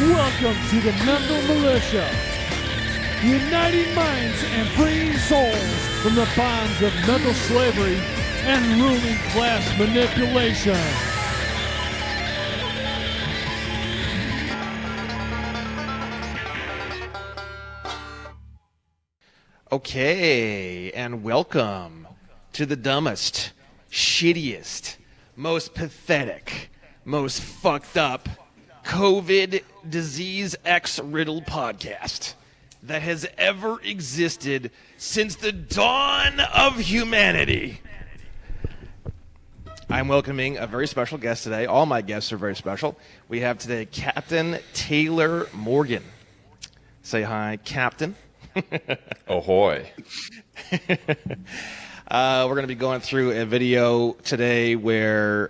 Welcome to the Mental Militia, uniting minds and freeing souls from the bonds of mental slavery and ruling class manipulation. Okay, and welcome to the dumbest, shittiest, most pathetic, most fucked up COVID disease X riddled podcast that has ever existed since the dawn of humanity. I'm welcoming a very special guest today. All my guests are very special. We have today Captain Taylor Morgan. Say hi, Captain. Ahoy. We're going to be going through a video today where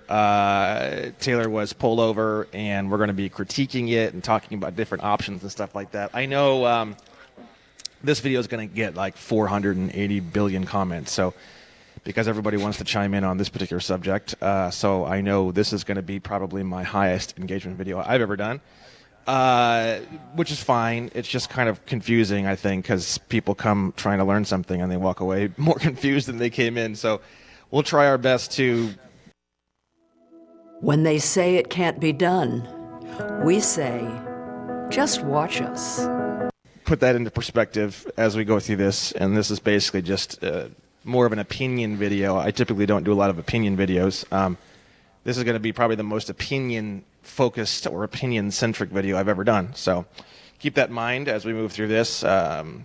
Taylor was pulled over, and we're going to be critiquing it and talking about different options and stuff like that. I know this video is going to get like 480 billion comments, so because everybody wants to chime in on this particular subject. So I know this is going to be probably my highest engagement video I've ever done. Which is fine. It's just kind of confusing, I think, because people come trying to learn something and they walk away more confused than they came in. So we'll try our best to... When they say it can't be done, we say, just watch us. put that into perspective as we go through this. And this is basically just more of an opinion video. I typically don't do a lot of opinion videos. This is going to be probably the most opinion-focused or opinion-centric video I've ever done. So keep that in mind as we move through this. In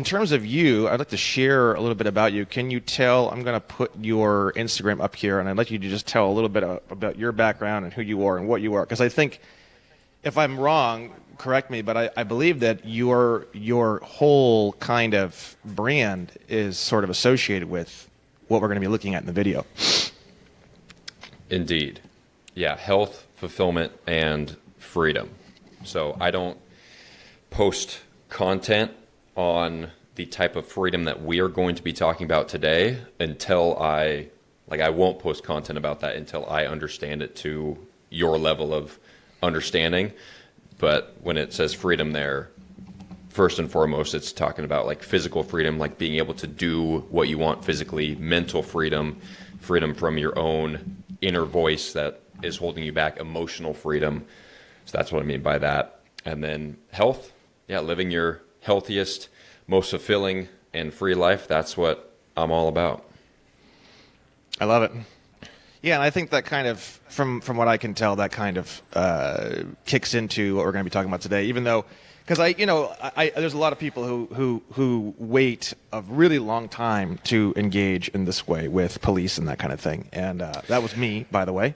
terms of you, I'd like to share a little bit about you. Can you tell, I'm going to put your Instagram up here, and I'd like you to just tell a little bit about your background and who you are and what you are. Because I think, if I'm wrong, correct me, but I believe that your whole kind of brand is sort of associated with what we're going to be looking at in the video. Indeed. Yeah, health, fulfillment, and freedom. So I don't post content on the type of freedom that we are going to be talking about today until I won't post content about that until I understand it to your level of understanding. But when it says freedom there, first and foremost, it's talking about like physical freedom, like being able to do what you want physically, mental freedom, freedom from your own inner voice that is holding you back, emotional freedom. So that's what I mean by that. And then health, yeah, living your healthiest, most fulfilling and free life. That's what I'm all about. I love it. Yeah, and I think that kind of, from what I can tell, that kind of kicks into what we're going to be talking about today. Even though, because there's a lot of people who wait a really long time to engage in this way with police and that kind of thing. And that was me, by the way.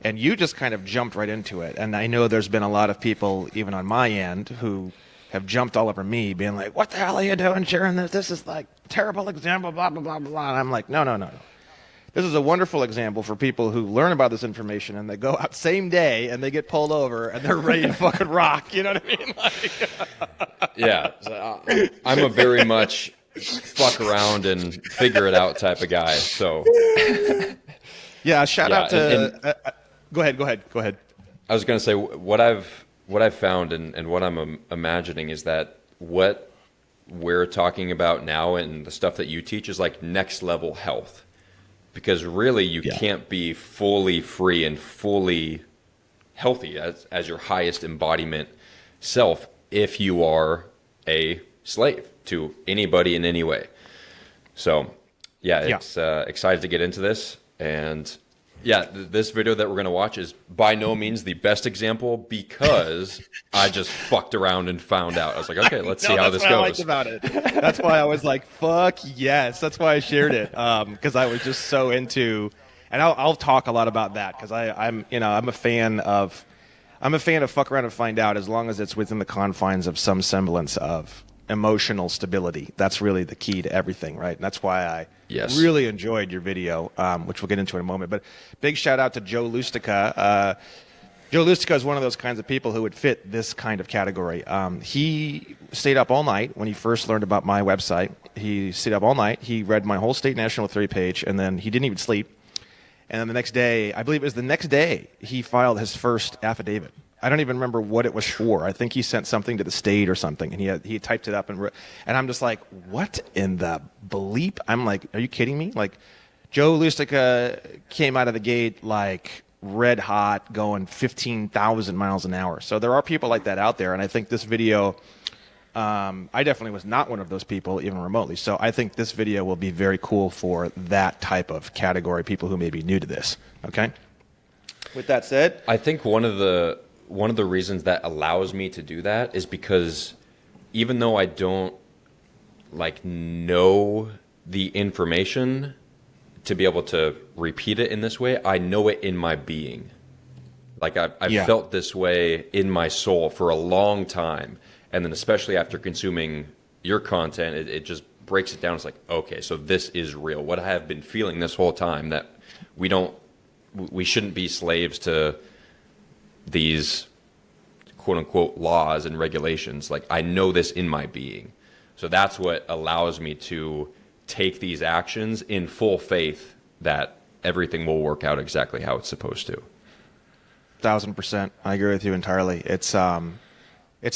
And you just kind of jumped right into it. And I know there's been a lot of people, even on my end, who have jumped all over me, being like, "What the hell are you doing sharing this? This is like a terrible example, blah, blah, blah, blah." And I'm like, no. This is a wonderful example for people who learn about this information and they go out same day and they get pulled over and they're ready to fucking rock. You know what I mean? Yeah. So, I'm a very much fuck around and figure it out type of guy. So yeah, shout out to go ahead. I was going to say what I've found and what I'm imagining is that what we're talking about now and the stuff that you teach is like next level health. Because really, you can't be fully free and fully healthy as your highest embodiment self if you are a slave to anybody in any way. So, it's excited to get into this. And this video that we're going to watch is by no means the best example because I just fucked around and found out. I was like, okay, let's see how this goes. That's what I liked about it. That's why I was like, fuck yes. That's why I shared it, because I was just so into, and I'll talk a lot about that because I'm a fan of fuck around and find out as long as it's within the confines of some semblance of emotional stability. That's really the key to everything, right? And that's why I really enjoyed your video, which we'll get into in a moment. But big shout out to Joe Lustica. Joe Lustica is one of those kinds of people who would fit this kind of category. He stayed up all night when he first learned about my website. He stayed up all night. He read my whole State National Authority page, and then he didn't even sleep. And then the next day, I believe it was the next day, he filed his first affidavit. I don't even remember what it was for. I think he sent something to the state or something, and he typed it up, and I'm just like, what in the bleep? I'm like, are you kidding me? Like, Joe Lustica came out of the gate like red hot, going 15,000 miles an hour. So there are people like that out there, and I think this video, I definitely was not one of those people, even remotely. So I think this video will be very cool for that type of category, people who may be new to this. Okay. With that said, I think one of the reasons that allows me to do that is because even though I don't like know the information to be able to repeat it in this way, I know it in my being. Like I've felt this way in my soul for a long time. And then especially after consuming your content, it just breaks it down. It's like, okay, so this is real. What I have been feeling this whole time, that we shouldn't be slaves to these quote unquote laws and regulations. Like, I know this in my being. So that's what allows me to take these actions in full faith that everything will work out exactly how it's supposed to. 1,000%. I agree with you entirely. It's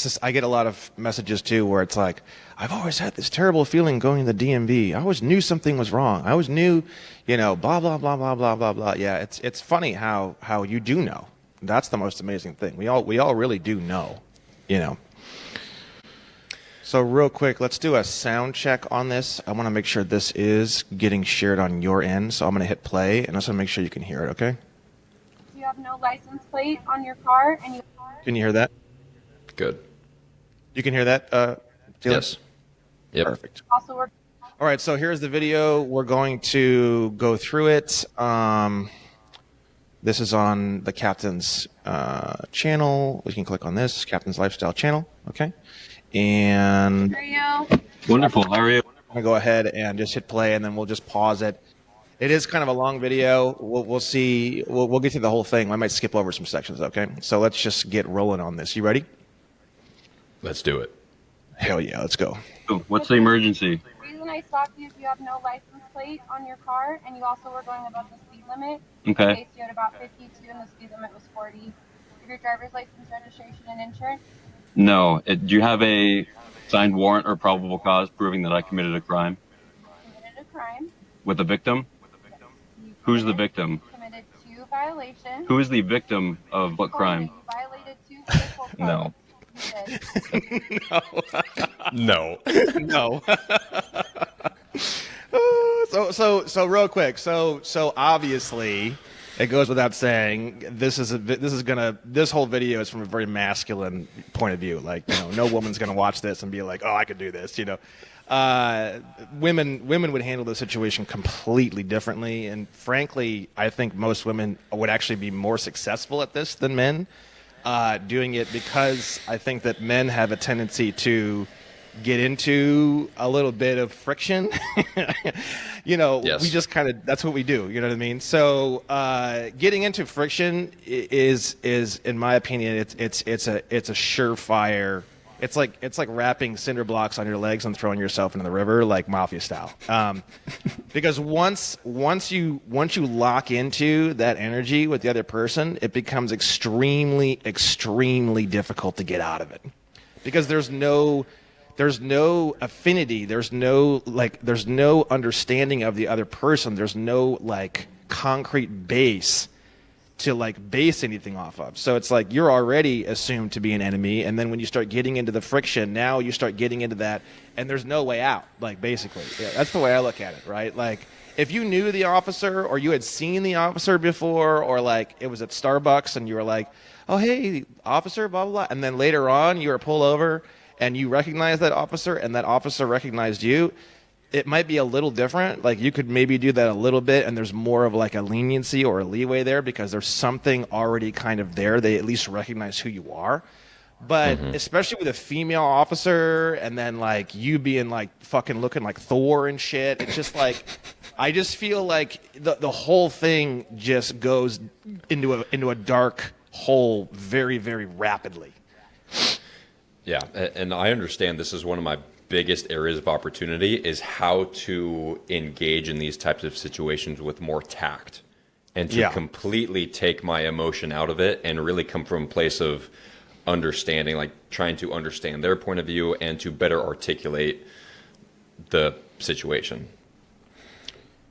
just, I get a lot of messages too where it's like, I've always had this terrible feeling going to the DMV. I always knew something was wrong. I always knew, blah, blah, blah, blah, blah, blah, blah. Yeah, it's funny how you do know. That's the most amazing thing. We all really do know, So real quick, let's do a sound check on this. I want to make sure this is getting shared on your end. So I'm going to hit play, and I just want to make sure you can hear it, okay? You have no license plate on your car, and you... Can you hear that? Good. You can hear that, Taylor? Yes. Yep. Perfect. Also, we're... All right, so here's the video. We're going to go through it. This is on the Captain's channel. We can click on this, Captain's Lifestyle channel, okay? And How are you? Wonderful. How are you? I'm going to go ahead and just hit play, and then we'll just pause it. It is kind of a long video. We'll see. We'll get through the whole thing. I might skip over some sections, okay? So let's just get rolling on this. You ready? Let's do it. Hell yeah, let's go. Oh, what's the emergency? The reason I stopped you is you have no license plate on your car, and you also were going above the speed limit. Okay. In case you had about 52, and the speed limit was 40. You have your driver's license, registration, and insurance? No. Do you have a signed warrant or probable cause proving that I committed a crime? Committed a crime. With a victim? You Who's the victim? Committed 2 violations. Who is the victim of what crime? You violated 2 vehicle codes. No. You did. No. No. So real quick. So obviously, it goes without saying, this whole video is from a very masculine point of view. Like, no woman's gonna watch this and be like, oh, I could do this. Women would handle the situation completely differently, and frankly, I think most women would actually be more successful at this than men doing it, because I think that men have a tendency to get into a little bit of friction. Yes. We just kind of, that's what we do. You know what I mean? So getting into friction is in my opinion, it's a surefire. It's like wrapping cinder blocks on your legs and throwing yourself into the river, like mafia style. Because once you lock into that energy with the other person, it becomes extremely difficult to get out of it, because there's no affinity, there's no understanding of the other person, there's no like concrete base to like base anything off of. So it's like you're already assumed to be an enemy, and then when you start getting into the friction, now you start getting into that, and there's no way out. Like, basically, that's the way I look at it, right? Like, if you knew the officer, or you had seen the officer before, or like it was at Starbucks and you were like, oh hey officer, blah blah blah, and then later on you were pulled over and you recognize that officer, and that officer recognized you, it might be a little different. Like, you could maybe do that a little bit, and there's more of like a leniency or a leeway there, because there's something already kind of there. They at least recognize who you are. But especially with a female officer, and then like you being like fucking looking like Thor and shit, it's just like, I just feel like the whole thing just goes into a dark hole very, very rapidly. Yeah, and I understand this is one of my biggest areas of opportunity, is how to engage in these types of situations with more tact. and to completely take my emotion out of it and really come from a place of understanding, like trying to understand their point of view and to better articulate the situation.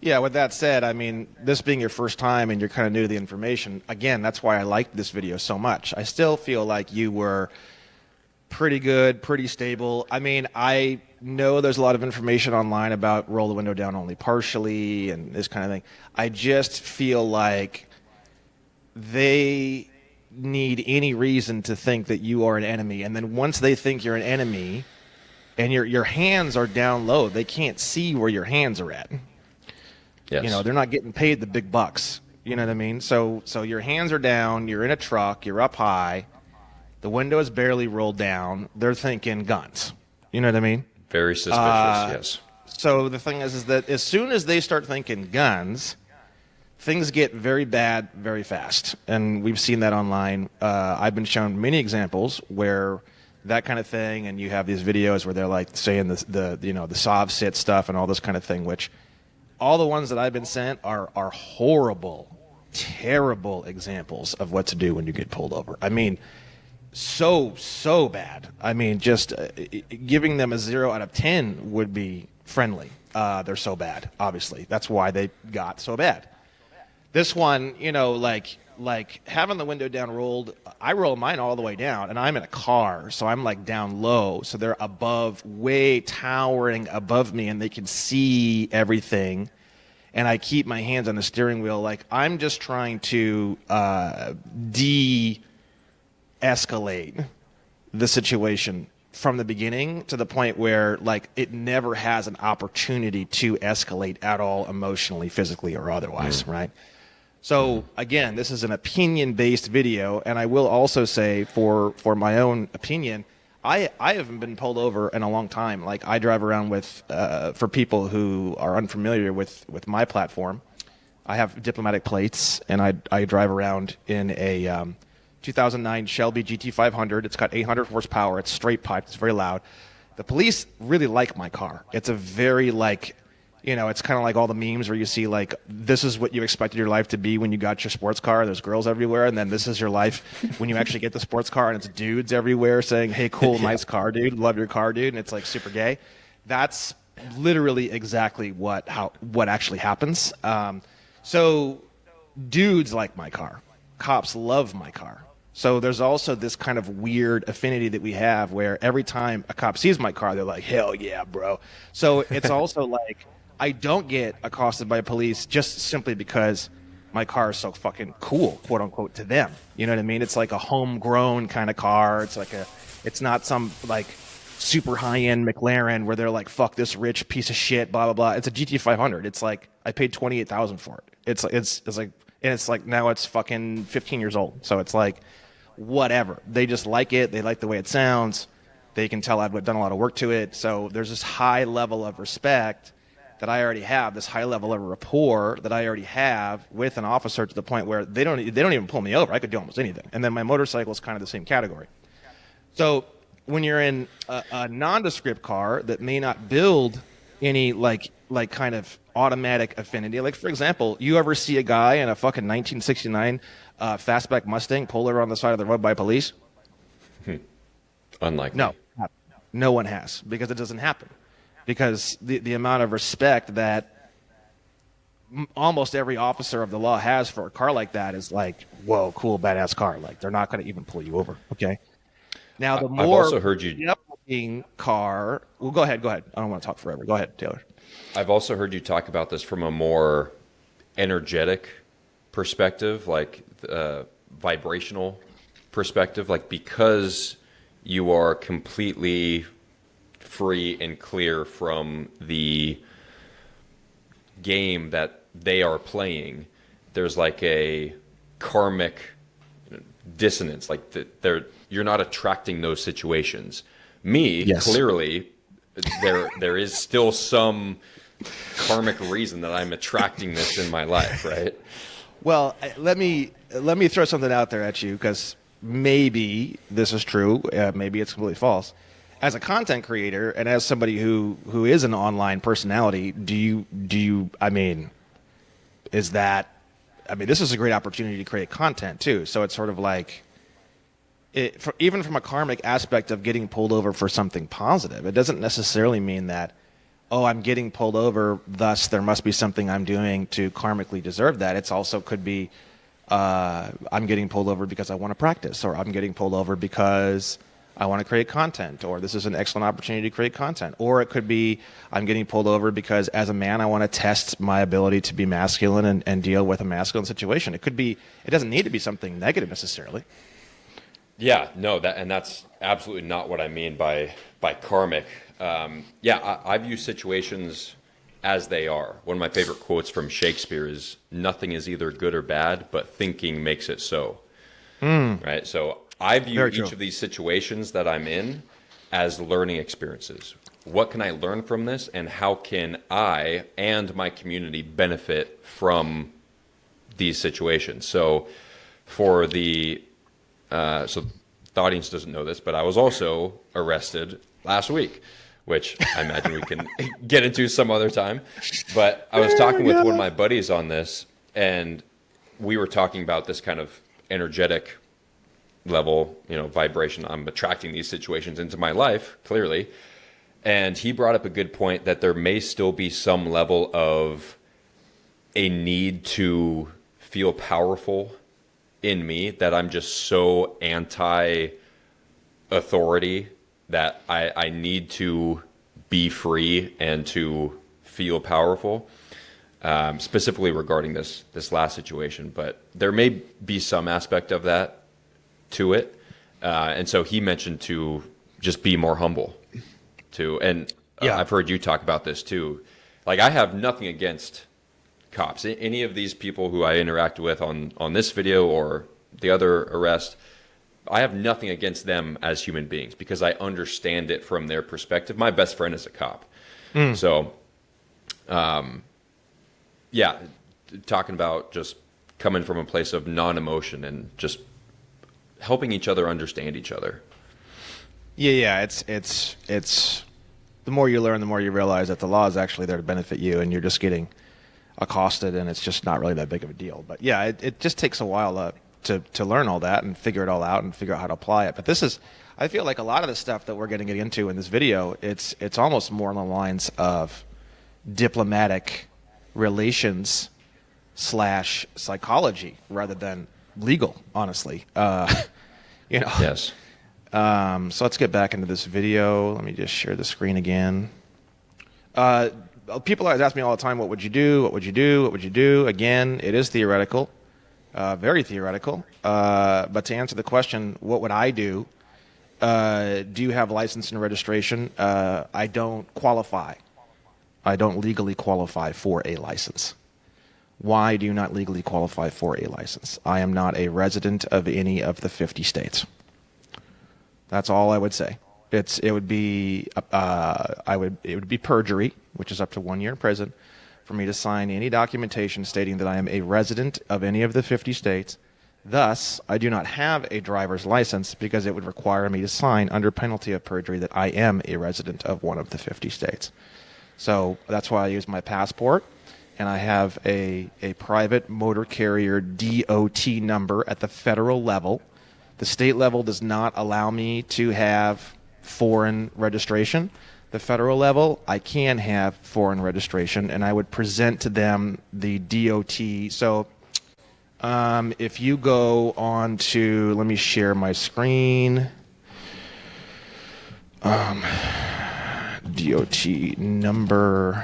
Yeah, with that said, I mean, this being your first time and you're kind of new to the information, again, that's why I liked this video so much. I still feel like you were pretty good, pretty stable. I mean, I know there's a lot of information online about roll the window down only partially and this kind of thing. I just feel like they need any reason to think that you are an enemy. And then once they think you're an enemy and your hands are down low, they can't see where your hands are at. Yes. You know, they're not getting paid the big bucks. You know what I mean? So your hands are down, you're in a truck, you're up high, the window is barely rolled down, they're thinking guns. You know what I mean? Very suspicious, yes. So the thing is that as soon as they start thinking guns, things get very bad very fast. And we've seen that online. I've been shown many examples where that kind of thing, and you have these videos where they're like saying the SOV sit stuff and all this kind of thing, which all the ones that I've been sent are horrible, terrible examples of what to do when you get pulled over. I mean, so bad. I mean, just giving them a 0 out of 10 would be friendly. They're so bad, obviously. That's why they got so bad. This one, you know, like having the window down rolled, I roll mine all the way down, and I'm in a car, so I'm like down low, so they're above, way towering above me, and they can see everything. And I keep my hands on the steering wheel, like I'm just trying to de-escalate the situation from the beginning to the point where like it never has an opportunity to escalate at all, emotionally, physically, or otherwise, right? So again, this is an opinion-based video, and I will also say, for my own opinion, I haven't been pulled over in a long time. Like I drive around with, for people who are unfamiliar with my platform, I have diplomatic plates, and I drive around in a 2009 Shelby GT500. It's got 800 horsepower. It's straight piped. It's very loud. The police really like my car. It's a very like, you know, it's kind of like all the memes where you see like, this is what you expected your life to be when you got your sports car. There's girls everywhere. And then this is your life when you actually get the sports car and it's dudes everywhere saying, hey, cool, nice car, dude. Love your car, dude. And it's like super gay. That's literally exactly what actually happens. So dudes like my car. Cops love my car. So there's also this kind of weird affinity that we have where every time a cop sees my car, they're like, hell yeah, bro. So it's also like, I don't get accosted by police just simply because my car is so fucking cool, quote unquote, to them. You know what I mean? It's like a homegrown kind of car. It's not some like super high-end McLaren where they're like, fuck this rich piece of shit, blah, blah, blah. It's a GT500. It's like, I paid $28,000 for it. It's like, and it's like, now it's fucking 15 years old. So it's like, whatever. They just like it. They like the way it sounds. They can tell I've done a lot of work to it. So there's this high level of respect that I already have, this high level of rapport that I already have with an officer to the point where they don't even pull me over. I could do almost anything. And then my motorcycle is kind of the same category. So when you're in a nondescript car that may not build any like kind of automatic affinity, like for example, you ever see a guy in a fucking 1969 fastback Mustang pulled over on the side of the road by police? Unlikely. No one has, because it doesn't happen. Because the amount of respect that almost every officer of the law has for a car like that is like, whoa, cool, badass car. Like, they're not going to even pull you over, okay? Now, the more I've also heard you looking car... Well, go ahead. I don't want to talk forever. Go ahead, Taylor. I've also heard you talk about this from a more energetic perspective, like vibrational perspective, like because you are completely free and clear from the game that they are playing, there's like a karmic dissonance, like you're not attracting those situations. Me, yes. Clearly, there is still some karmic reason that I'm attracting this in my life, right? Well, let me throw something out there at you, because maybe this is true, maybe it's completely false. As a content creator and as somebody who is an online personality, do you I mean, is that I mean, this is a great opportunity to create content too. So it's sort of like, even from a karmic aspect of getting pulled over for something positive, it doesn't necessarily mean that, oh, I'm getting pulled over, thus there must be something I'm doing to karmically deserve that. It's also could be, I'm getting pulled over because I want to practice, or I'm getting pulled over because I want to create content, or this is an excellent opportunity to create content. Or it could be, I'm getting pulled over because as a man, I want to test my ability to be masculine and deal with a masculine situation. It could be, it doesn't need to be something negative necessarily. Yeah, no, that's absolutely not what I mean by karmic. I view situations as they are. One of my favorite quotes from Shakespeare is, "Nothing is either good or bad, but thinking makes it so." Right? So I view each of these situations that I'm in as learning experiences. What can I learn from this, and how can I and my community benefit from these situations? So for the audience doesn't know this, but I was also arrested last week, which I imagine we can get into some other time. But I was talking with one of my buddies on this, and we were talking about this kind of energetic level, vibration. I'm attracting these situations into my life, clearly. And he brought up a good point that there may still be some level of a need to feel powerful in me, that I'm just so anti-authority that I need to be free and to feel powerful, specifically regarding this last situation. But there may be some aspect of that to it. And so he mentioned to just be more humble too. And I've heard you talk about this too. Like, I have nothing against cops. Any of these people who I interact with on this video or the other arrest, I have nothing against them as human beings because I understand it from their perspective. My best friend is a cop. So, talking about just coming from a place of non-emotion and just helping each other understand each other. Yeah, it's the more you learn, the more you realize that the law is actually there to benefit you, and you're just getting accosted, and it's just not really that big of a deal. But yeah, it just takes a while to learn all that and figure it all out and figure out how to apply it. But I feel like a lot of the stuff that we're going to get into in this video, it's almost more along the lines of diplomatic relations / psychology rather than legal, honestly. Yes. So let's get back into this video. Let me just share the screen again. People always ask me all the time, what would you do? What would you do? What would you do? Again, it is theoretical, very theoretical. But to answer the question, what would I do? Do you have license and registration? I don't qualify. I don't legally qualify for a license. Why do you not legally qualify for a license? I am not a resident of any of the 50 states. That's all I would say. It would be perjury, which is up to 1 year in prison, for me to sign any documentation stating that I am a resident of any of the 50 states. Thus, I do not have a driver's license because it would require me to sign under penalty of perjury that I am a resident of one of the 50 states. So that's why I use my passport, and I have a private motor carrier DOT number at the federal level. The state level does not allow me to have foreign registration. The federal level, I can have foreign registration, and I would present to them the DOT. So if you go on to, let me share my screen. DOT number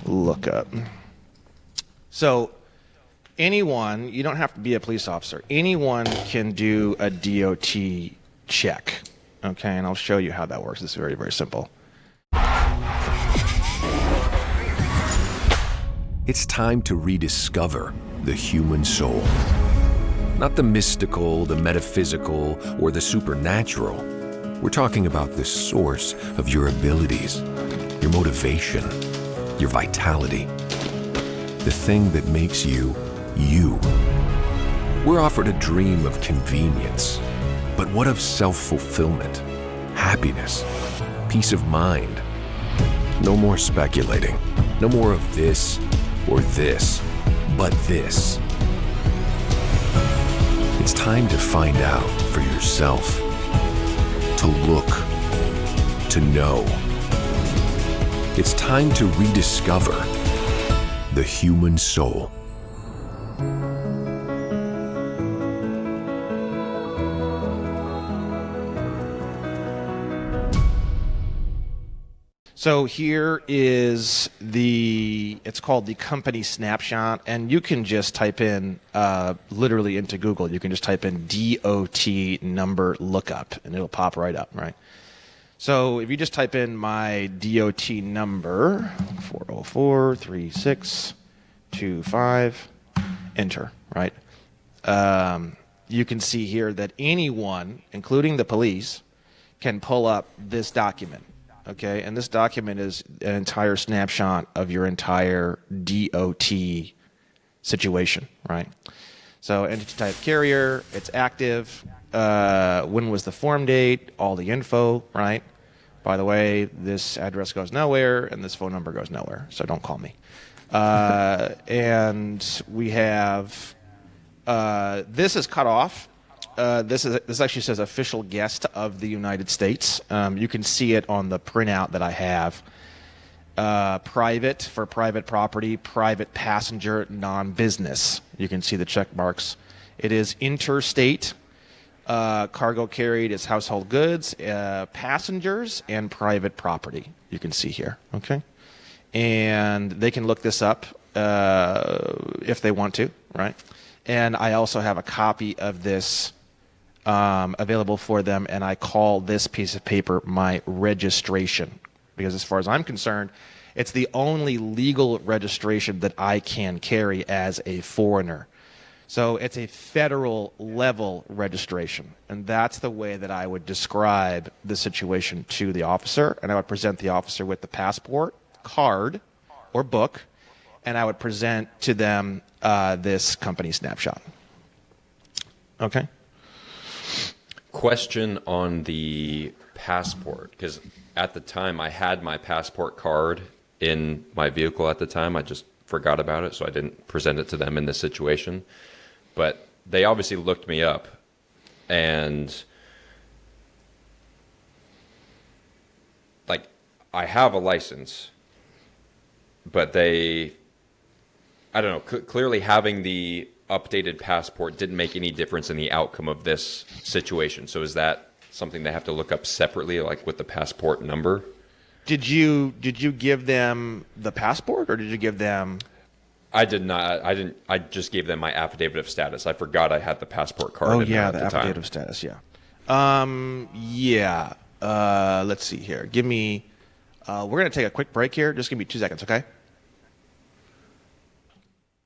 lookup. So anyone, you don't have to be a police officer, anyone can do a DOT check. Okay, and I'll show you how that works. It's very, very simple. It's time to rediscover the human soul. Not the mystical, the metaphysical, or the supernatural. We're talking about the source of your abilities, your motivation, your vitality. The thing that makes you, you. We're offered a dream of convenience, but what of self-fulfillment, happiness, peace of mind? No more speculating. No more of this or this, but this. It's time to find out for yourself. To look. To know. It's time to rediscover the human soul. So here is it's called the company snapshot, and you can just type in, literally into Google, you can just type in DOT number lookup, and it'll pop right up, right? So if you just type in my DOT number, 4043625, enter, right? You can see here that anyone, including the police, can pull up this document. Okay, and this document is an entire snapshot of your entire DOT situation, right? So entity type carrier, it's active, when was the form date, all the info, right? By the way, this address goes nowhere and this phone number goes nowhere, so don't call me. And we have, this is cut off. This actually says official guest of the United States. You can see it on the printout that I have. Private for private property, private passenger, non-business. You can see the check marks. It is interstate. Cargo carried is household goods, passengers, and private property. You can see here. Okay, and they can look this up if they want to, right? And I also have a copy of this available for them, and I call this piece of paper my registration, because as far as I'm concerned, it's the only legal registration that I can carry as a foreigner. So it's a federal level registration, and that's the way that I would describe the situation to the officer, and I would present the officer with the passport, card, or book, and I would present to them this company snapshot. Okay? Question on the passport, because at the time I had my passport card in my vehicle at the time. I just forgot about it, so I didn't present it to them in this situation. But they obviously looked me up, and like, I have a license, but I don't know, clearly having the updated passport didn't make any difference in the outcome of this situation. So is that something they have to look up separately, like with the passport number? Did you give them the passport, or did you give them? I did not. I didn't. I just gave them my affidavit of status. I forgot I had the passport card. Oh in yeah, there the at the affidavit time. of status. Yeah. Yeah. Let's see here. Give me. We're gonna take a quick break here. Just give me 2 seconds, okay?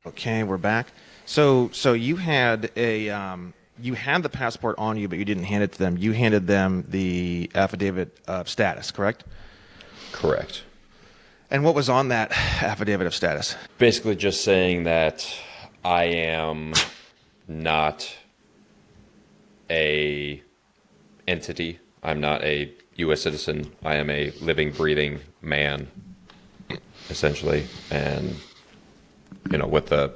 Okay, we're back. So you had you had the passport on you, but you didn't hand it to them. You handed them the affidavit of status, correct? Correct. And what was on that affidavit of status? Basically just saying that I am not a entity. I'm not a U.S. citizen. I am a living, breathing man, essentially. And, you know, with the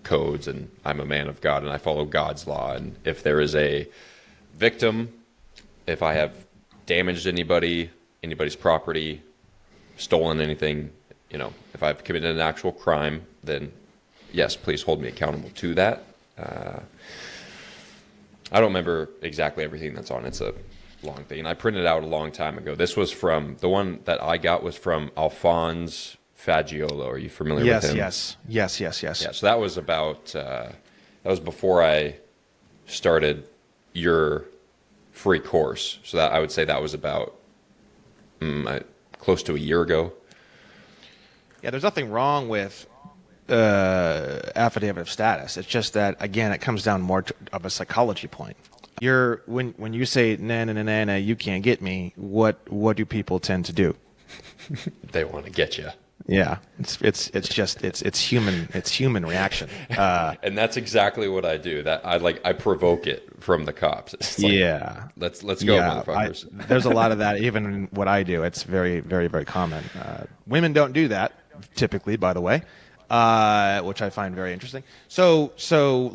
codes, and I'm a man of God, and I follow God's law. And if there is a victim, if I have damaged anybody's property, stolen anything, you know, if I've committed an actual crime, then yes, please hold me accountable to that. I don't remember exactly everything that's on. It's a long thing. And I printed it out a long time ago. This was from, the one that I got was from Alphonse Fagiolo. Are you familiar with him? Yes. Yeah, so that was about, that was before I started your free course. So that I would say that was about close to a year ago. Yeah, there's nothing wrong with affidavit of status. It's just that, again, it comes down more of a psychology point. When you say na, you can't get me, what do people tend to do? They want to get you. Yeah, it's human reaction. And that's exactly what I do. That I provoke it from the cops. It's like, yeah, let's go, motherfuckers. There's a lot of that even in what I do. It's very, very, very common. Women don't do that typically, by the way. which I find very interesting. So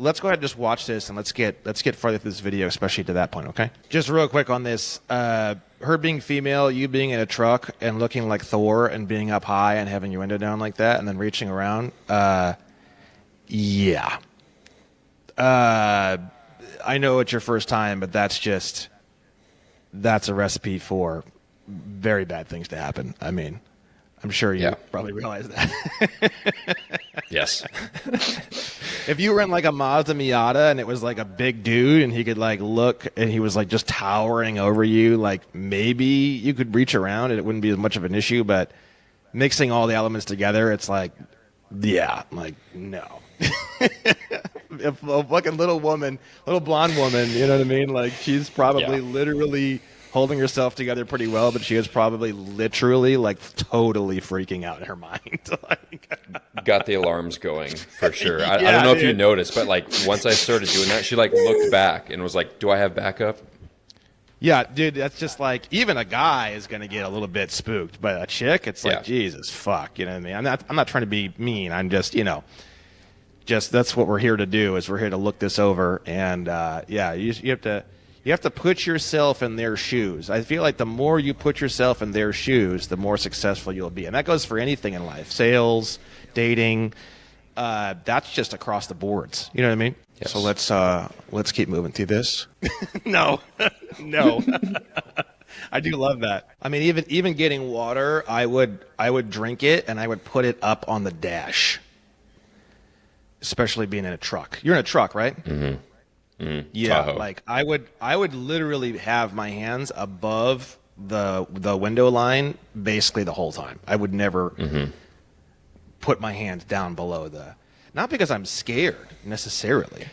let's go ahead and just watch this, and let's get further through this video, especially to that point. Okay, just real quick on this. Her being female, you being in a truck and looking like Thor and being up high and having your window down like that and then reaching around. Yeah. I know it's your first time, but that's a recipe for very bad things to happen. I mean, I'm sure you probably realize that. Yes. If you were in like a Mazda Miata and it was like a big dude and he could like look and he was like just towering over you, like maybe you could reach around and it wouldn't be as much of an issue, but mixing all the elements together, it's like, yeah, like, no. If a fucking little blonde woman, you know what I mean? Like, she's probably literally holding herself together pretty well, but she is probably literally like totally freaking out in her mind. Like, got the alarms going for sure. I don't know if you noticed, but like once I started doing that, she like looked back and was like, "Do I have backup?" Yeah, dude, that's just like, even a guy is gonna get a little bit spooked, but a chick, it's like, Jesus fuck, you know what I mean? I'm not trying to be mean. I'm just, just that's what we're here to do. Is we're here to look this over, and you have to put yourself in their shoes. I feel like the more you put yourself in their shoes, the more successful you'll be, and that goes for anything in life: sales, dating. That's just across the boards. You know what I mean? Yes. So let's keep moving through this. No. I do love that. I mean, even getting water, I would drink it and I would put it up on the dash. Especially being in a truck. You're in a truck, right? Mm-hmm. Mm-hmm. Yeah, Tahoe. like I would literally have my hands above the window line basically the whole time. I would never put my hands down below not because I'm scared necessarily.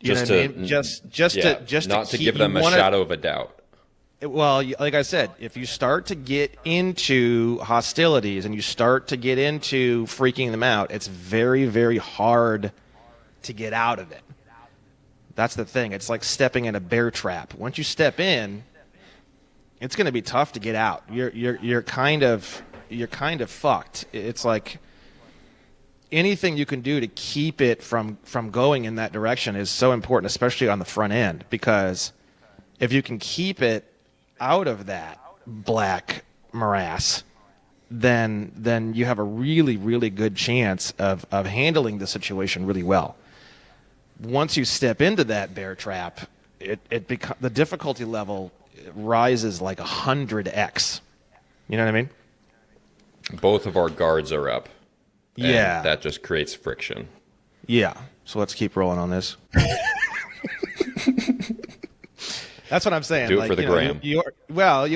You know what I mean? Just not to give them a shadow of a doubt. Well, like I said, if you start to get into hostilities and you start to get into freaking them out, it's very, very hard to get out of it. That's the thing. It's like stepping in a bear trap. Once you step in, it's going to be tough to get out. You're kind of fucked. It's like anything you can do to keep it from going in that direction is so important, especially on the front end, because if you can keep it out of that black morass, then you have a really, really good chance of handling the situation really well. Once you step into that bear trap, the difficulty level rises like 100x. You know what I mean? Both of our guards are up. Yeah. That just creates friction. Yeah. So let's keep rolling on this. That's what I'm saying. Do it for the gram. You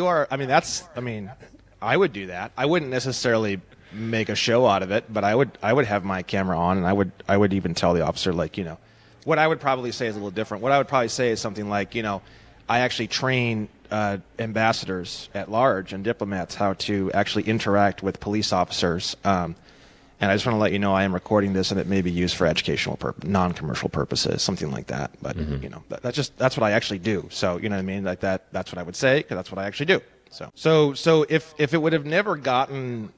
are. I mean, I would do that. I wouldn't necessarily make a show out of it, but I would have my camera on, and I would even tell the officer, like, what I would probably say is a little different. What I would probably say is something like, I actually train ambassadors at large and diplomats how to actually interact with police officers. And I just want to let you know I am recording this, and it may be used for educational non-commercial purposes, something like that. But that's what I actually do. So you know what I mean, like that. That's what I would say, because that's what I actually do. So if it would have never gotten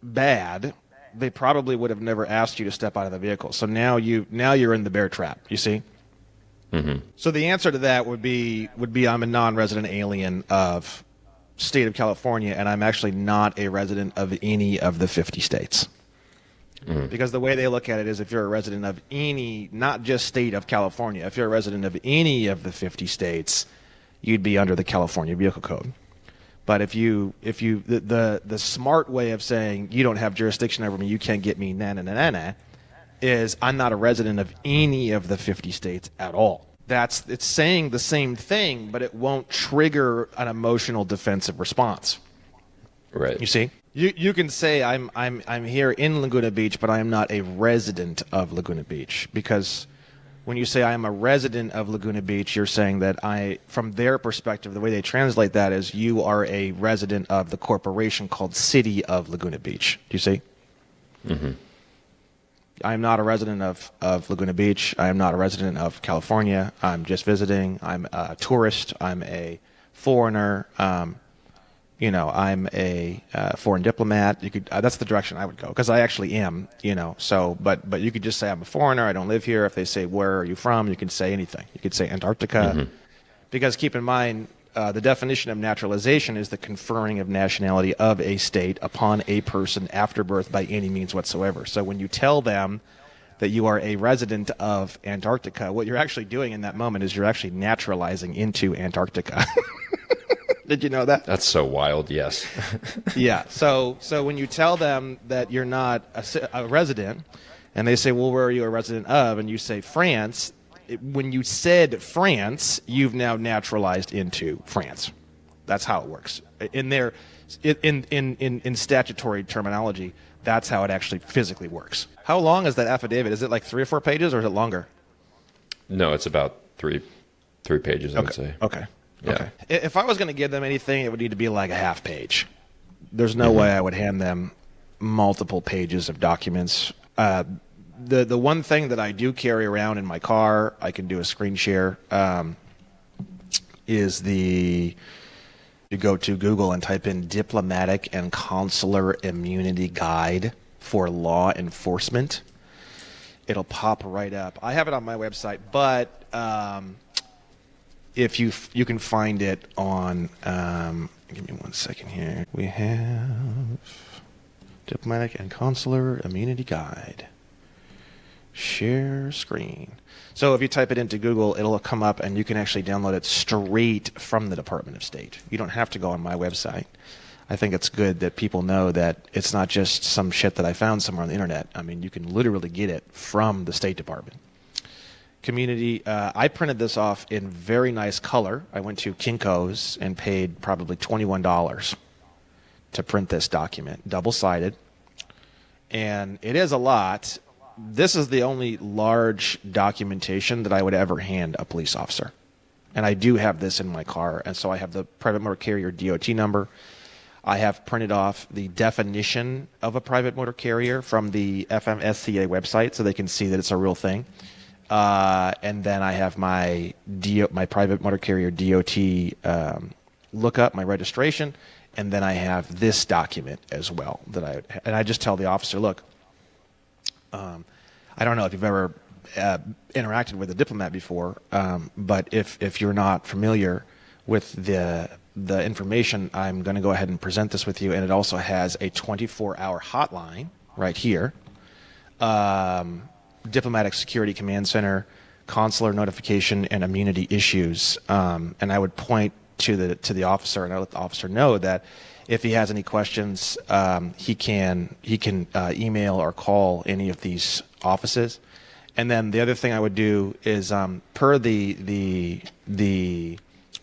bad, they probably would have never asked you to step out of the vehicle. So now you're in the bear trap. You see. Mm-hmm. So the answer to that would be I'm a non-resident alien of state of California, and I'm actually not a resident of any of the 50 states. Mm-hmm. Because the way they look at it is, if you're a resident of any, not just state of California, if you're a resident of any of the 50 states, you'd be under the California Vehicle Code. But the smart way of saying you don't have jurisdiction over me, you can't get me, is I'm not a resident of any of the 50 states at all. It's saying the same thing, but it won't trigger an emotional defensive response. Right. You see? You can say I'm here in Laguna Beach, but I am not a resident of Laguna Beach, because when you say I am a resident of Laguna Beach, you're saying that from their perspective, the way they translate that is you are a resident of the corporation called City of Laguna Beach. Do you see? Mm-hmm. I am not a resident of Laguna Beach. I am not a resident of California. I'm just visiting. I'm a tourist. I'm a foreigner. I'm a foreign diplomat. You could that's the direction I would go because I actually am. So but you could just say I'm a foreigner. I don't live here. If they say where are you from, you can say anything. You could say Antarctica, because keep in mind the definition of naturalization is the conferring of nationality of a state upon a person after birth by any means whatsoever. So when you tell them that you are a resident of Antarctica, what you're actually doing in that moment is you're actually naturalizing into Antarctica. Did you know that? That's so wild, yes. Yeah. So when you tell them that you're not a resident, and they say, well, where are you a resident of? And you say France, when you said France, you've now naturalized into France. That's how it works. In statutory terminology, that's how it actually physically works. How long is that affidavit? Is it like 3 or 4 pages, or is it longer? No, it's about three pages, I would say. Okay. Yeah. Okay. If I was going to give them anything, it would need to be like a half page. There's no way I would hand them multiple pages of documents. The one thing that I do carry around in my car, I can do a screen share, is you go to Google and type in Diplomatic and Consular Immunity Guide for Law Enforcement. It'll pop right up. I have it on my website, but if you can find it on, give me 1 second here. We have Diplomatic and Consular Immunity Guide. Share screen. So if you type it into Google, it'll come up and you can actually download it straight from the Department of State. You don't have to go on my website. I think it's good that people know that it's not just some shit that I found somewhere on the internet. I mean, you can literally get it from the State Department. Community, I printed this off in very nice color. I went to Kinko's and paid probably $21 to print this document, double-sided. And it is a lot. This is the only large documentation that I would ever hand a police officer. And I do have this in my car. And so I have the private motor carrier DOT number. I have printed off the definition of a private motor carrier from the FMSCA website so they can see that it's a real thing. And then I have my private motor carrier DOT lookup, my registration, and then I have this document as well and I just tell the officer, look, I don't know if you've ever interacted with a diplomat before, but if you're not familiar with the information, I'm going to go ahead and present this with you, and it also has a 24-hour hotline right here. Diplomatic Security Command Center, consular notification, and immunity issues. And I would point to the officer, and I let the officer know that if he has any questions, he can email or call any of these offices. And then the other thing I would do is, per the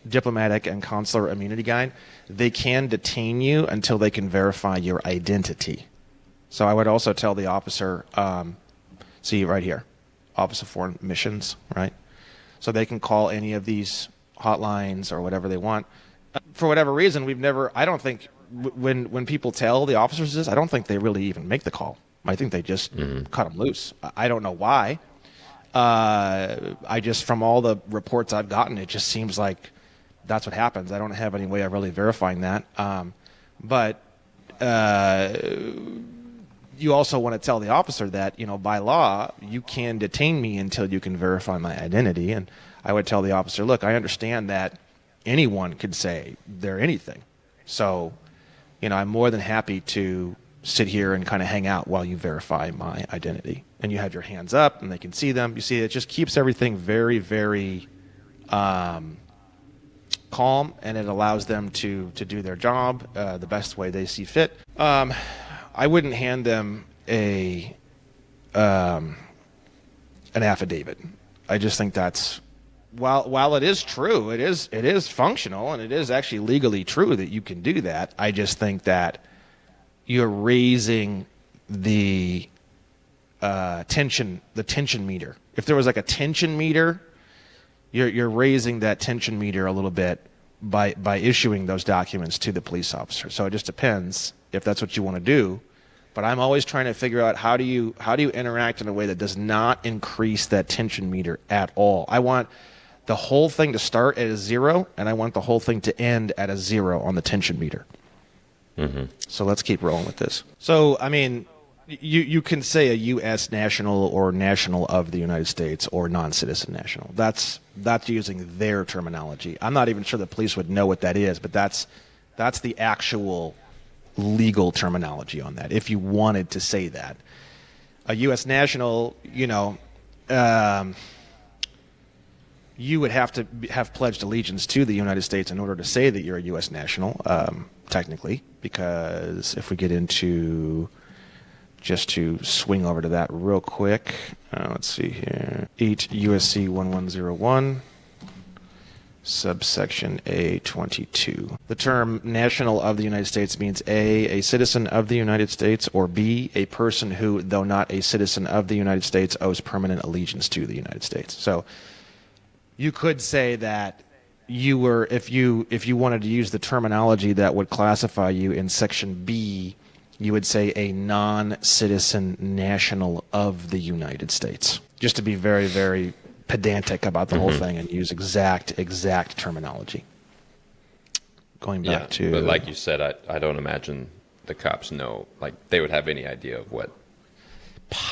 Diplomatic and Consular Immunity Guide, they can detain you until they can verify your identity. So I would also tell the officer. See right here, Office of Foreign Missions, right? So they can call any of these hotlines or whatever they want. For whatever reason, I don't think, when people tell the officers this, I don't think they really even make the call. I think they just cut them loose. I don't know why. From all the reports I've gotten, it just seems like that's what happens. I don't have any way of really verifying that. But you also want to tell the officer that, by law, you can detain me until you can verify my identity. And I would tell the officer, look, I understand that anyone could say they're anything. So, I'm more than happy to sit here and kind of hang out while you verify my identity. And you have your hands up and they can see them. You see, it just keeps everything very, very calm, and it allows them to do their job the best way they see fit. I wouldn't hand them an affidavit. I just think that's, while it is true, it is functional, and it is actually legally true that you can do that. I just think that you're raising the tension meter. If there was like a tension meter, you're raising that tension meter a little bit by issuing those documents to the police officer. So it just depends if that's what you want to do. But I'm always trying to figure out how do you interact in a way that does not increase that tension meter at all. I want the whole thing to start at a 0, and I want the whole thing to end at a 0 on the tension meter. So let's keep rolling with this. So, I mean, you can say a U.S. national or national of the United States or non-citizen national. That's using their terminology. I'm not even sure the police would know what that is, but that's the actual legal terminology on that, if you wanted to say that. A U.S. national, you would have to have pledged allegiance to the United States in order to say that you're a U.S. national, technically, because if we get into, just to swing over to that real quick, let's see here, 8 USC 1101, subsection A22. The term national of the United States means A, citizen of the United States, or B, a person who, though not a citizen of the United States, owes permanent allegiance to the United States. So you could say that you were, if you wanted to use the terminology that would classify you in section B, you would say a non-citizen national of the United States. Just to be very, very pedantic about the whole thing and use exact terminology. Going back to... But like you said, I don't imagine the cops know, like they would have any idea of what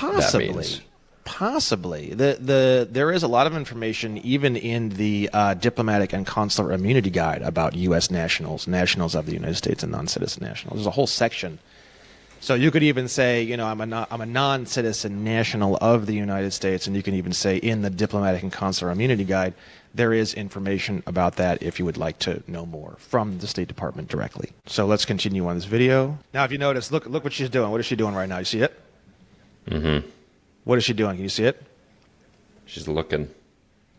that means. Possibly. There is a lot of information, even in the Diplomatic and Consular Immunity Guide, about U.S. nationals of the United States, and non-citizen nationals. There's a whole section. So you could even say, I'm a non-citizen national of the United States, and you can even say in the Diplomatic and Consular Immunity Guide, there is information about that if you would like to know more from the State Department directly. So let's continue on this video. Now, if you notice, look what she's doing. What is she doing right now? You see it? Mm-hmm. What is she doing? Can you see it? She's looking.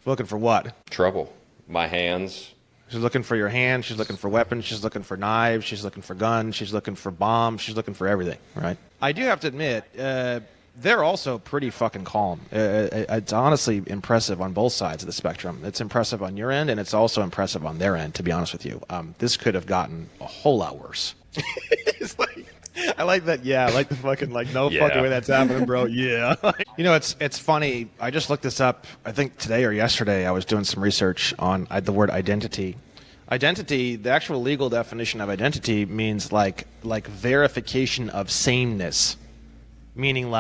Looking for what? Trouble. My hands. She's looking for your hand. She's looking for weapons. She's looking for knives. She's looking for guns. She's looking for bombs. She's looking for everything, right? I do have to admit, they're also pretty fucking calm. It's honestly impressive on both sides of the spectrum. It's impressive on your end, and it's also impressive on their end, to be honest with you. This could have gotten a whole lot worse. It's like... I like that. Yeah, I like the fucking fucking way that's happening, bro. Yeah. It's funny. I just looked this up. I think today or yesterday I was doing some research on the word identity. Identity, the actual legal definition of identity means like verification of sameness, meaning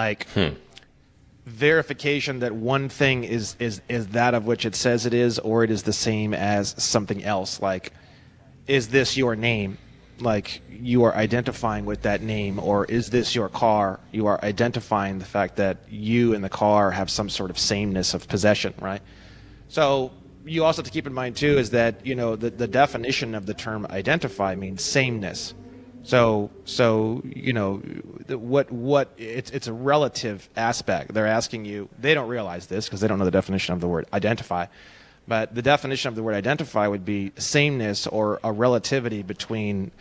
verification that one thing is that of which it says it is, or it is the same as something else. Like, is this your name? Like, you are identifying with that name. Or is this your car? You are identifying the fact that you and the car have some sort of sameness of possession, right? So you also have to keep in mind too is that the definition of the term identify means sameness. So what it's a relative aspect. They're asking you, they don't realize this because they don't know the definition of the word identify, but the definition of the word identify would be sameness, or a relativity between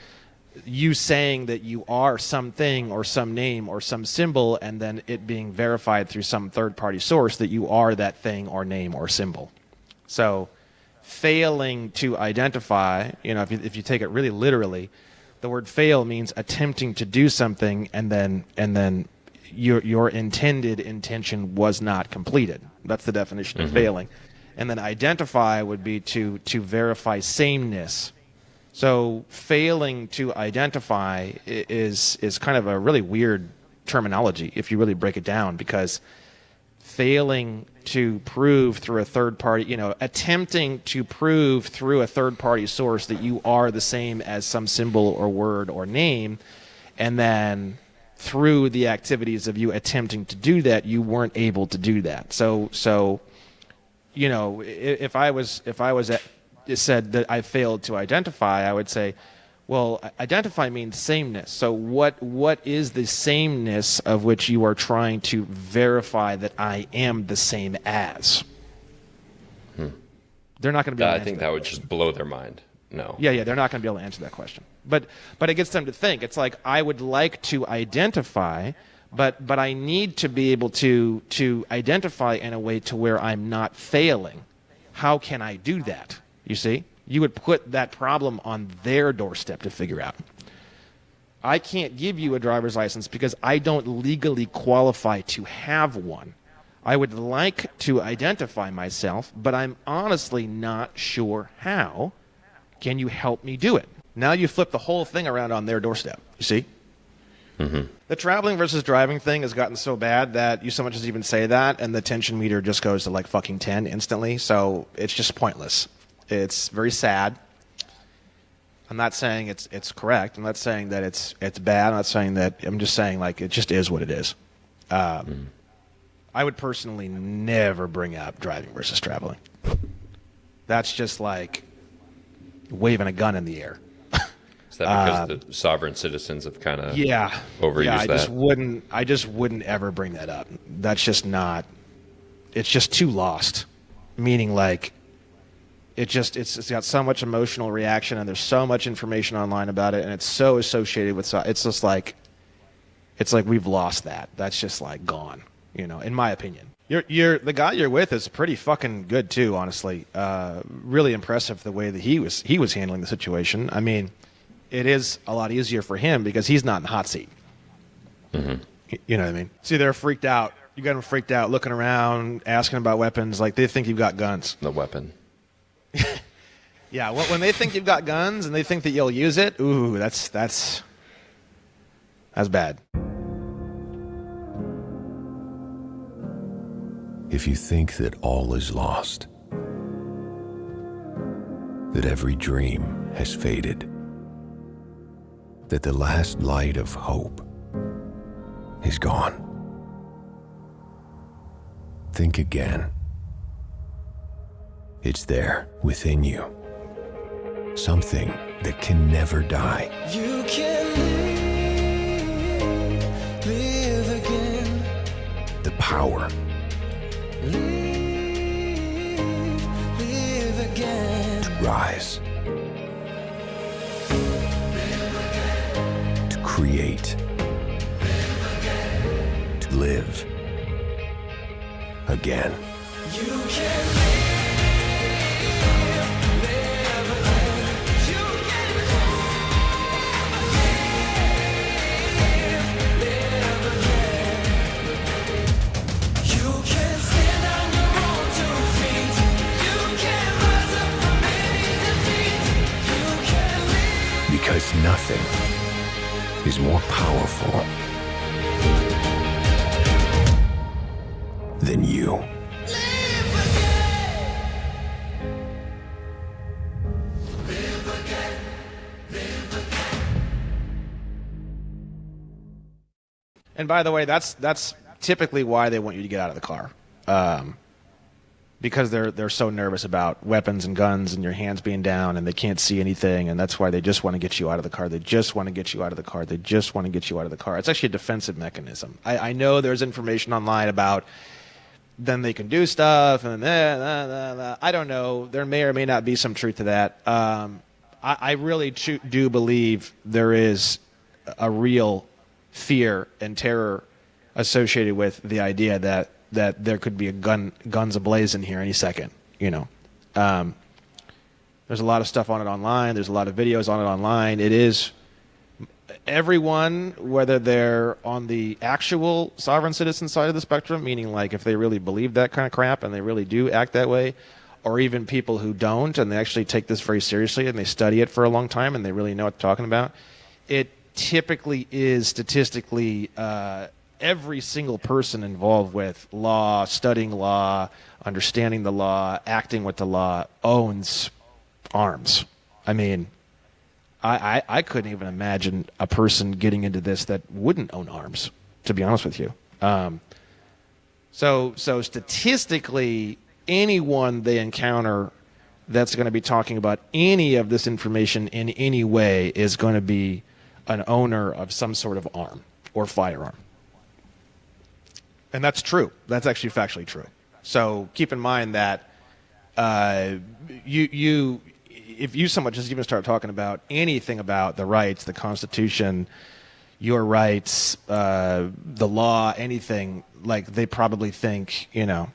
you saying that you are something or some name or some symbol, and then it being verified through some third-party source that you are that thing or name or symbol. So failing to identify, if you take it really literally, the word fail means attempting to do something and then your intended intention was not completed. That's the definition of failing. And then identify would be to verify sameness. So failing to identify is kind of a really weird terminology if you really break it down, because failing to prove through a third party, attempting to prove through a third party source that you are the same as some symbol or word or name, and then through the activities of you attempting to do that, you weren't able to do that. So if I was said that I failed to identify, I would say, well, identify means sameness. So what is the sameness of which you are trying to verify that I am the same as? They're not going to be able to answer I think that would just blow their mind. No. Yeah, they're not going to be able to answer that question. But it gets them to think. It's like, I would like to identify, but I need to be able to identify in a way to where I'm not failing. How can I do that? You see? You would put that problem on their doorstep to figure out. I can't give you a driver's license because I don't legally qualify to have one. I would like to identify myself, but I'm honestly not sure how. Can you help me do it? Now you flip the whole thing around on their doorstep. You see? The traveling versus driving thing has gotten so bad that you so much as even say that, and the tension meter just goes to like fucking 10 instantly. So it's just pointless. It's very sad. I'm not saying it's correct. I'm not saying that it's bad. I'm not saying that. I'm just saying like it just is what it is. I would personally never bring up driving versus traveling. That's just like waving a gun in the air. Is that because the sovereign citizens have kind of overused I that? I just wouldn't ever bring that up. That's just not. It's just too lost. Meaning like, it's got so much emotional reaction, and there's so much information online about it, and it's so associated with. It's just like, it's like we've lost that. That's just like gone. You know, in my opinion. The guy you're with is pretty fucking good too, honestly. Really impressive the way that he was handling the situation. I mean, it is a lot easier for him because he's not in the hot seat. You know what I mean? See, they're freaked out. You got them freaked out, looking around, asking about weapons, like they think you've got guns. The weapon. Yeah, when they think you've got guns and they think that you'll use it, ooh, that's bad. If you think that all is lost, that every dream has faded, that the last light of hope is gone, think again. It's there within you, something that can never die. You can live again. The power. Live again. To rise. To create. To live again. You can live again. You can live again. You can stand on your own 2 feet. You can rise up from any defeat. You can live. Because nothing is more powerful than you. And by the way, that's typically why they want you to get out of the car, because they're so nervous about weapons and guns and your hands being down and they can't see anything, and that's why they just want to get you out of the car. They just want to get you out of the car. They just want to get you out of the car. It's actually a defensive mechanism. I know there's information online about then they can do stuff and I don't know. There may or may not be some truth to that. I really do believe there is a real fear and terror associated with the idea that there could be guns ablaze in here any second. You know, there's a lot of stuff on it online. There's a lot of videos on it online. It is everyone, whether they're on the actual sovereign citizen side of the spectrum, meaning like if they really believe that kind of crap and they really do act that way, or even people who don't and they actually take this very seriously and they study it for a long time and they really know what they're talking about, it typically is statistically every single person involved with law, studying law, understanding the law, acting with the law, owns arms. I mean, I couldn't even imagine a person getting into this that wouldn't own arms, to be honest with you. So statistically, anyone they encounter that's going to be talking about any of this information in any way is going to be an owner of some sort of arm or firearm. And that's true. That's actually factually true. So keep in mind that if you so much as even start talking about anything about the rights, the Constitution, your rights, the law, anything, like they probably think, you know,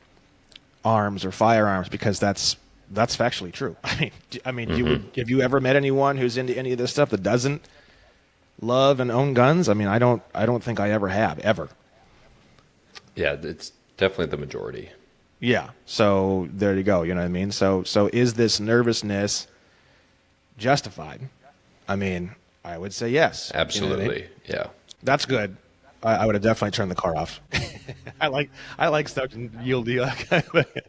arms or firearms, because that's factually true. I mean, have you ever met anyone who's into any of this stuff that doesn't love and own guns? I mean, I don't think I ever have, ever. Yeah, it's definitely the majority. Yeah. So there you go. You know what I mean? So is this nervousness justified? I mean, I would say yes. Absolutely. You know what I mean? Yeah. That's good. I would have definitely turned the car off. I like stuff to yield you.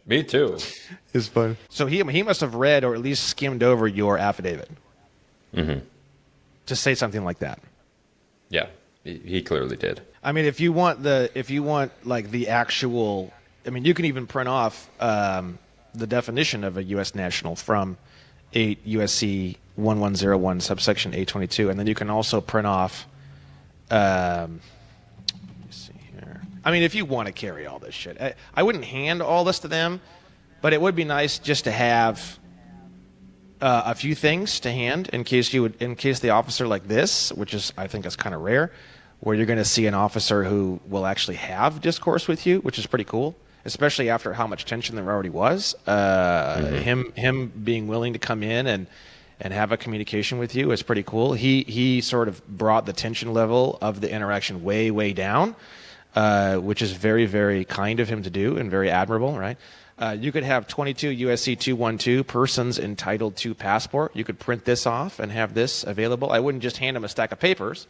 Me too. It's fun. So he must have read or at least skimmed over your affidavit to say something like that. Yeah. He clearly did. I mean, if you want like the actual, I mean, you can even print off the definition of a U.S. national from 8 USC 1101 subsection 822, and then you can also print off. Let me see here. I mean, if you want to carry all this shit, I wouldn't hand all this to them, but it would be nice just to have a few things to hand in case the officer like this, which is I think is kind of rare, where you're going to see an officer who will actually have discourse with you, which is pretty cool, especially after how much tension there already was. Him being willing to come in and have a communication with you is pretty cool. He sort of brought the tension level of the interaction way down, which is very, very kind of him to do and very admirable, right? You could have 22 USC 212 persons entitled to passport. You could print this off and have this available. I wouldn't just hand him a stack of papers.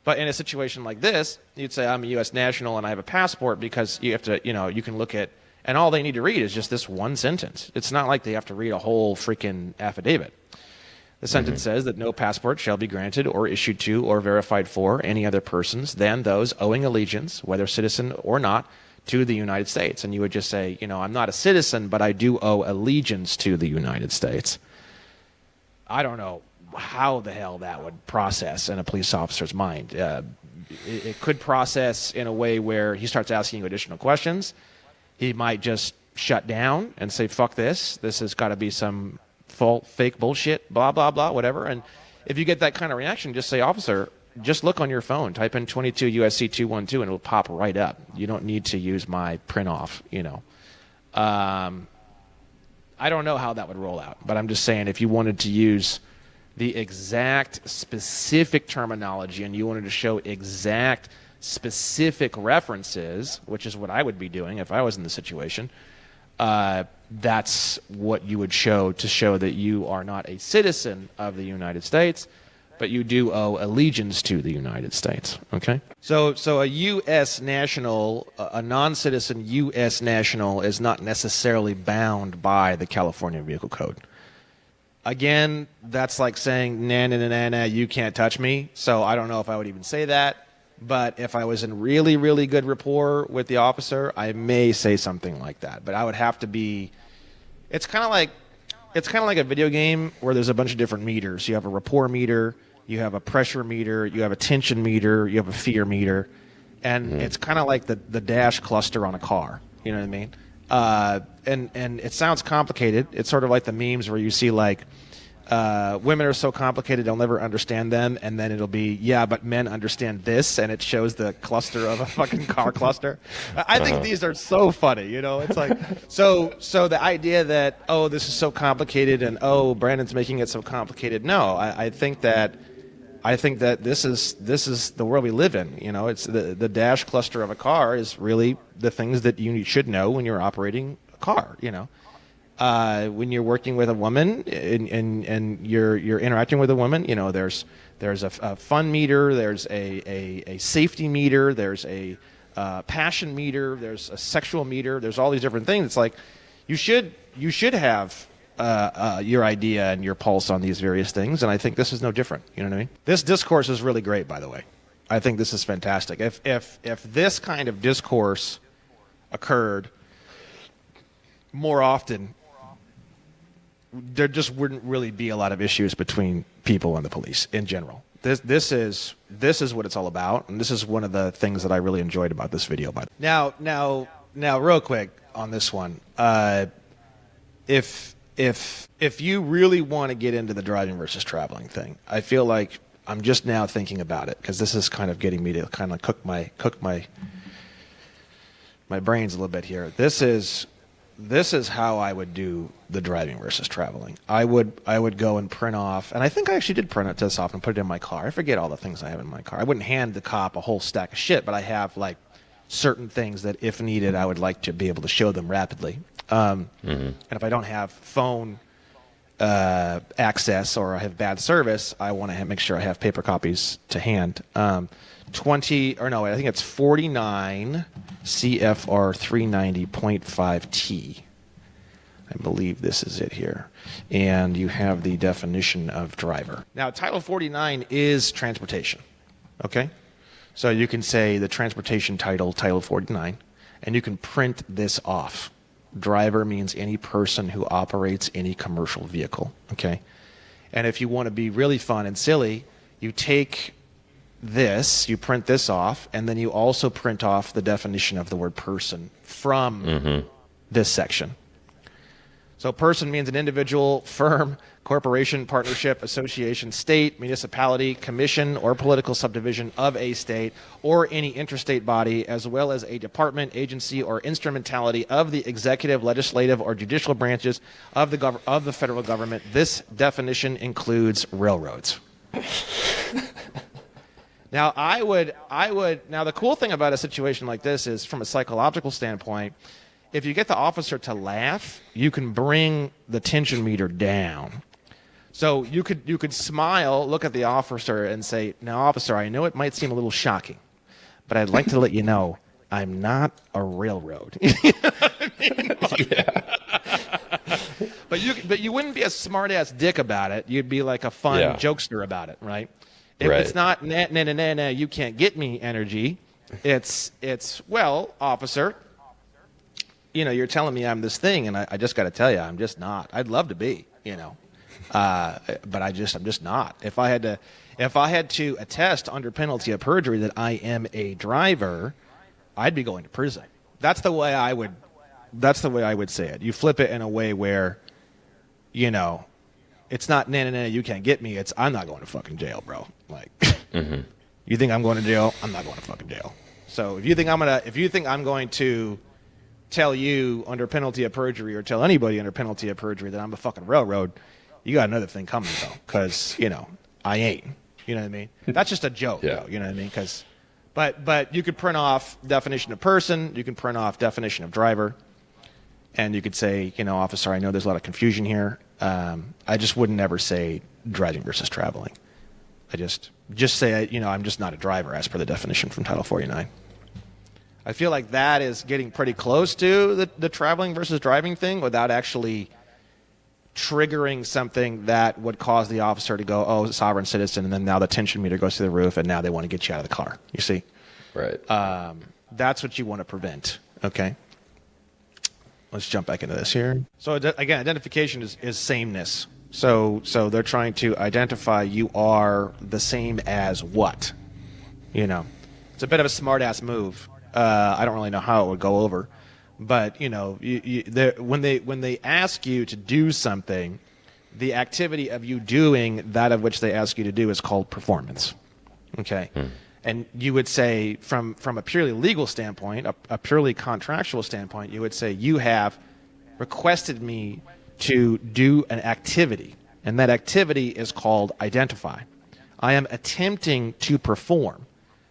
But in a situation like this, you'd say, I'm a U.S. national and I have a passport, because you have to, you can look at, and all they need to read is just this one sentence. It's not like they have to read a whole freaking affidavit. The sentence says that no passport shall be granted or issued to or verified for any other persons than those owing allegiance, whether citizen or not, to the United States. And you would just say, I'm not a citizen, but I do owe allegiance to the United States. I don't know how the hell that would process in a police officer's mind. It could process in a way where he starts asking you additional questions. He might just shut down and say, fuck this. This has got to be some fake bullshit, blah, blah, blah, whatever. And if you get that kind of reaction, just say, officer, just look on your phone, type in 22 USC 212, and it'll pop right up. You don't need to use my print off, I don't know how that would roll out, but I'm just saying, if you wanted to use the exact specific terminology and you wanted to show exact specific references, which is what I would be doing if I was in the situation, that's what you would show to show that you are not a citizen of the United States, but you do owe allegiance to the United States. Okay? So a U.S. national, a non-citizen U.S. national is not necessarily bound by the California Vehicle Code. Again, that's like saying, nah, you can't touch me. So I don't know if I would even say that. But if I was in really, really good rapport with the officer, I may say something like that. But I would have to be. It's kind of like a video game where there's a bunch of different meters. You have a rapport meter, you have a pressure meter, you have a tension meter, you have a fear meter, and it's kind of like the dash cluster on a car. You know what I mean? And it sounds complicated. It's sort of like the memes where you see like women are so complicated they'll never understand them, and then it'll be, yeah, but men understand this, and it shows the cluster of a fucking car cluster. I think these are so funny, It's like so the idea that, oh, this is so complicated and oh, Brandon's making it so complicated. No, I think that this is the world we live in. It's the dash cluster of a car is really the things that you should know when you're operating a car. When you're working with a woman and you're interacting with a woman, there's a fun meter, there's a safety meter, there's a passion meter, there's a sexual meter, there's all these different things. It's like you should have your idea and your pulse on these various things, and I think this is no different. You know what I mean? This discourse is really great, by the way. I think this is fantastic. If this kind of discourse occurred more often, there just wouldn't really be a lot of issues between people and the police in general. This is what it's all about, and this is one of the things that I really enjoyed about this video. But now, real quick on this one, if you really want to get into the driving versus traveling thing, I feel like I'm just now thinking about it, because this is kind of getting me to kind of cook my brains a little bit here. This is how I would do the driving versus traveling. I would go and print off, and I think I actually did print this off and put it in my car. I forget all the things I have in my car. I wouldn't hand the cop a whole stack of shit, but I have like certain things that, if needed, I would like to be able to show them rapidly. And if I don't have phone access or I have bad service, I want to make sure I have paper copies to hand. 20 or no, I think it's 49 CFR 390.5T. I believe this is it here. And you have the definition of driver. Now, Title 49 is transportation. Okay? So you can say the transportation title, Title 49, and you can print this off. Driver means any person who operates any commercial vehicle. Okay? And if you want to be really fun and silly, you take this, you print this off, and then you also print off the definition of the word person from this section. So person means an individual, firm, corporation, partnership, association, state, municipality, commission, or political subdivision of a state or any interstate body, as well as a department, agency, or instrumentality of the executive, legislative, or judicial branches of the federal government. This definition includes railroads. Now, now the cool thing about a situation like this is, from a psychological standpoint, if you get the officer to laugh, you can bring the tension meter down. So you could smile, look at the officer and say, now, officer, I know it might seem a little shocking, but I'd like to let you know I'm not a railroad. You know what I mean? Yeah. But you wouldn't be a smart-ass dick about it. You'd be like a fun jokester about it, right? If it's not nah, you can't get me energy, it's well, officer, you know, you're telling me I'm this thing, and I just got to tell you, I'm just not. I'd love to be, you know, but I'm just not. If I had to attest under penalty of perjury that I am a driver, I'd be going to prison. That's the way I would say it. You flip it in a way where, you know, it's not nah, you can't get me. It's I'm not going to fucking jail, bro. Like, you think I'm going to jail? I'm not going to fucking jail. So if you think I'm going to tell you under penalty of perjury or tell anybody under penalty of perjury that I'm a fucking railroad, you got another thing coming though, because you know I ain't. You know what I mean? That's just a joke, though. You know what I mean? But you could print off definition of person, you can print off definition of driver, and you could say, you know, officer, I know there's a lot of confusion here. I just wouldn't ever say driving versus traveling. I just say, you know, I'm just not a driver as per the definition from Title 49. I feel like that is getting pretty close to the traveling versus driving thing without actually triggering something that would cause the officer to go, oh, sovereign citizen, and then now the tension meter goes through the roof, and now they want to get you out of the car. You see? Right. That's what you want to prevent. Okay? Let's jump back into this here. So again, identification is sameness. So they're trying to identify you are the same as what? You know, it's a bit of a smart-ass move. I don't really know how it would go over, but you know, when they ask you to do something, the activity of you doing that of which they ask you to do is called performance. Okay. And you would say, from a purely legal standpoint, a purely contractual standpoint, you would say, you have requested me to do an activity, and that activity is called identify. I am attempting to perform.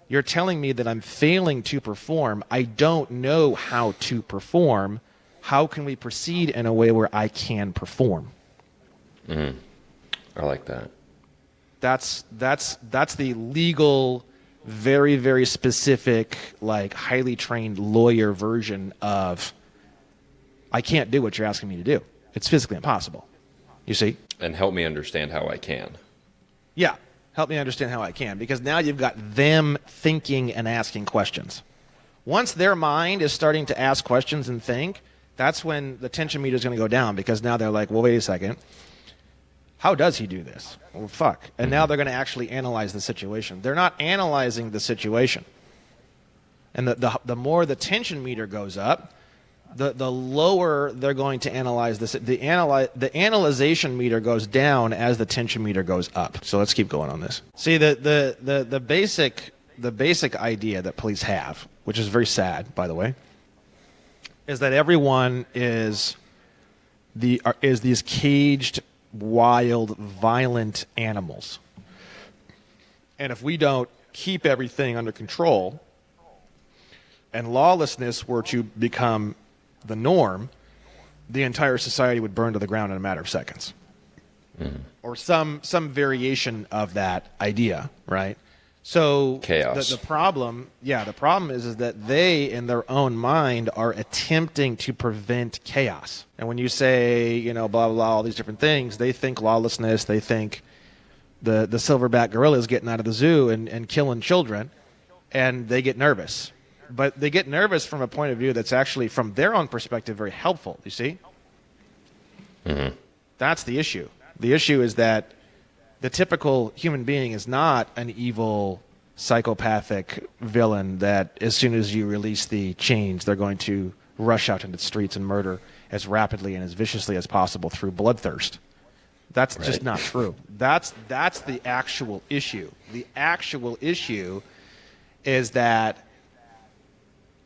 You're telling me that I'm failing to perform. I don't know how to perform. How can we proceed in a way where I can perform? I like that. That's the legal, very, very specific, like highly trained lawyer version of I can't do what you're asking me to do. It's physically impossible. You see? And help me understand how I can. Yeah. Help me understand how I can. Because now you've got them thinking and asking questions. Once their mind is starting to ask questions and think, that's when the tension meter is going to go down, because now they're like, well, wait a second. How does he do this? Well, fuck. And now they're going to actually analyze the situation. They're not analyzing the situation. And the more the tension meter goes up, the lower they're going to analyze this. The analyzation meter goes down as the tension meter goes up. So let's keep going on this. See, the basic idea that police have, which is very sad, by the way, is that everyone is these caged, wild, violent animals. And if we don't keep everything under control and lawlessness were to become the norm, the entire society would burn to the ground in a matter of seconds. or some variation of that idea, right? So Chaos. The problem is that they, in their own mind, are attempting to prevent chaos. And when you say, blah, blah, blah, all these different things, they think lawlessness, they think the silverback gorilla is getting out of the zoo and killing children, and they get nervous. But they get nervous from a point of view that's actually, from their own perspective, very helpful, you see? Mm-hmm. That's the issue. The issue is that the typical human being is not an evil, psychopathic villain that as soon as you release the chains, they're going to rush out into the streets and murder as rapidly and as viciously as possible through bloodthirst. That's just not true. That's the actual issue. The actual issue is that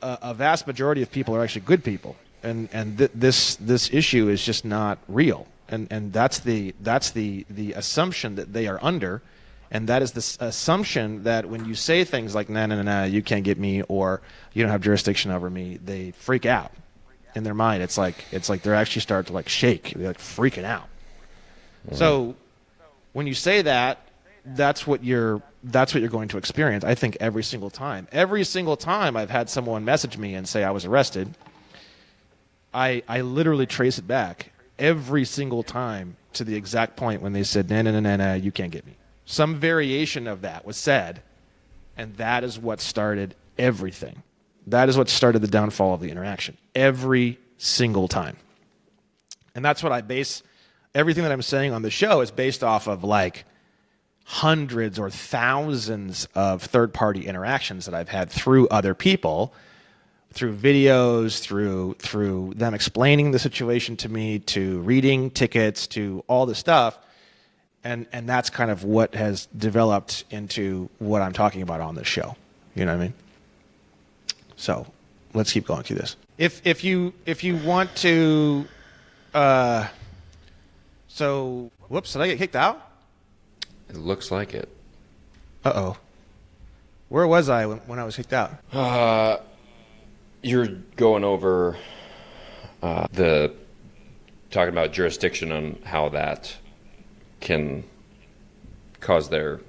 a vast majority of people are actually good people, and this issue is just not real. And that's the assumption that they are under, and that is the assumption that when you say things like nah, you can't get me, or you don't have jurisdiction over me, they freak out in their mind. It's like they're actually start to like shake, they're like freaking out. Mm-hmm. So when you say that, that's what you're going to experience. I think every single time I've had someone message me and say I was arrested, I literally trace it back every single time to the exact point when they said, nah, you can't get me. Some variation of that was said, and that is what started everything. That is what started the downfall of the interaction. Every single time. And that's what I base everything that I'm saying on the show is based off of, like, hundreds or thousands of third-party interactions that I've had through other people, through videos, through them explaining the situation to me, to reading tickets, to all the stuff. And that's kind of what has developed into what I'm talking about on this show. You know what I mean? So let's keep going through this. If you want to, so whoops, did I get kicked out? It looks like it. Uh-oh. Where was I when I was kicked out? You're going over talking about jurisdiction and how that can cause their,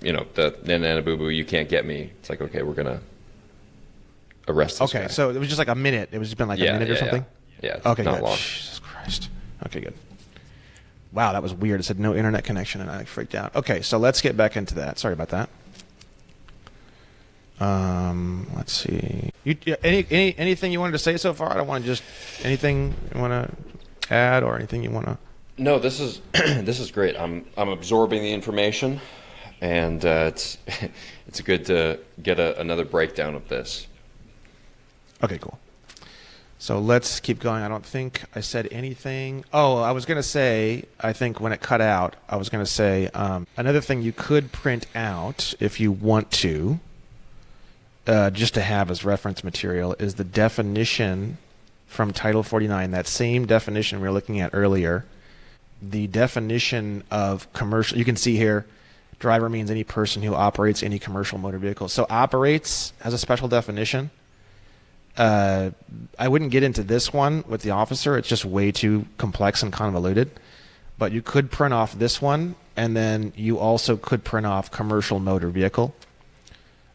the nana boo boo, you can't get me. It's like, okay, we're gonna arrest this guy. Okay, so it was just like a minute. It was just been like a minute or something? Yeah, it's okay, not good. long. Jesus Christ. Okay, good. Wow, that was weird. It said no internet connection, and I freaked out. Okay, so let's get back into that. Sorry about that. Let's see. Anything you wanted to say so far? I don't want to just anything you want to add or anything you want to. No, this is this is great. I'm absorbing the information, and it's good to get another breakdown of this. Okay, cool. So let's keep going. I don't think I said anything. Oh, I was going to say, I think when it cut out, I was going to say another thing you could print out if you want to, just to have as reference material, is the definition from Title 49, that same definition we were looking at earlier. The definition of commercial, you can see here, driver means any person who operates any commercial motor vehicle. So operates has a special definition. I wouldn't get into this one with the officer. It's just way too complex and convoluted. But you could print off this one, and then you also could print off commercial motor vehicle.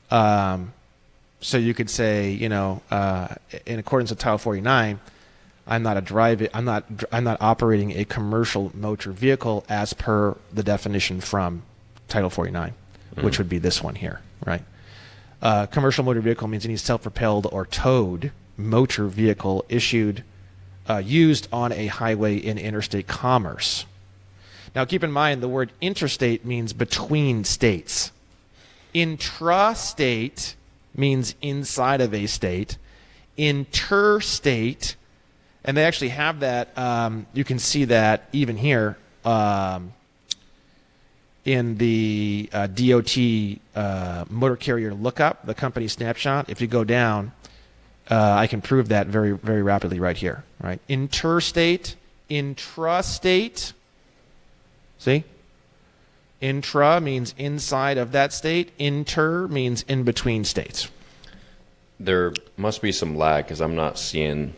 So you could say, in accordance with Title 49, I'm not operating a commercial motor vehicle as per the definition from Title 49, which would be this one here, right? Commercial motor vehicle means any self-propelled or towed motor vehicle used on a highway in interstate commerce. Now, keep in mind, the word interstate means between states. Intrastate means inside of a state. Interstate, and they actually have that, you can see that even here, in the DOT motor carrier lookup, the company snapshot. If you go down, I can prove that very, very rapidly right here. Right? Interstate, intrastate. See? Intra means inside of that state. Inter means in between states. There must be some lag because I'm not seeing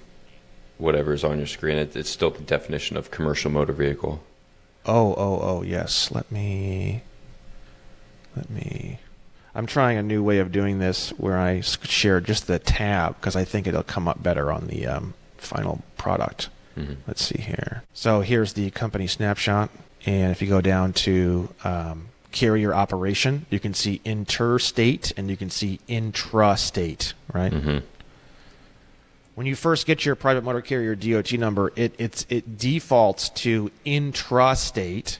whatever's on your screen. It's still the definition of commercial motor vehicle. Oh, yes. Let me. I'm trying a new way of doing this where I share just the tab because I think it'll come up better on the final product. Let's see here. So here's the company snapshot. And if you go down to carrier operation, you can see interstate and you can see intrastate, right? When you first get your private motor carrier DOT number, it defaults to intrastate.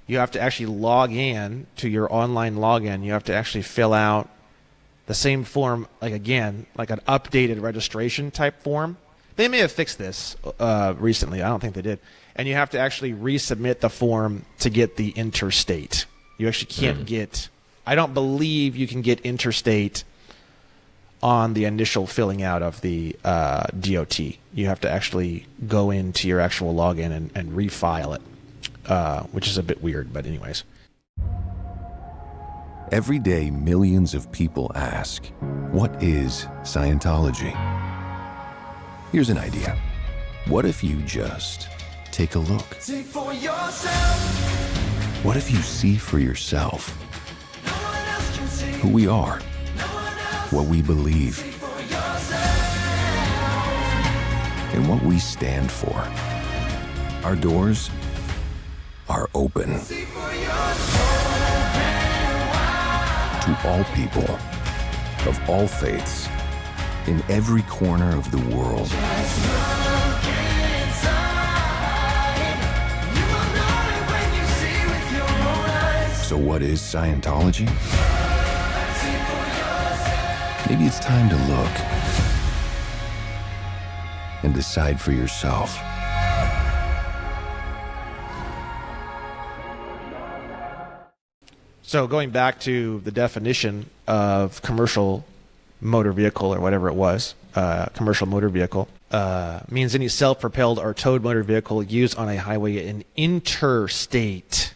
You have to actually log in to your online login. You have to actually fill out the same form, like an updated registration type form. They may have fixed this recently. I don't think they did. And you have to actually resubmit the form to get the interstate. You actually can't get, I don't believe you can get interstate on the initial filling out of the DOT. You have to actually go into your actual login and refile it. Which is a bit weird, but anyways. Every day, millions of people ask, what is Scientology? Here's an idea. What if you just take a look? See for yourself. What if you see for yourself No one else can see. who we are, No one else. what we believe, See for yourself. and what we stand for? Our doors are open See for yourself. to all people of all faiths in every corner of the world. Just look inside. You will know it when you see with your own eyes. So what is Scientology? See for yourself. Maybe it's time to look and decide for yourself. So going back to the definition of commercial motor vehicle or whatever it was, commercial motor vehicle, means any self-propelled or towed motor vehicle used on a highway in interstate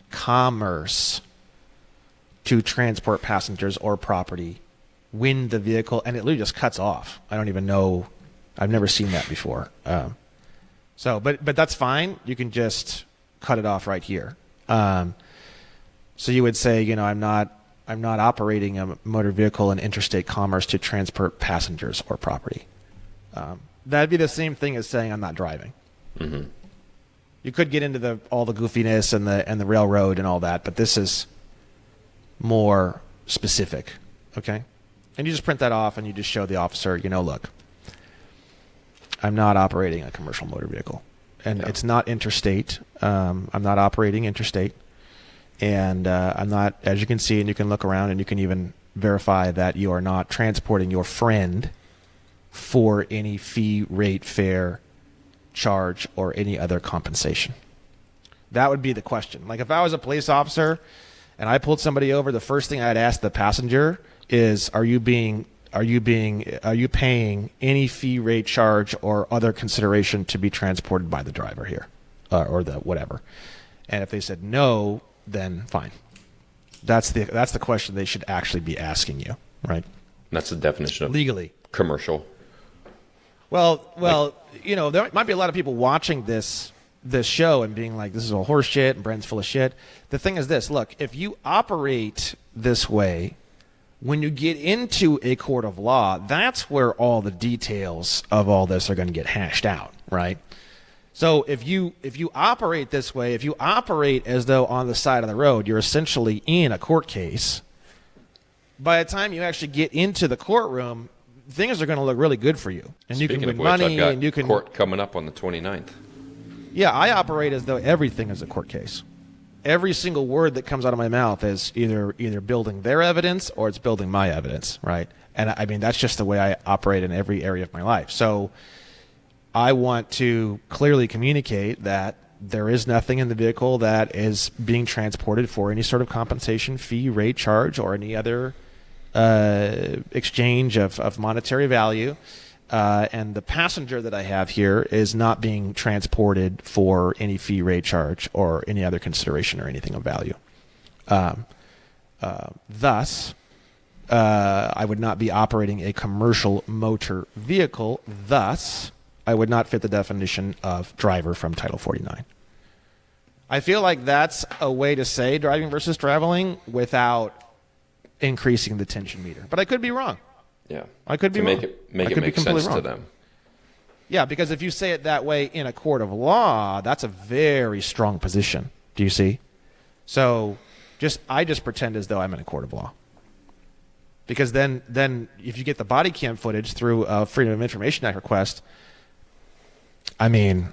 commerce to transport passengers or property when the vehicle, and it literally just cuts off. I don't even know. I've never seen that before. But that's fine. You can just cut it off right here. So you would say, I'm not operating a motor vehicle in interstate commerce to transport passengers or property. That'd be the same thing as saying I'm not driving. You could get into all the goofiness and the railroad and all that, but this is more specific, okay? And you just print that off and you just show the officer, look, I'm not operating a commercial motor vehicle, and it's not interstate. I'm not operating interstate. And I'm not, as you can see, and you can look around and you can even verify that you are not transporting your friend for any fee, rate, fare, charge, or any other compensation. That would be the question. Like if I was a police officer and I pulled somebody over, the first thing I'd ask the passenger is, are you paying any fee, rate, charge, or other consideration to be transported by the driver here, or the whatever? And if they said no, then fine. That's the question they should actually be asking you, right? That's the definition of legally commercial. Well, there might be a lot of people watching this show and being like, this is all horse shit and Brent's full of shit. The thing is this, look, if you operate this way, when you get into a court of law, that's where all the details of all this are going to get hashed out, right? So if you operate this way, if you operate as though on the side of the road, you're essentially in a court case. By the time you actually get into the courtroom, things are going to look really good for you, and Speaking you can of win which, money, I've got and you can. court coming up on the 29th. Yeah, I operate as though everything is a court case. Every single word that comes out of my mouth is either building their evidence or it's building my evidence, right? And I mean that's just the way I operate in every area of my life. So I want to clearly communicate that there is nothing in the vehicle that is being transported for any sort of compensation, fee, rate, charge, or any other exchange of monetary value. And the passenger that I have here is not being transported for any fee, rate, charge, or any other consideration or anything of value. Thus, I would not be operating a commercial motor vehicle. Thus, I would not fit the definition of driver from Title 49. I feel like that's a way to say driving versus traveling without increasing the tension meter. But I could be wrong. Yeah. I could be to wrong. make I it could be make completely sense wrong. to them. Yeah, because if you say it that way in a court of law, that's a very strong position. Do you see? So I just pretend as though I'm in a court of law. Because then if you get the body cam footage through a Freedom of Information Act request, I mean,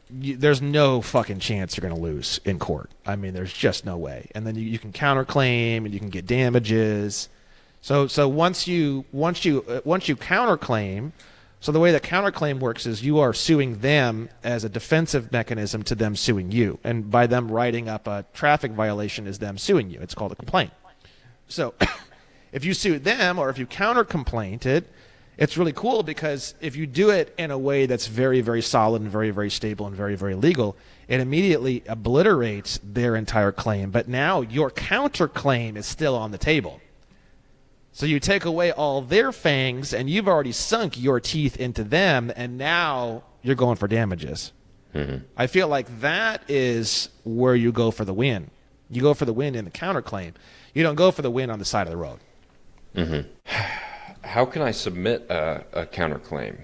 there's no fucking chance you're going to lose in court. I mean, there's just no way. And then you can counterclaim and you can get damages. So once you counterclaim, so the way that counterclaim works is you are suing them as a defensive mechanism to them suing you. And by them writing up a traffic violation is them suing you. It's called a complaint. So if you sue them or if you counter-complaint it, it's really cool because if you do it in a way that's very, very solid and very, very stable and very, very legal, it immediately obliterates their entire claim. But now your counterclaim is still on the table. So you take away all their fangs and you've already sunk your teeth into them and now you're going for damages. Mm-hmm. I feel like that is where you go for the win. You go for the win in the counterclaim. You don't go for the win on the side of the road. Mm-hmm. How can I submit a counterclaim?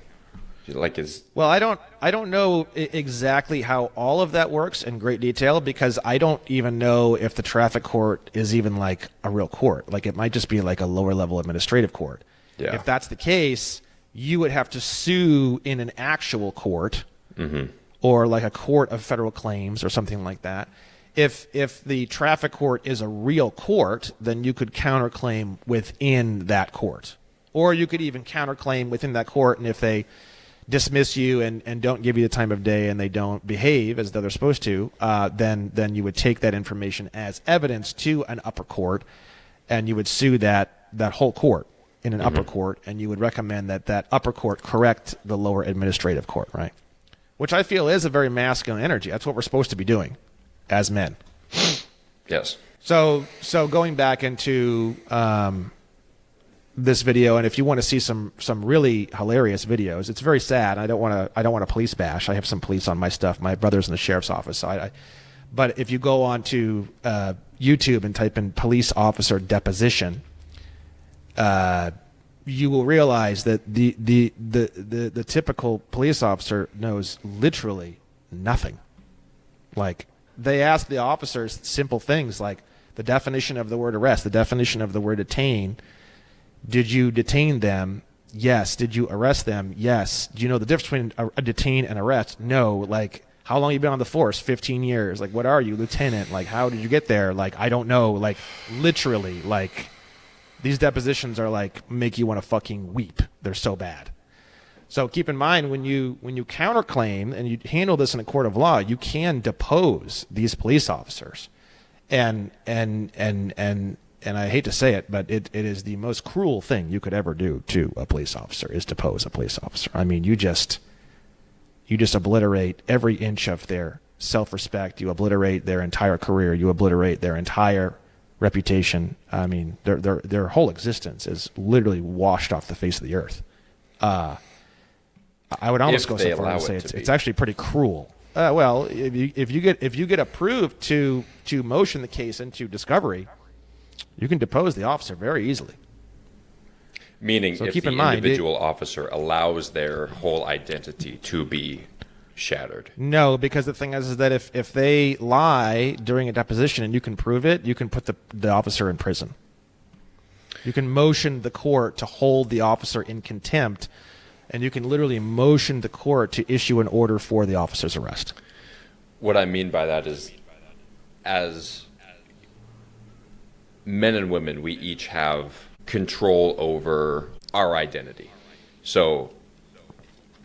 Well, I don't know exactly how all of that works in great detail because I don't even know if the traffic court is even like a real court. Like it might just be like a lower level administrative court. Yeah. If that's the case, you would have to sue in an actual court or like a court of federal claims or something like that. If the traffic court is a real court, then you could counterclaim within that court. Or you could even counterclaim within that court, and if they dismiss you and don't give you the time of day and they don't behave as though they're supposed to, then you would take that information as evidence to an upper court, and you would sue that whole court in an upper court, and you would recommend that upper court correct the lower administrative court, right? Which I feel is a very masculine energy. That's what we're supposed to be doing as men. Yes. So going back into this video, and if you want to see some really hilarious videos, it's very sad. I don't want to police bash. I have some police on my stuff. My brother's in the sheriff's office. But if you go on to YouTube and type in police officer deposition, you will realize that the typical police officer knows literally nothing. Like, they ask the officers simple things like the definition of the word arrest, the definition of the word detain. Did you detain them? Yes. Did you arrest them? Yes. Do you know the difference between a detain and arrest? No. Like, how long have you been on the force? 15 years. Like, what are you, lieutenant? Like, how did you get there? Like, I don't know. Like, literally, like, these depositions are like make you want to fucking weep. They're so bad. So keep in mind when you counterclaim and you handle this in a court of law, you can depose these police officers, and I hate to say it, but it is the most cruel thing you could ever do to a police officer is depose a police officer. I mean, you just obliterate every inch of their self-respect. You obliterate their entire career. You obliterate their entire reputation. I mean, their whole existence is literally washed off the face of the earth. I would almost go so far as to say it's actually pretty cruel. Well, if you get approved to motion the case into discovery, you can depose the officer very easily. Meaning, so if the individual officer allows their whole identity to be shattered. No, because the thing is that if they lie during a deposition and you can prove it, you can put the officer in prison. You can motion the court to hold the officer in contempt, and you can literally motion the court to issue an order for the officer's arrest. What I mean by that is, as men and women, we each have control over our identity. So,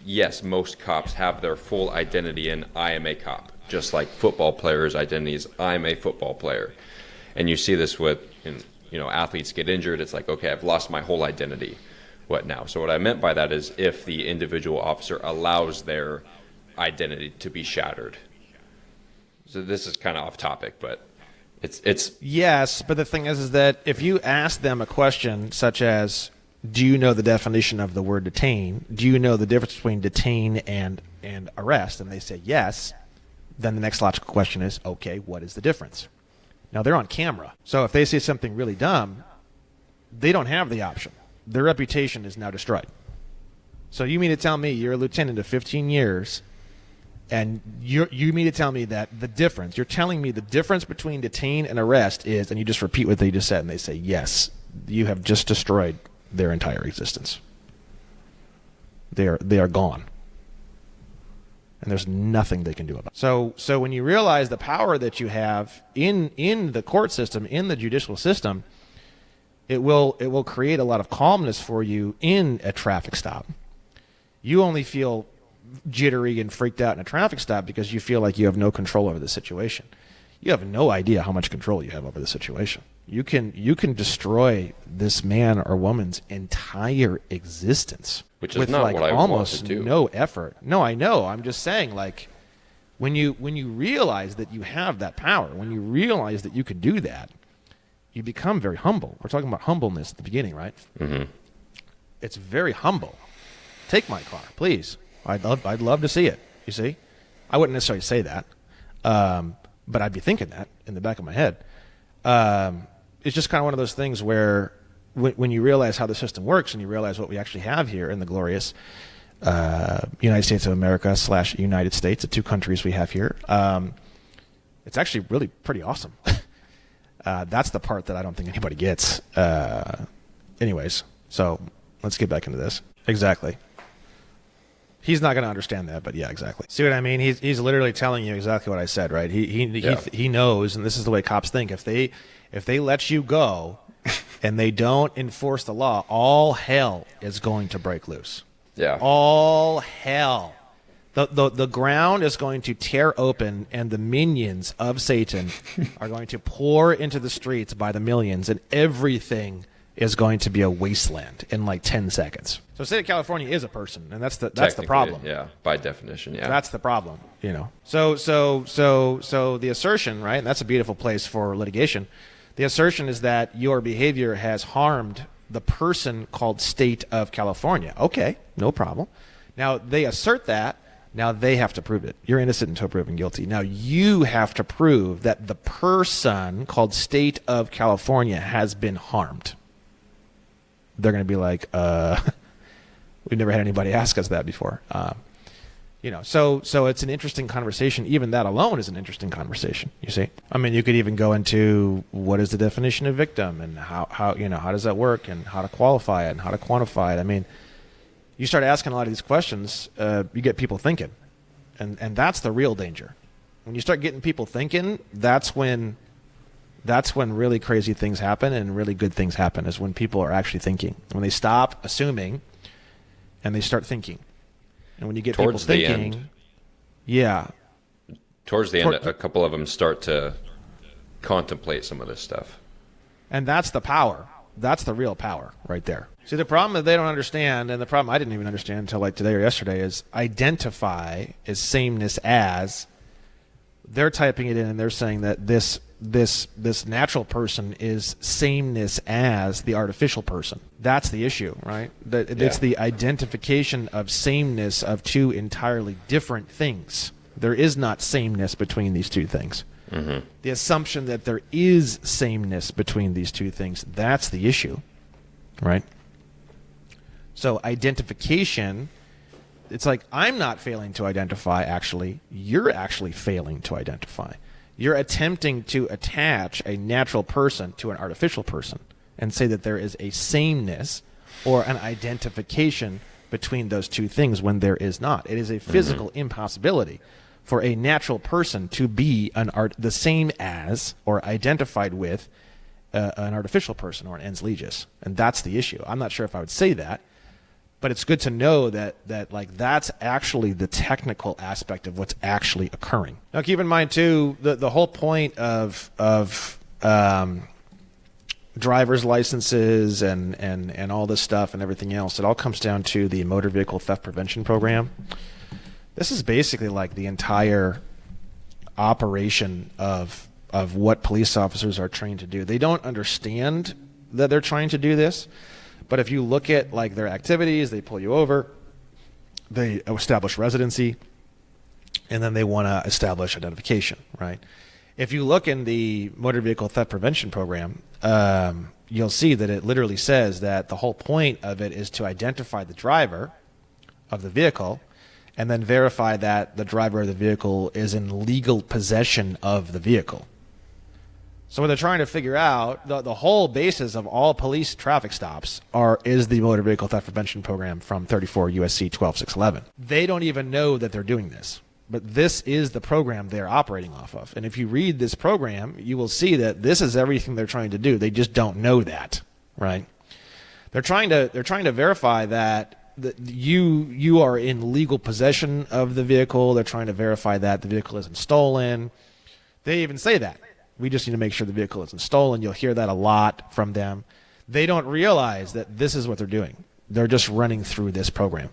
yes, most cops have their full identity in I am a cop, just like football players' identities, I'm a football player. And you see this with, athletes get injured. It's like, okay, I've lost my whole identity. What now? So what I meant by that is if the individual officer allows their identity to be shattered. So this is kind of off topic, but it's yes, but the thing is that if you ask them a question such as, do you know the definition of the word detain? Do you know the difference between detain and arrest? And they say yes, then the next logical question is, okay, what is the difference? Now, they're on camera. So if they say something really dumb, they don't have the option. Their reputation is now destroyed. So you mean to tell me you're a lieutenant of 15 years, and you mean to tell me that the difference, you're telling me the difference between detain and arrest is, and you just repeat what they just said, and they say, yes, you have just destroyed their entire existence. They are gone. And there's nothing they can do about it. So when you realize the power that you have in the court system, in the judicial system, it will create a lot of calmness for you in a traffic stop. You only feel jittery and freaked out in a traffic stop because you feel like you have no control over the situation. You have no idea how much control you have over the situation. You can destroy this man or woman's entire existence. Which is with not like what I almost want to do. no effort. No, I know. I'm just saying, like, when you realize that you have that power, when you realize that you could do that, you become very humble. We're talking about humbleness at the beginning, right? Mm-hmm. It's very humble. Take my car, please. I'd love to see it. You see, I wouldn't necessarily say that, but I'd be thinking that in the back of my head. It's just kind of one of those things where when you realize how the system works and you realize what we actually have here in the glorious United States of America / United States, the two countries we have here, it's actually really pretty awesome. That's the part that I don't think anybody gets. Anyways, so let's get back into this. Exactly. He's not going to understand that, but yeah, exactly. See what I mean? He's literally telling you exactly what I said, right? He knows, and this is the way cops think. If they let you go and they don't enforce the law, all hell is going to break loose. Yeah. All hell. The ground is going to tear open, and the minions of Satan are going to pour into the streets by the millions, and everything is going to be a wasteland in like 10 seconds. So state of California is a person, and that's the problem. Yeah, by definition, yeah. That's the problem, you know. So the assertion, right, and that's a beautiful place for litigation. The assertion is that your behavior has harmed the person called State of California. Okay, no problem. Now, they assert that. Now they have to prove it. You're innocent until proven guilty. Now you have to prove that the person called State of California has been harmed. They're going to be like, we've never had anybody ask us that before. You know, so it's an interesting conversation. Even that alone is an interesting conversation, you see? I mean, you could even go into what is the definition of victim and how does that work and how to qualify it and how to quantify it. I mean, you start asking a lot of these questions, you get people thinking. And that's the real danger. When you start getting people thinking, that's when really crazy things happen and really good things happen, is when people are actually thinking. When they stop assuming and they start thinking. And when you get Towards people the thinking, end. Yeah. Towards the end, a couple of them start to contemplate some of this stuff. And that's the power. That's the real power right there. See, the problem that they don't understand, and the problem I didn't even understand until like today or yesterday, is identify as sameness as. They're typing it in and they're saying that this natural person is sameness as the artificial person. That's the issue, right? It's the identification of sameness of two entirely different things. There is not sameness between these two things. Mm-hmm. The assumption that there is sameness between these two things, that's the issue, right? So identification, it's like I'm not failing to identify, actually. You're actually failing to identify. You're attempting to attach a natural person to an artificial person and say that there is a sameness or an identification between those two things when there is not. It is a physical impossibility for a natural person to be the same as or identified with an artificial person or an ens legis. And that's the issue. I'm not sure if I would say that, but it's good to know that like that's actually the technical aspect of what's actually occurring. Now, keep in mind too, the whole point of driver's licenses and all this stuff and everything else, it all comes down to the motor vehicle theft prevention program. This is basically like the entire operation of what police officers are trained to do. They don't understand that they're trying to do this. But if you look at like their activities, they pull you over, they establish residency, and then they want to establish identification, right? If you look in the motor vehicle theft prevention program, you'll see that it literally says that the whole point of it is to identify the driver of the vehicle and then verify that the driver of the vehicle is in legal possession of the vehicle. So what they're trying to figure out, the whole basis of all police traffic stops is the motor vehicle theft prevention program from 34 USC 12611. They don't even know that they're doing this, but this is the program they're operating off of. And if you read this program, you will see that this is everything they're trying to do. They just don't know that, right? They're trying to verify that you are in legal possession of the vehicle. They're trying to verify that the vehicle isn't stolen. They even say that. We just need to make sure the vehicle isn't stolen. You'll hear that a lot from them. They don't realize that this is what they're doing. They're just running through this program.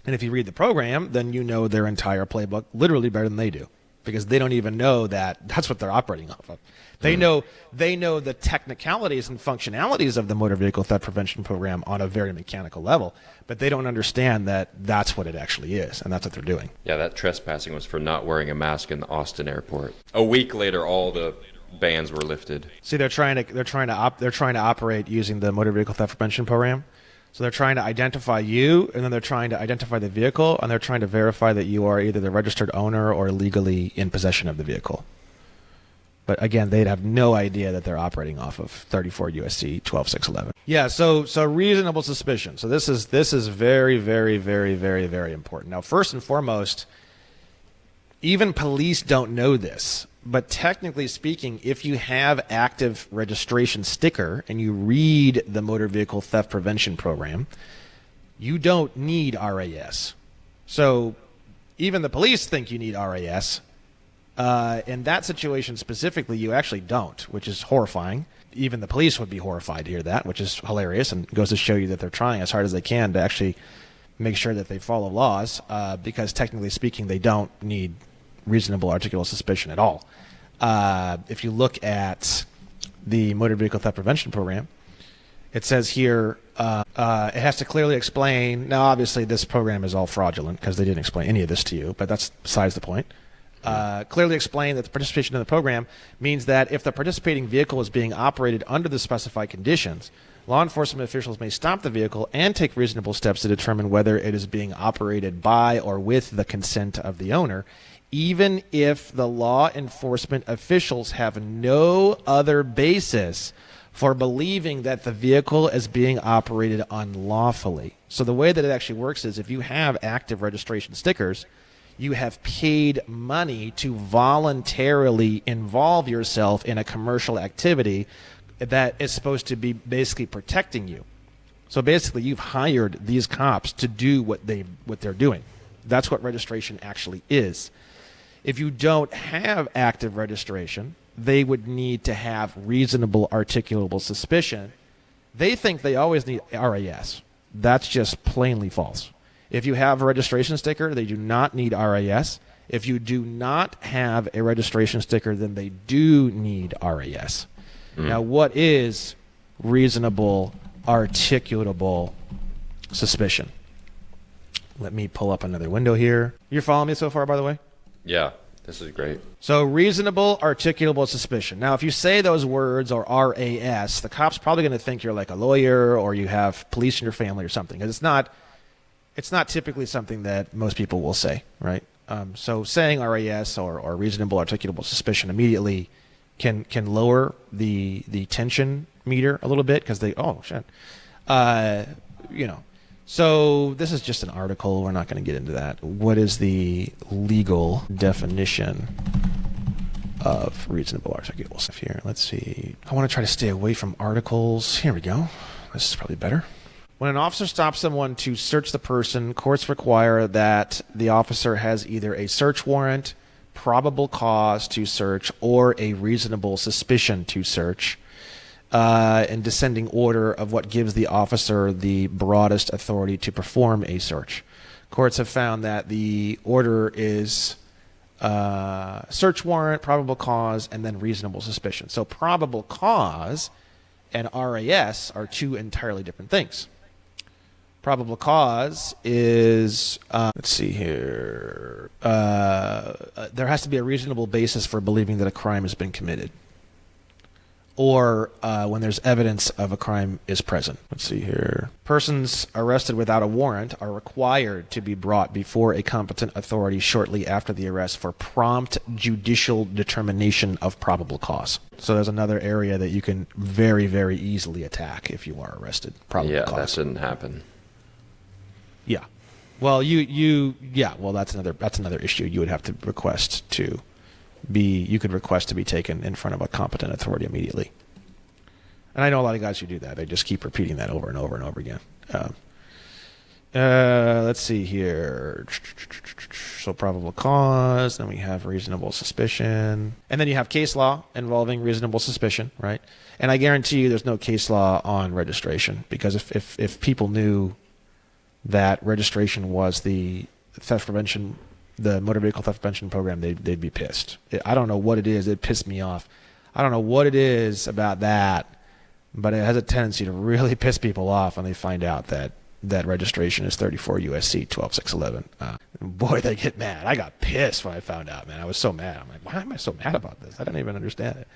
And if you read the program, then you know their entire playbook literally better than they do, because they don't even know that that's what they're operating off of. They know the technicalities and functionalities of the motor vehicle theft prevention program on a very mechanical level, but they don't understand that that's what it actually is, and that's what they're doing. Yeah, that trespassing was for not wearing a mask in the Austin airport. A week later, all the bans were lifted. See, they're trying to operate using the motor vehicle theft prevention program. So they're trying to identify you, and then they're trying to identify the vehicle, and they're trying to verify that you are either the registered owner or legally in possession of the vehicle. But again, they'd have no idea that they're operating off of 34 USC 12611. Yeah, so reasonable suspicion. So this is very, very, very, very, very important. Now, first and foremost, even police don't know this, but technically speaking, if you have active registration sticker and you read the motor vehicle theft prevention program, you don't need RAS. So even the police think you need RAS. In that situation specifically, you actually don't, which is horrifying. Even the police would be horrified to hear that, which is hilarious, and goes to show you that they're trying as hard as they can to actually make sure that they follow laws, because technically speaking, they don't need reasonable articulable suspicion at all. If you look at the motor vehicle theft prevention program, it says here it has to clearly explain. Now, obviously, this program is all fraudulent because they didn't explain any of this to you, but that's besides the point. Clearly explain that the participation in the program means that if the participating vehicle is being operated under the specified conditions, law enforcement officials may stop the vehicle and take reasonable steps to determine whether it is being operated by or with the consent of the owner, even if the law enforcement officials have no other basis for believing that the vehicle is being operated unlawfully. So the way that it actually works is if you have active registration stickers, you have paid money to voluntarily involve yourself in a commercial activity that is supposed to be basically protecting you. So basically, you've hired these cops to do what they're doing. That's what registration actually is. If you don't have active registration, they would need to have reasonable articulable suspicion. They think they always need RAS. That's just plainly false. If you have a registration sticker, they do not need RAS. If you do not have a registration sticker, then they do need RAS. Now, what is reasonable articulable suspicion? Let me pull up another window here. You're following me so far, by the way? Yeah, this is great. So reasonable articulable suspicion. Now, if you say those words or RAS, the cop's probably going to think you're like a lawyer or you have police in your family or something, because it's not typically something that most people will say, right? So saying RAS or reasonable articulable suspicion immediately can lower the tension meter a little bit, because So this is just an article. We're not going to get into that. What is the legal definition of reasonable articulable stuff here? Let's see. I want to try to stay away from articles. Here we go. This is probably better. When an officer stops someone to search the person, courts require that the officer has either a search warrant, probable cause to search, or a reasonable suspicion to search, in descending order of what gives the officer the broadest authority to perform a search. Courts have found that the order is search warrant, probable cause, and then reasonable suspicion. So probable cause and RAS are two entirely different things. Probable cause is, let's see here, there has to be a reasonable basis for believing that a crime has been committed, or when there's evidence of a crime is present. Let's see here. Persons arrested without a warrant are required to be brought before a competent authority shortly after the arrest for prompt judicial determination of probable cause. So there's another area that you can very, very easily attack if you are arrested. Probable cause. Yeah, that shouldn't happen. Yeah. Well, well, that's another issue. You would have to request to be taken in front of a competent authority immediately. And I know a lot of guys who do that. They just keep repeating that over and over and over again. Let's see here. So probable cause, then we have reasonable suspicion. And then you have case law involving reasonable suspicion, right? And I guarantee you there's no case law on registration, because if people knew that registration was the theft prevention, the motor vehicle theft prevention program, they'd be pissed. I don't know what it is. It pissed me off. I don't know what it is about that, but it has a tendency to really piss people off when they find out that registration is 34 USC 12611. Boy, they get mad. I got pissed when I found out, man. I was so mad. I'm like, why am I so mad about this? I don't even understand it.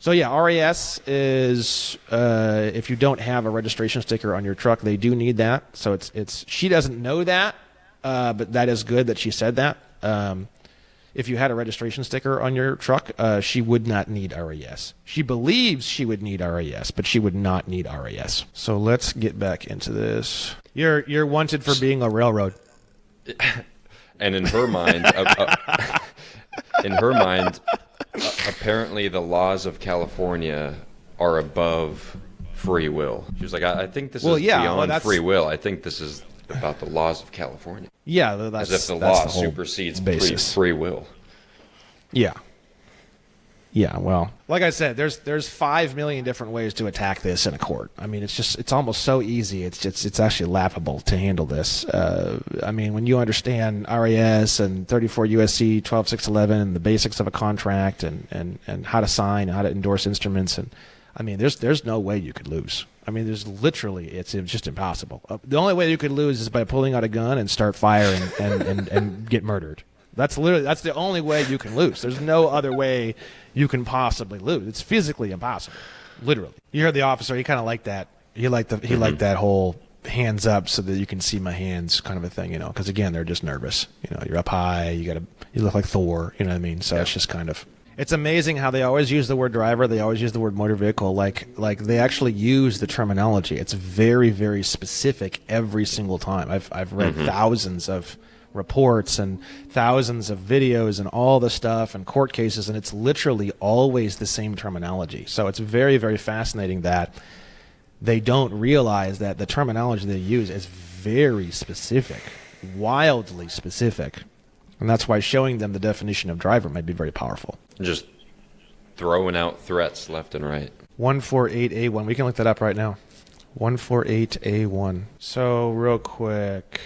So yeah, RAS is if you don't have a registration sticker on your truck, they do need that. So it's she doesn't know that, but that is good that she said that. If you had a registration sticker on your truck, she would not need RAS. She believes she would need RAS, but she would not need RAS. So let's get back into this. You're wanted for being a railroad. And in her mind, apparently the laws of California are above free will. She was like, I think this is beyond free will. I think this is about the laws of California. Yeah, that's as if the law supersedes free will. Yeah. Yeah, well, like I said, there's 5 million different ways to attack this in a court. I mean, it's almost so easy. It's actually laughable to handle this. I mean, when you understand RAS and 34 USC 12611 and the basics of a contract and how to sign and how to endorse instruments, and I mean, there's no way you could lose. I mean, it's just impossible. The only way you could lose is by pulling out a gun and start firing and get murdered. That's the only way you can lose. There's no other way you can possibly lose. It's physically impossible, literally. You heard the officer. He kind of liked that. He liked that whole hands up so that you can see my hands kind of a thing, because again, they're just nervous. You're up high. You look like Thor. You know what I mean? So It's just kind of. It's amazing how they always use the word driver. They always use the word motor vehicle. Like they actually use the terminology. It's very, very specific every single time. I've read thousands of reports and thousands of videos and all the stuff and court cases, and it's literally always the same terminology. So it's very, very fascinating that they don't realize that the terminology they use is very specific, wildly specific. And that's why showing them the definition of driver might be very powerful. Just throwing out threats left and right. 148A1. We can look that up right now. 148A1. So real quick.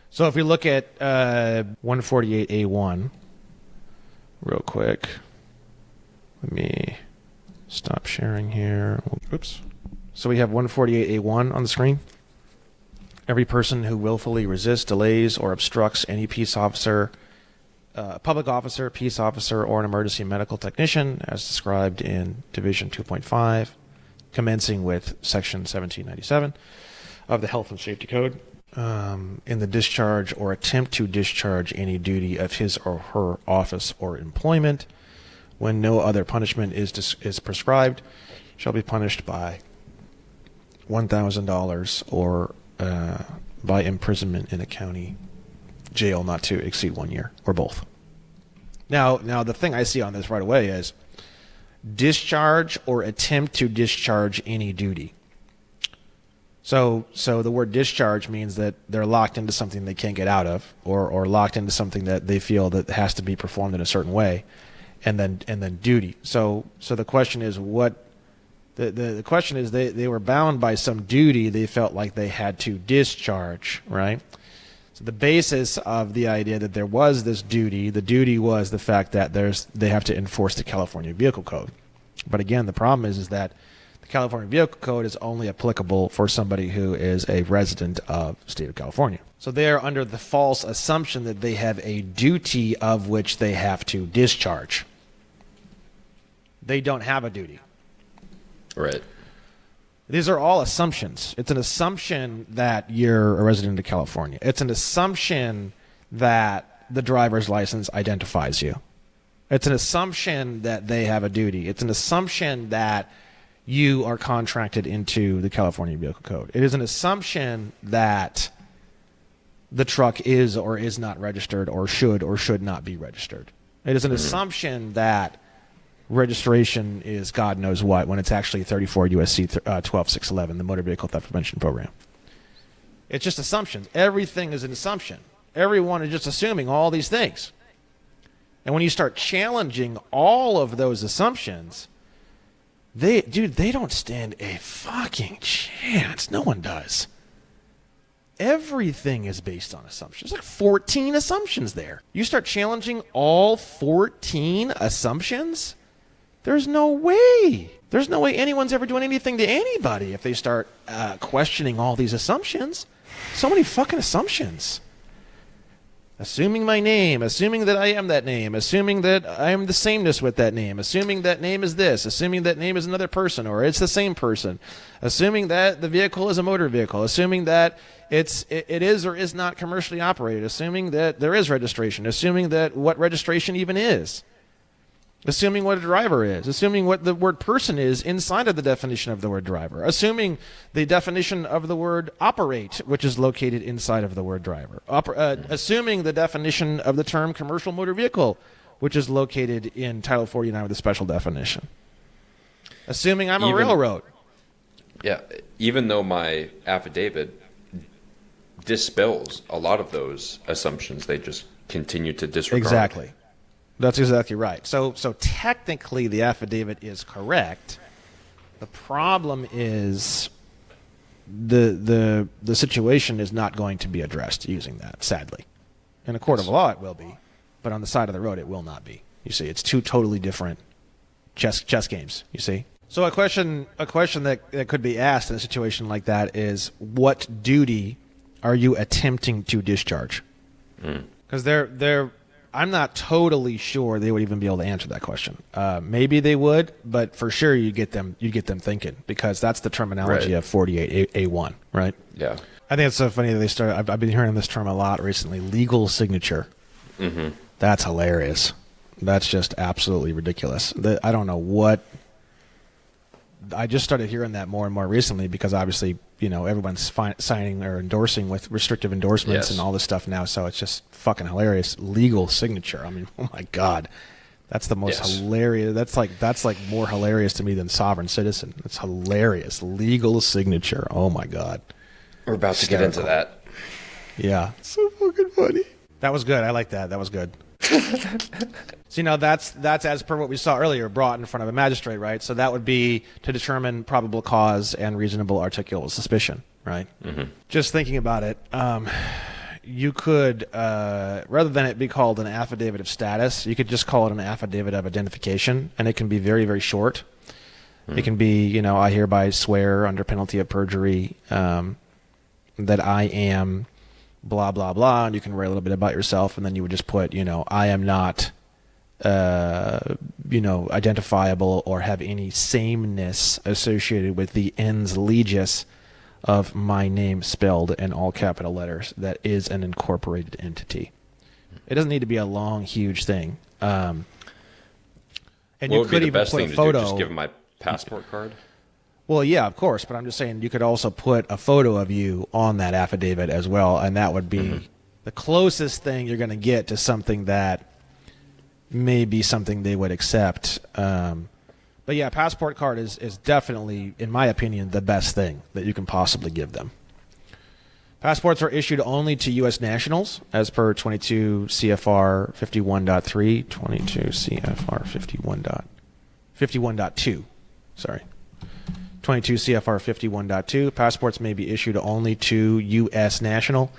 So if we look at 148A1, real quick. Let me stop sharing here. Oops. So we have 148A1 on the screen. Every person who willfully resists, delays, or obstructs any peace officer, public officer, peace officer, or an emergency medical technician, as described in Division 2.5, commencing with Section 1797 of the Health and Safety Code, in the discharge or attempt to discharge any duty of his or her office or employment, when no other punishment is prescribed, shall be punished by $1,000 or by imprisonment in a county jail not to exceed 1 year, or both. Now the thing I see on this right away is discharge or attempt to discharge any duty. So the word discharge means that they're locked into something they can't get out of, or locked into something that they feel that has to be performed in a certain way, and then duty. So the question is what the question is they were bound by some duty they felt like they had to discharge, right? So the basis of the idea that there was this duty, the duty was the fact that they have to enforce the California Vehicle Code. But again, the problem is that the California Vehicle Code is only applicable for somebody who is a resident of the state of California. So they are under the false assumption that they have a duty of which they have to discharge. They don't have a duty. Right. These are all assumptions. It's an assumption that you're a resident of California. It's an assumption that the driver's license identifies you. It's an assumption that they have a duty. It's an assumption that you are contracted into the California Vehicle Code. It is an assumption that the truck is or is not registered, or should not be registered. It is an assumption that registration is God knows what, when it's actually 34 U.S.C. 12611, the Motor Vehicle Theft Prevention Program. It's just assumptions. Everything is an assumption. Everyone is just assuming all these things. And when you start challenging all of those assumptions, they don't stand a fucking chance. No one does. Everything is based on assumptions. There's like 14 assumptions there. You start challenging all 14 assumptions? There's no way. There's no way anyone's ever doing anything to anybody if they start questioning all these assumptions. So many fucking assumptions. Assuming my name, assuming that I am that name, assuming that I am the sameness with that name, assuming that name is this, assuming that name is another person or it's the same person, assuming that the vehicle is a motor vehicle, assuming that it is or is not commercially operated, assuming that there is registration, assuming that what registration even is, assuming what a driver is, assuming what the word person is inside of the definition of the word driver, assuming the definition of the word operate, which is located inside of the word driver, assuming the definition of the term commercial motor vehicle, which is located in Title 49 with a special definition, assuming I'm a railroad. Yeah, even though my affidavit dispels a lot of those assumptions, they just continue to disregard. Exactly. That's exactly right. So technically the affidavit is correct. The problem is the situation is not going to be addressed using that, sadly. In a court of law it will be, but on the side of the road it will not be. You see, it's two totally different chess games, you see. So a question that could be asked in a situation like that is, what duty are you attempting to discharge? Because I'm not totally sure they would even be able to answer that question. Maybe they would, but for sure you get them thinking, because that's the terminology of 48A1, right? Yeah. I think it's so funny that they started. I've been hearing this term a lot recently. Legal signature. Mm-hmm. That's hilarious. That's just absolutely ridiculous. I don't know what. I just started hearing that more and more recently, because obviously everyone's signing or endorsing with restrictive endorsements and all this stuff now. So it's just fucking hilarious. Legal signature. I mean, oh my God. That's the most hilarious. That's like more hilarious to me than sovereign citizen. It's hilarious. Legal signature. Oh my God. We're about to get into that. Yeah. So fucking funny. That was good. I like that. That was good. So, that's as per what we saw earlier, brought in front of a magistrate, right? So that would be to determine probable cause and reasonable articulable suspicion, right? Mm-hmm. Just thinking about it, you could, rather than it be called an affidavit of status, you could just call it an affidavit of identification, and it can be very, very short. Mm. It can be, I hereby swear under penalty of perjury that I am blah, blah, blah, and you can write a little bit about yourself, and then you would just put, I am not, identifiable or have any sameness associated with the ens legis of my name spelled in all capital letters that is an incorporated entity. It doesn't need to be a long, huge thing. And you could even put a photo. Just give them my passport card? Well, yeah, of course, but I'm just saying you could also put a photo of you on that affidavit as well, and that would be the closest thing you're going to get to something that may be something they would accept. But yeah, passport card is definitely, in my opinion, the best thing that you can possibly give them. Passports are issued only to U.S. nationals, as per 22 CFR 51.3, 22 CFR 51.2, sorry. 22 CFR 51.2. Passports may be issued only to U.S. national.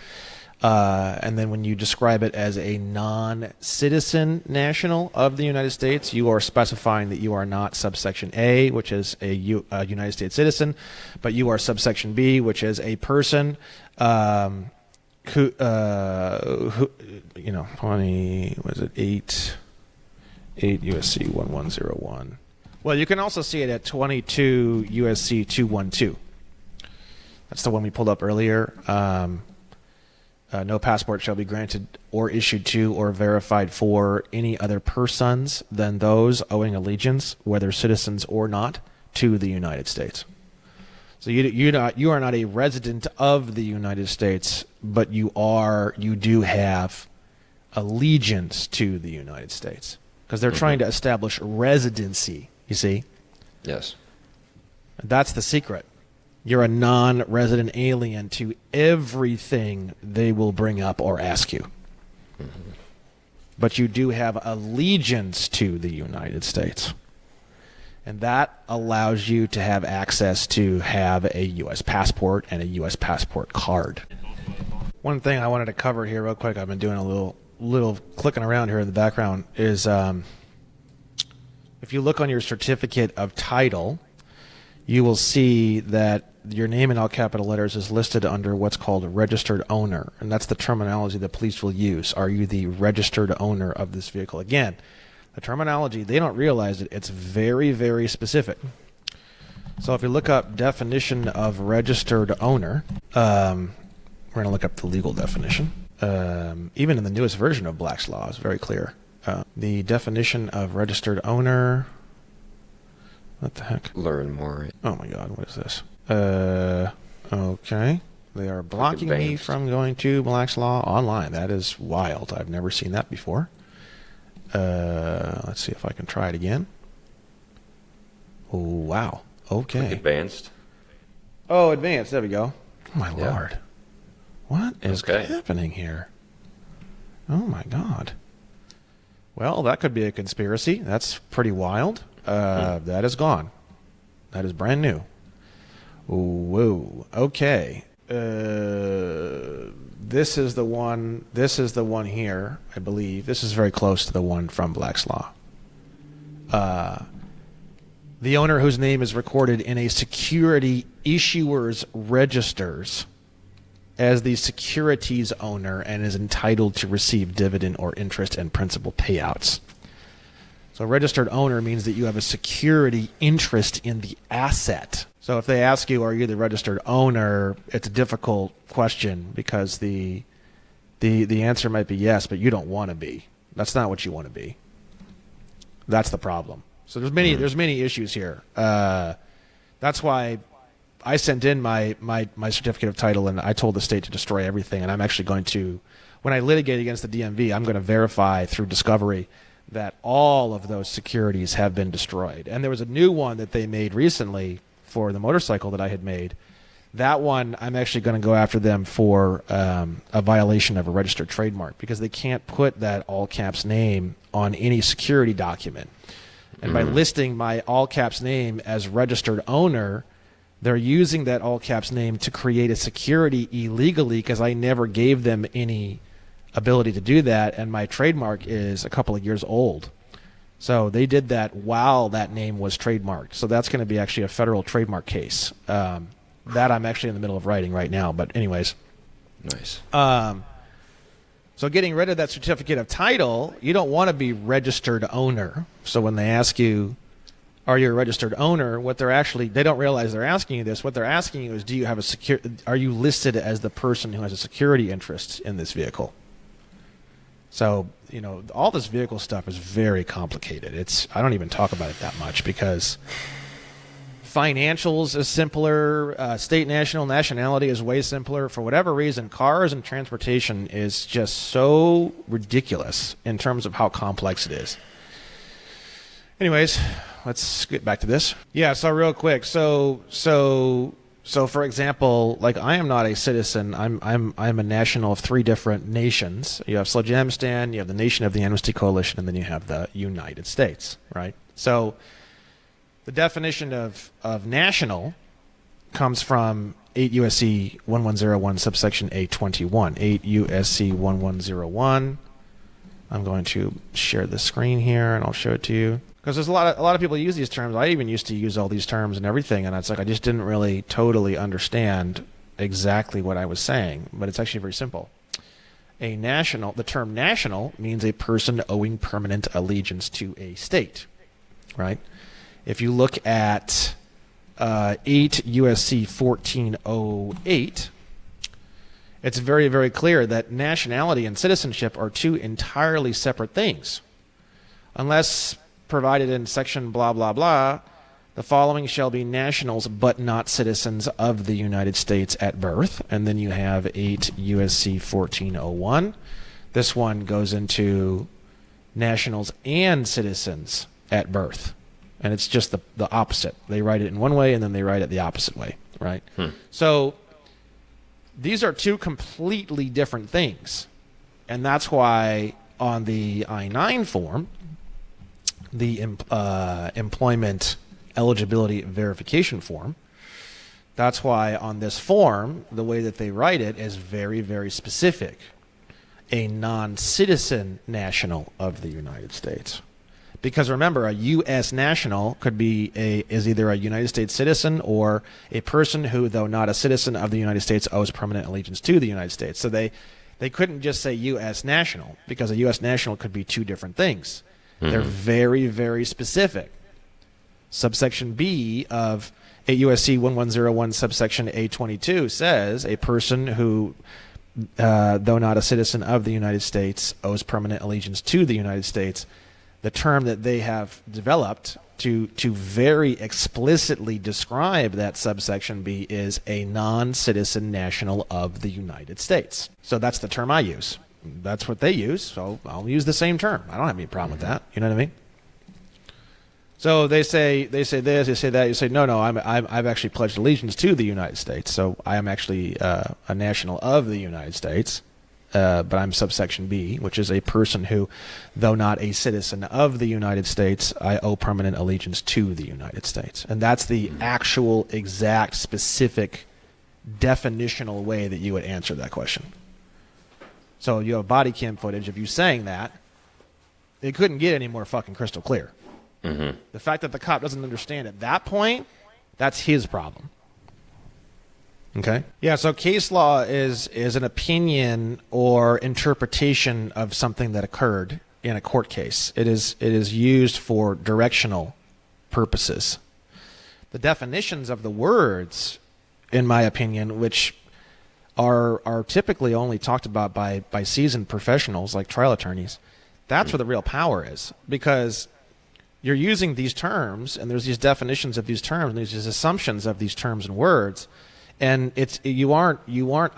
And then when you describe it as a non-citizen national of the United States, you are specifying that you are not subsection A, which is a United States citizen, but you are subsection B, which is a person who 20, was it 8 USC 1101. Well, you can also see it at 22 USC 212. That's the one we pulled up earlier. No passport shall be granted or issued to or verified for any other persons than those owing allegiance, whether citizens or not, to the United States. So you are not a resident of the United States, but you do have allegiance to the United States because they're trying to establish residency. You see? Yes. That's the secret. You're a non-resident alien to everything they will bring up or ask you. Mm-hmm. But you do have allegiance to the United States. And that allows you to have access to have a U.S. passport and a U.S. passport card. One thing I wanted to cover here real quick, I've been doing a little clicking around here in the background, is if you look on your certificate of title, you will see that your name in all capital letters is listed under what's called a registered owner, and that's the terminology the police will use. Are you the registered owner of this vehicle? Again, the terminology, they don't realize it. It's very, very specific. So if you look up definition of registered owner, we're going to look up the legal definition. Even in the newest version of Black's Law, it's very clear. The definition of registered owner. What the heck? Learn more. Oh my God, what is this? Okay. They are blocking me from going to Black's Law online. That is wild. I've never seen that before. Let's see if I can try it again. Oh, wow. Okay. Click advanced. Oh, advanced. There we go. Oh, my Lord. What is happening here? Oh, my God. Well, that could be a conspiracy. That's pretty wild. That is gone. That is brand new. Whoa. Okay. This is the one. This is the one here, I believe. This is very close to the one from Black's Law. The owner whose name is recorded in a security issuer's registers as the securities owner and is entitled to receive dividend or interest and principal payouts. So registered owner means that you have a security interest in the asset. So if they ask you, are you the registered owner, it's a difficult question because the answer might be yes, but you don't want to be. That's not what you want to be. That's the problem. So there's many issues here. That's why I sent in my certificate of title, and I told the state to destroy everything. And I'm actually going to, when I litigate against the DMV, I'm going to verify through discovery that all of those securities have been destroyed. And there was a new one that they made recently for the motorcycle that I had made. That one, I'm actually going to go after them for a violation of a registered trademark, because they can't put that all caps name on any security document. And by listing my all caps name as registered owner, they're using that all caps name to create a security illegally, because I never gave them any ability to do that, and my trademark is a couple of years old. So they did that while that name was trademarked. So that's going to be actually a federal trademark case. That I'm actually in the middle of writing right now. But anyways. Nice. So getting rid of that certificate of title, you don't want to be registered owner. So when they ask you, are you a registered owner, what they're actually, they don't realize they're asking you this. What they're asking you is, do you have a are you listed as the person who has a security interest in this vehicle? So, you know, all this vehicle stuff is very complicated. I don't even talk about it that much, because financials is simpler, state, national, nationality is way simpler. For whatever reason, cars and transportation is just so ridiculous in terms of how complex it is. Anyways, let's get back to this. Yeah, so real quick. So for example, like, I am not a citizen. I'm a national of 3 different nations. You have Sludjamstan, you have the Nation of the Amnesty Coalition, and then you have the United States, right? So the definition of national comes from 8 U.S.C. 1101 subsection A21. 8 U.S.C. 1101. I'm going to share the screen here, and I'll show it to you. Because there's a lot of people use these terms. I even used to use all these terms and everything, and it's like I just didn't really totally understand exactly what I was saying. But it's actually very simple. The term national means a person owing permanent allegiance to a state, right? If you look at 8 U.S.C. 1408, it's very, very clear that nationality and citizenship are 2 entirely separate things. Unless provided in section blah, blah, blah, the following shall be nationals but not citizens of the United States at birth. And then you have 8 U.S.C. 1401. This one goes into nationals and citizens at birth. And it's just the opposite. They write it in one way, and then they write it the opposite way, right? So these are 2 completely different things. And that's why on the I-9 form, the employment eligibility verification form, that's why on this form, the way that they write it is very, very specific. A non-citizen national of the United States. Because remember, a U.S. national is either a United States citizen or a person who, though not a citizen of the United States, owes permanent allegiance to the United States. So they couldn't just say U.S. national, because a U.S. national could be 2 different things. They're very, very specific. Subsection B of 8 U.S.C. 1101 subsection A22 says a person who, though not a citizen of the United States, owes permanent allegiance to the United States. The term that they have developed to very explicitly describe that subsection B is a non-citizen national of the United States. So that's the term I use. That's what they use, so I'll use the same term. I don't have any problem with that. You know what I mean? So they say this, they say that. You say no. I've actually pledged allegiance to the United States, so I am actually a national of the United States. But I'm subsection B, which is a person who, though not a citizen of the United States, I owe permanent allegiance to the United States. And that's the actual, exact, specific, definitional way that you would answer that question. So you have body cam footage of you saying that. It couldn't get any more fucking crystal clear. The fact that the cop doesn't understand at that point, that's his problem. Okay. Yeah, so case law is an opinion or interpretation of something that occurred in a court case. It is used for directional purposes. The definitions of the words, in my opinion, which are typically only talked about by seasoned professionals like trial attorneys, that's where the real power is. Because you're using these terms, and there's these definitions of these terms, and there's these assumptions of these terms and words, and you aren't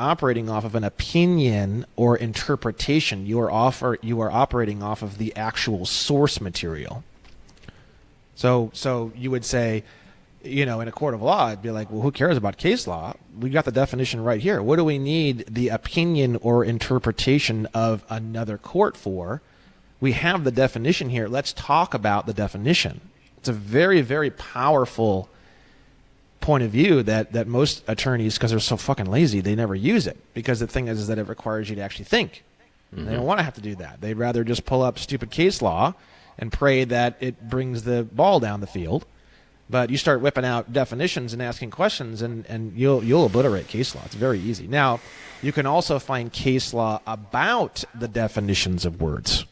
operating off of an opinion or interpretation. You are operating off of the actual source material. So you would say, in a court of law, it'd be like, well, who cares about case law? We got the definition right here. What do we need the opinion or interpretation of another court for? We have the definition here. Let's talk about the definition. It's a very, very powerful point of view that most attorneys, because they're so fucking lazy, they never use it. Because the thing is that it requires you to actually think. They don't want to have to do that. They'd rather just pull up stupid case law and pray that it brings the ball down the field. But you start whipping out definitions and asking questions, and you'll obliterate case law. It's very easy. Now, you can also find case law about the definitions of words.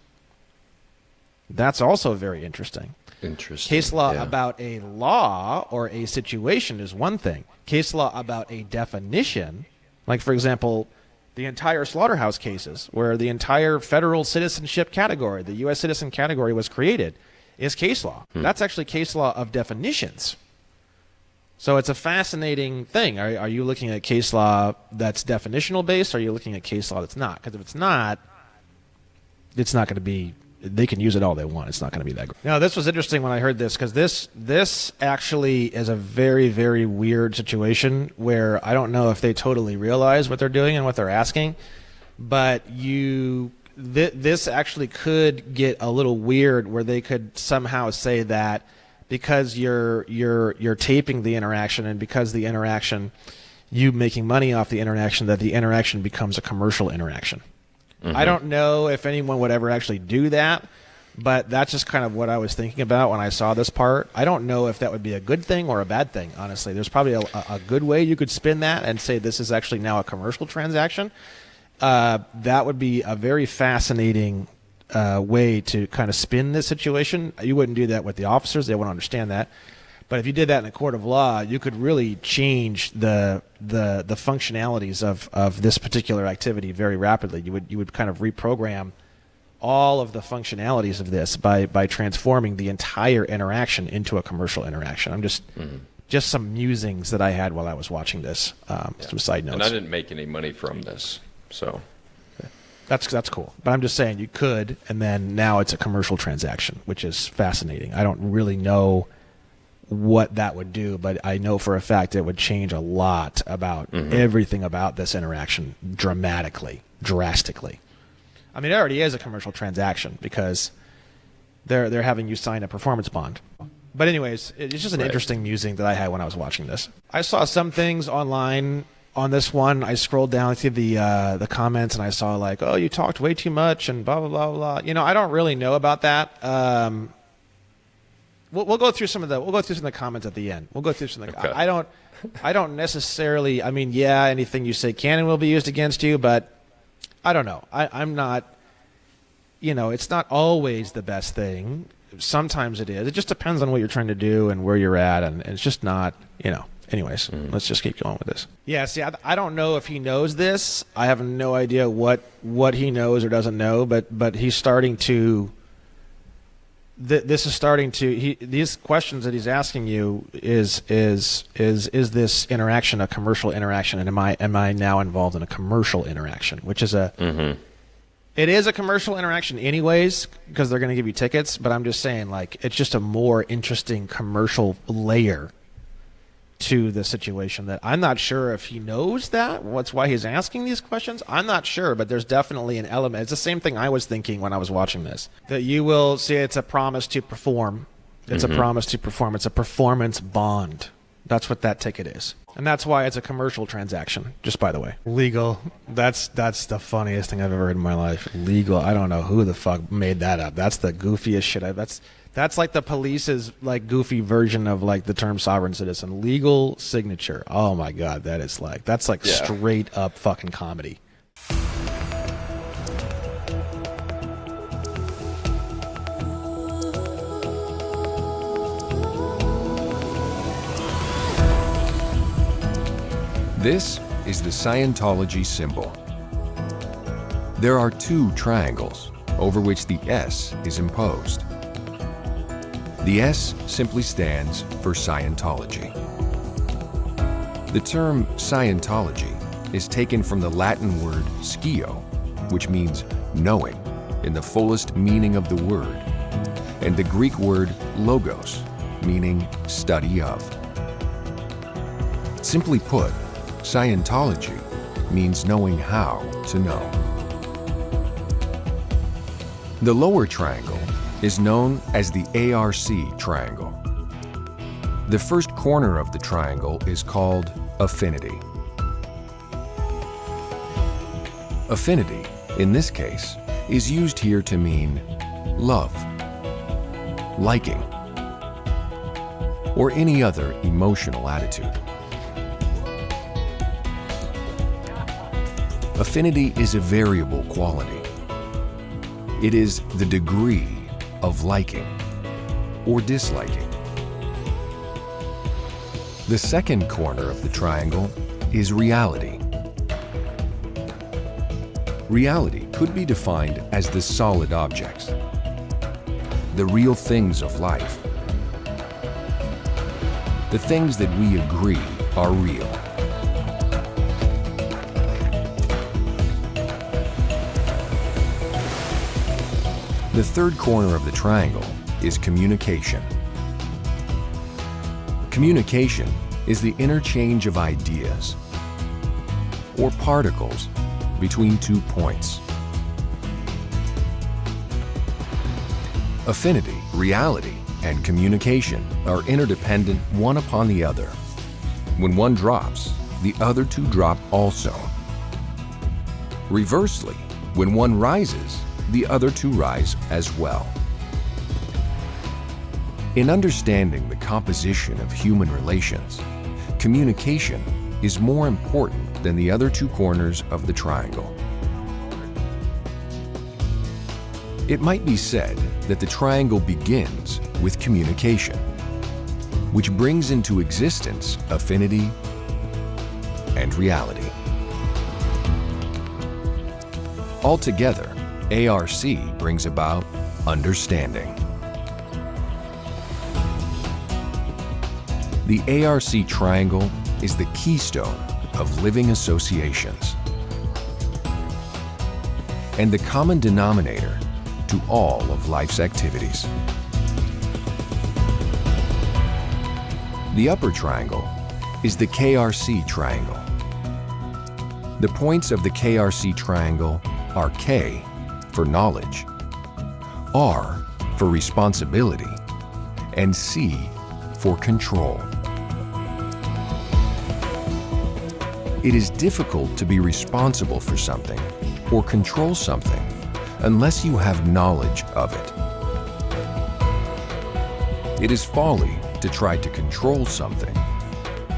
That's also very interesting. Case law about a law or a situation is one thing. Case law about a definition, like, for example, the entire slaughterhouse cases, where the entire federal citizenship category, the U.S. citizen category, was created, is case law. That's actually case law of definitions. So it's a fascinating thing. Are you looking at case law that's definitional based, or are you looking at case law that's not? Because if it's not going to be, they can use it all they want. It's not going to be that great. Now, this was interesting when I heard this, because this actually is a very, very weird situation where I don't know if they totally realize what they're doing and what they're asking, but this actually could get a little weird, where they could somehow say that because you're taping the interaction, and because the interaction, you making money off the interaction, that the interaction becomes a commercial interaction. I don't know if anyone would ever actually do that, but that's just kind of what I was thinking about when I saw this part. I don't know if that would be a good thing or a bad thing, honestly. There's probably a good way you could spin that and say this is actually now a commercial transaction. That would be a very fascinating way to kind of spin this situation. You wouldn't do that with the officers. They wouldn't understand that. But if you did that in a court of law, you could really change the functionalities of this particular activity very rapidly. You would kind of reprogram all of the functionalities of this by transforming the entire interaction into a commercial interaction. I'm just some musings that I had while I was watching this. Some side notes. And I didn't make any money from this, so that's cool. But I'm just saying you could, and then now it's a commercial transaction, which is fascinating. I don't really know what that would do, but I know for a fact it would change a lot about everything about this interaction drastically. I mean, it already is a commercial transaction because they're having you sign a performance bond. But anyways, it's just an interesting musing that I had when I was watching this. I saw some things online on this one. I scrolled down through the comments, and I saw like, oh, you talked way too much and blah blah blah blah. I don't really know about that. We'll go through some of the comments at the end. We'll go through some of the. Okay. I don't necessarily. I mean, yeah, anything you say can and will be used against you, but I don't know. I'm not. It's not always the best thing. Sometimes it is. It just depends on what you're trying to do and where you're at, and it's just not. Anyways, let's just keep going with this. Yeah. See, I don't know if he knows this. I have no idea what he knows or doesn't know, but he's starting to. This is starting to these questions that he's asking you is this interaction a commercial interaction, and am I now involved in a commercial interaction, which is it is a commercial interaction anyways, because they're going to give you tickets, but I'm just saying, like, it's just a more interesting commercial layer to the situation that I'm not sure if he knows that. That's why he's asking these questions. I'm not sure, but there's definitely an element. It's the same thing I was thinking when I was watching this. That you will see it's a promise to perform. It's a promise to perform. It's a performance bond. That's what that ticket is. And that's why it's a commercial transaction, just by the way. Legal. That's the funniest thing I've ever heard in my life. Legal. I don't know who the fuck made that up. That's the goofiest shit. That's like the police's like goofy version of like the term sovereign citizen. Legal signature. Oh my God, that's straight up fucking comedy. This is the Scientology symbol. There are two triangles over which the S is imposed. The S simply stands for Scientology. The term Scientology is taken from the Latin word "scio," which means knowing in the fullest meaning of the word, and the Greek word logos, meaning study of. Simply put, Scientology means knowing how to know. The lower triangle is known as the ARC triangle. The first corner of the triangle is called affinity. Affinity, in this case, is used here to mean love, liking, or any other emotional attitude. Affinity is a variable quality. It is the degree of liking or disliking. The second corner of the triangle is reality. Reality could be defined as the solid objects, the real things of life, the things that we agree are real. The third corner of the triangle is communication. Communication is the interchange of ideas or particles between 2 points. Affinity, reality, and communication are interdependent one upon the other. When one drops, the other two drop also. Reversely, when one rises, the other two rise as well. In understanding the composition of human relations, communication is more important than the other two corners of the triangle. It might be said that the triangle begins with communication, which brings into existence affinity and reality. Altogether, ARC brings about understanding. The ARC triangle is the keystone of living associations and the common denominator to all of life's activities. The upper triangle is the KRC triangle. The points of the KRC triangle are K for knowledge, R for responsibility, and C for control. It is difficult to be responsible for something or control something unless you have knowledge of it. It is folly to try to control something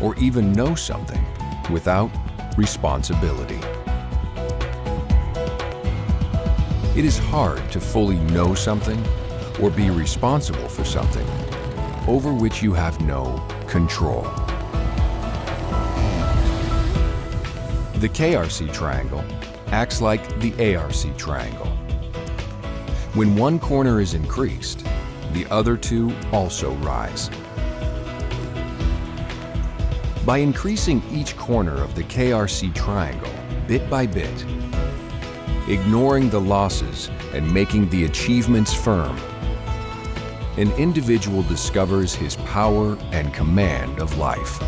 or even know something without responsibility. It is hard to fully know something or be responsible for something over which you have no control. The KRC triangle acts like the ARC triangle. When one corner is increased, the other two also rise. By increasing each corner of the KRC triangle bit by bit, ignoring the losses and making the achievements firm, an individual discovers his power and command of life.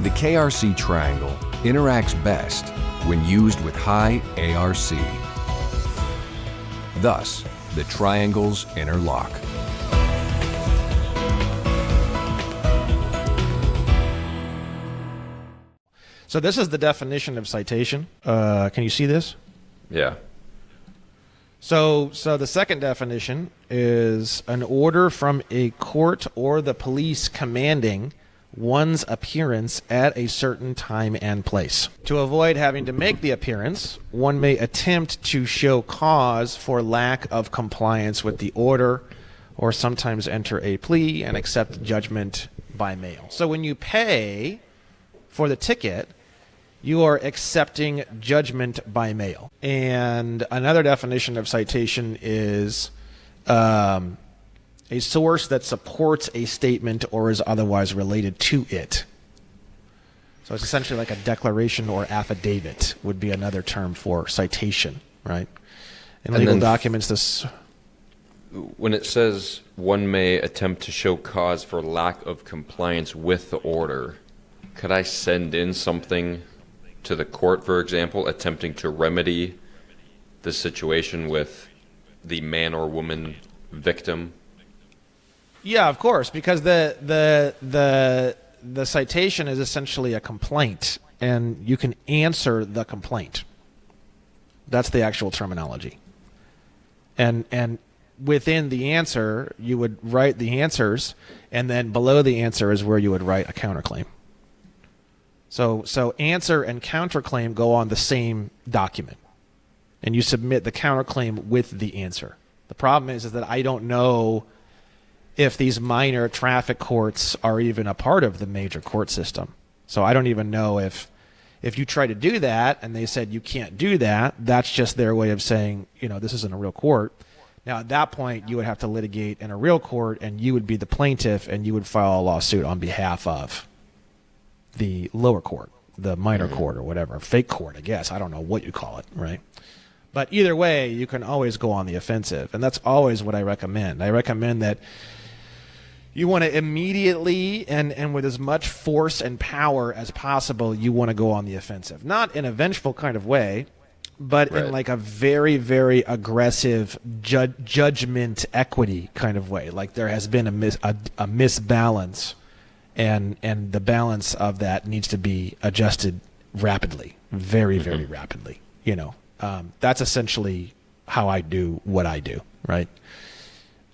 The KRC triangle interacts best when used with high ARC. Thus, the triangles interlock. So this is the definition of citation. Can you see this? Yeah. So the second definition is an order from a court or the police commanding one's appearance at a certain time and place. To avoid having to make the appearance, one may attempt to show cause for lack of compliance with the order, or sometimes enter a plea and accept judgment by mail. So when you pay for the ticket, you are accepting judgment by mail. And another definition of citation is a source that supports a statement or is otherwise related to it. So it's essentially like a declaration or affidavit would be another term for citation, right? In legal documents, this... When it says one may attempt to show cause for lack of compliance with the order, could I send in something to the court, for example, attempting to remedy the situation with the man or woman victim? Yeah, of course, because the citation is essentially a complaint, and you can answer the complaint. That's the actual terminology. And within the answer, you would write the answers, and then below the answer is where you would write a counterclaim. So answer and counterclaim go on the same document, and you submit the counterclaim with the answer. The problem is that I don't know if these minor traffic courts are even a part of the major court system. So I don't even know if you try to do that and they said you can't do that, that's just their way of saying, this isn't a real court. Now, at that point, you would have to litigate in a real court, and you would be the plaintiff, and you would file a lawsuit on behalf of the lower court, the minor court or whatever, fake court, I guess. I don't know what you call it, right? But either way, you can always go on the offensive, and that's always what I recommend. I recommend that you want to immediately and with as much force and power as possible, you want to go on the offensive. Not in a vengeful kind of way, but in like a very, very aggressive judgment equity kind of way. Like there has been a misbalance, and the balance of that needs to be adjusted rapidly, very, very rapidly. That's essentially how I do what I do, right?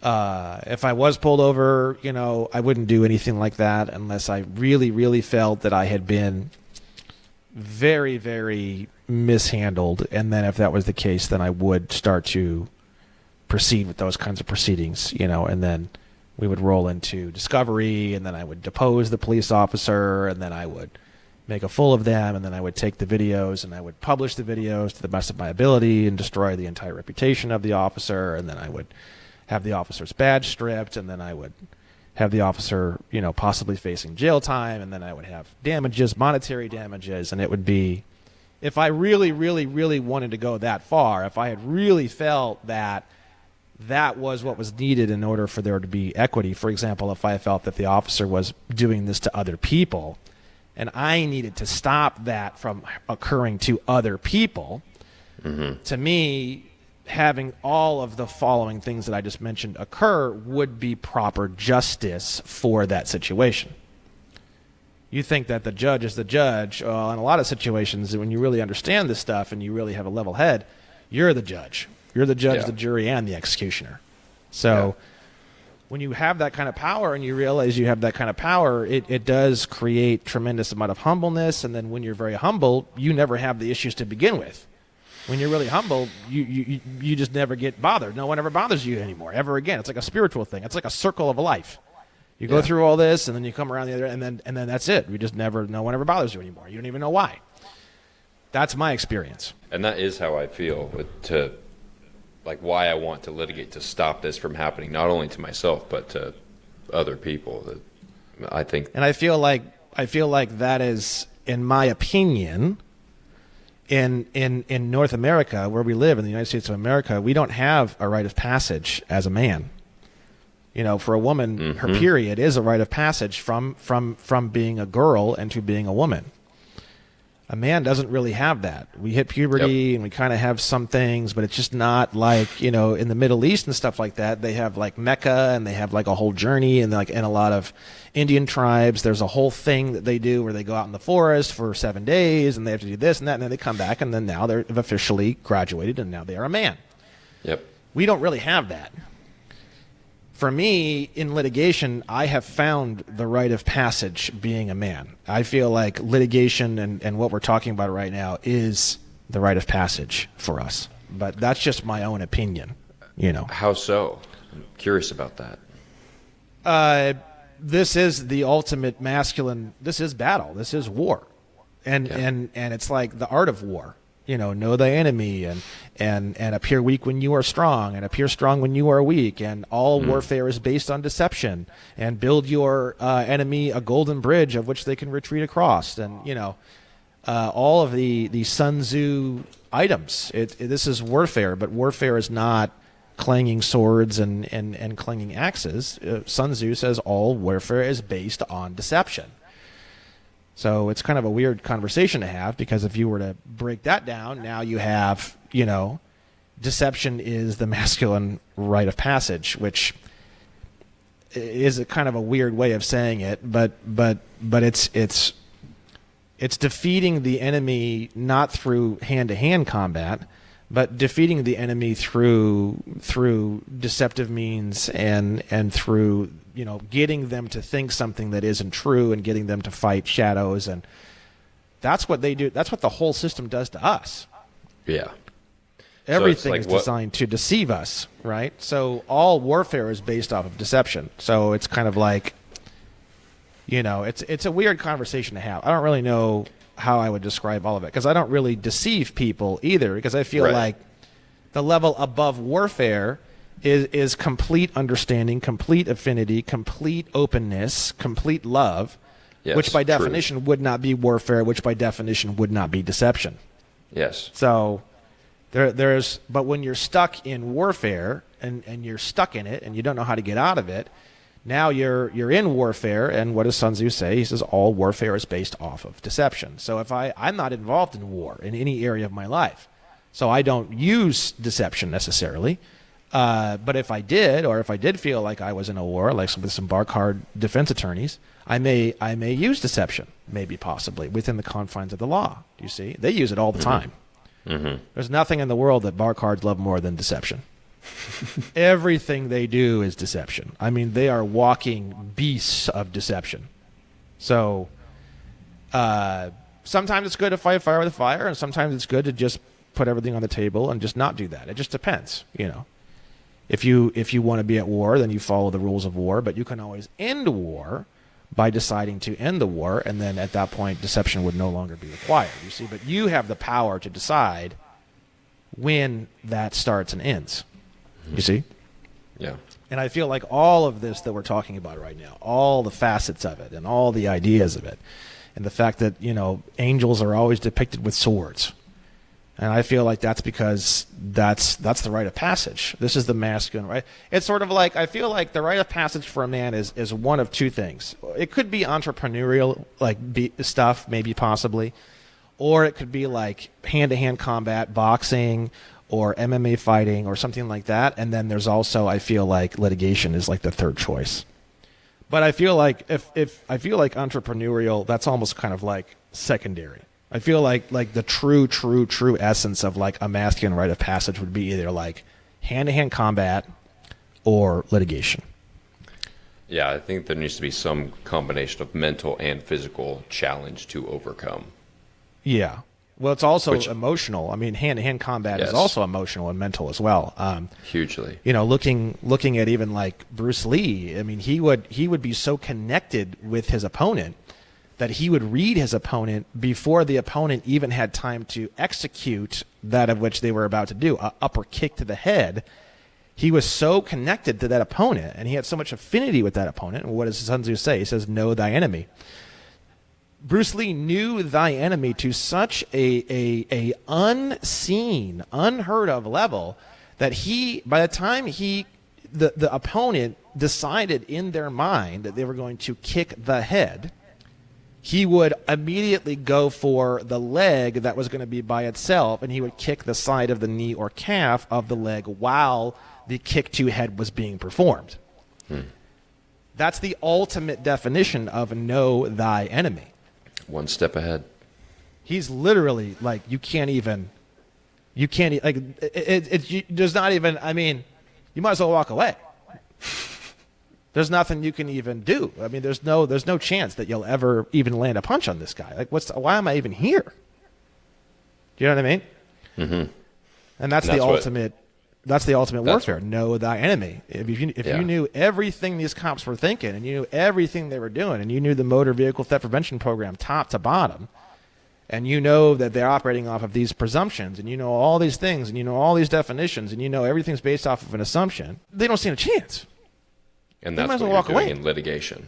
If I was pulled over, I wouldn't do anything like that unless I really, really felt that I had been very, very mishandled. And then if that was the case, then I would start to proceed with those kinds of proceedings, and then we would roll into discovery, and then I would depose the police officer, and then I would make a fool of them, and then I would take the videos and I would publish the videos to the best of my ability and destroy the entire reputation of the officer, and then I would have the officer's badge stripped, and then I would have the officer, possibly facing jail time, and then I would have damages, monetary damages, and it would be, if I really, really, really wanted to go that far, if I had really felt that that was what was needed in order for there to be equity, for example, if I felt that the officer was doing this to other people, and I needed to stop that from occurring to other people, to me, having all of the following things that I just mentioned occur would be proper justice for that situation. You think that the judge is the judge. Well, in a lot of situations, when you really understand this stuff and you really have a level head, you're the judge. You're the judge, the jury, and the executioner. So when you have that kind of power and you realize you have that kind of power, it does create tremendous amount of humbleness. And then when you're very humble, you never have the issues to begin with. When you're really humble, you just never get bothered. No one ever bothers you anymore, ever again. It's like a spiritual thing. It's like a circle of life. You go through all this, and then you come around the other, and then that's it. No one ever bothers you anymore. You don't even know why. That's my experience. And that is how I feel why I want to litigate to stop this from happening, not only to myself but to other people. I think, and I feel like that is, in my opinion, in North America, where we live in the United States of America, we don't have a rite of passage as a man. For a woman, her period is a rite of passage from being a girl into being a woman. A man doesn't really have that. We hit puberty and we kind of have some things, but it's just not like, in the Middle East and stuff like that. They have like Mecca, and they have like a whole journey, and like in a lot of Indian tribes, there's a whole thing that they do where they go out in the forest for 7 days, and they have to do this and that, and then they come back, and then now they've officially graduated, and now they are a man. Yep. We don't really have that. For me, in litigation, I have found the rite of passage being a man. I feel like litigation and what we're talking about right now is the rite of passage for us. But that's just my own opinion, How so? I'm curious about that. This is the ultimate masculine. This is battle. This is war. and Yeah. and it's like the art of war. Know thy enemy, and appear weak when you are strong, and appear strong when you are weak, and all warfare is based on deception, and build your enemy a golden bridge of which they can retreat across, and all of the Sun Tzu items. This is warfare, but warfare is not clanging swords and clanging axes. Sun Tzu says all warfare is based on deception. So it's kind of a weird conversation to have, because if you were to break that down, now you have, deception is the masculine rite of passage, which is a kind of a weird way of saying it, but it's defeating the enemy not through hand-to-hand combat, but defeating the enemy through deceptive means and through getting them to think something that isn't true, and getting them to fight shadows, and that's what they do. That's what the whole system does to us. Yeah. Everything is designed to deceive us, right? So all warfare is based off of deception. So it's kind of like, it's a weird conversation to have. I don't really know how I would describe all of it, because I don't really deceive people either, because I feel like the level above warfare is complete understanding, complete affinity, complete openness, complete love, Yes, which by true. definition would not be warfare, which by definition would not be deception. Yes. So but when you're stuck in warfare and you're stuck in it and you don't know how to get out of it, now you're in warfare, and what does Sun Tzu say? He says all warfare is based off of deception. So if I'm not involved in war in any area of my life, so I don't use deception necessarily. But if I did, or if I did feel like I was in a war, like with some bark hard defense attorneys, I may use deception, maybe possibly within the confines of the law. Do you see? They use it all the time. Mm-hmm. There's nothing in the world that bark hards love more than deception. Everything they do is deception. I mean, they are walking beasts of deception. So sometimes it's good to fight fire with fire, and sometimes it's good to just put everything on the table and just not do that. It just depends, If you want to be at war, then you follow the rules of war, but you can always end war by deciding to end the war, and then at that point, deception would no longer be required, you see. But you have the power to decide when that starts and ends, you see. Yeah. And I feel like all of this that we're talking about right now, all the facets of it and all the ideas of it, and the fact that, angels are always depicted with swords, and I feel like that's because that's the rite of passage. This is the masculine, right? It's sort of like, I feel like the rite of passage for a man is one of two things. It could be entrepreneurial, stuff, maybe possibly, or it could be like hand-to-hand combat, boxing, or MMA fighting, or something like that. And then there's also, I feel like, litigation is like the third choice. But I feel like if I feel like entrepreneurial, that's almost kind of like secondary. I feel like the true essence of like a masculine rite of passage would be either like hand-to-hand combat or litigation. Yeah, I think there needs to be some combination of mental and physical challenge to overcome. Yeah. Well, it's also emotional. I mean, hand-to-hand combat is also emotional and mental as well. Hugely. Looking at even like Bruce Lee, I mean, he would be so connected with his opponent that he would read his opponent before the opponent even had time to execute that of which they were about to do, an upper kick to the head. He was so connected to that opponent, and he had so much affinity with that opponent. And what does Sun Tzu say? He says, know thy enemy. Bruce Lee knew thy enemy to such a unseen, unheard of level that by the time the opponent decided in their mind that they were going to kick the head, he would immediately go for the leg that was going to be by itself, and he would kick the side of the knee or calf of the leg while the kick to head was being performed. That's the ultimate definition of know thy enemy. One step ahead. He's literally like, there's not even, I mean, you might as well walk away. There's nothing you can even do. I mean, there's no chance that you'll ever even land a punch on this guy. Like, why am I even here? Do you know what I mean? Mm-hmm. And that's the ultimate. That's the ultimate warfare. Know thy enemy. If you knew everything these cops were thinking, and you knew everything they were doing, and you knew the motor vehicle theft prevention program top to bottom, and you know that they're operating off of these presumptions, and you know all these things, and you know all these definitions, and you know everything's based off of an assumption, they don't stand a chance. And They that's might as what well you're walk doing away. in litigation.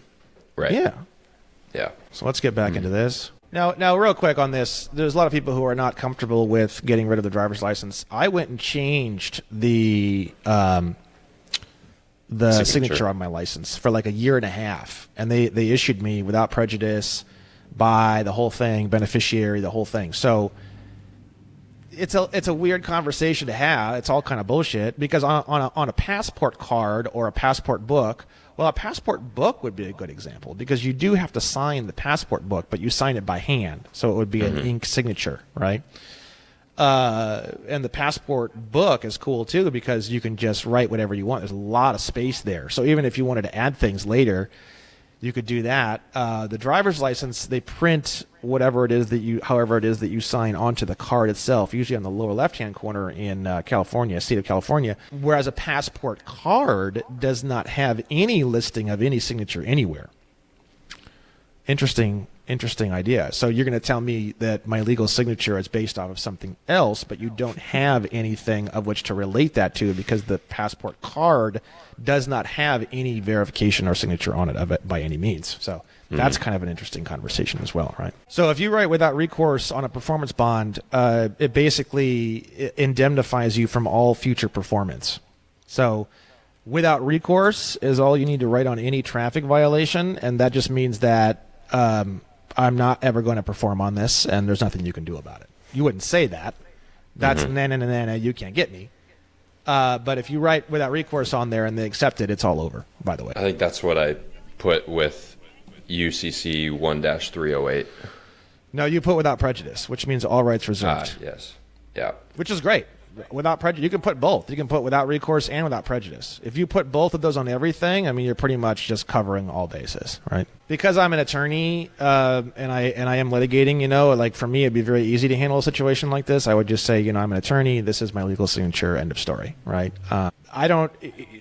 Right. Yeah. Yeah. So let's get back into this. Now, real quick on this, there's a lot of people who are not comfortable with getting rid of the driver's license. I went and changed the signature on my license for like a year and a half, and they issued me without prejudice, by the whole thing, beneficiary, the whole thing. So it's a weird conversation to have. It's all kind of bullshit because on a passport card or a passport book. Well, a passport book would be a good example because you do have to sign the passport book, but you sign it by hand. So it would be an ink signature, right? And the passport book is cool too because you can just write whatever you want. There's a lot of space there. So even if you wanted to add things later, you could do that. The driver's license, they print however it is that you sign onto the card itself, usually on the lower left-hand corner in California, state of California, whereas a passport card does not have any listing of any signature anywhere. Interesting idea. So you're going to tell me that my legal signature is based off of something else, but you don't have anything of which to relate that to because the passport card does not have any verification or signature on it of it by any means. So that's kind of an interesting conversation as well, right? So if you write without recourse on a performance bond, it basically indemnifies you from all future performance. So without recourse is all you need to write on any traffic violation, and that just means that I'm not ever going to perform on this, and there's nothing you can do about it. You wouldn't say that. That's na you can't get me. But if you write without recourse on there and they accept it, it's all over, by the way. I think that's what I put with UCC 1-308. No, you put without prejudice, which means all rights reserved. Yes. Yeah. Which is great. Without prejudice, you can put both. You can put without recourse and without prejudice. If you put both of those on everything, I mean, you're pretty much just covering all bases, right? Because I'm an attorney and I am litigating, like for me, it'd be very easy to handle a situation like this. I would just say, I'm an attorney. This is my legal signature. End of story, right?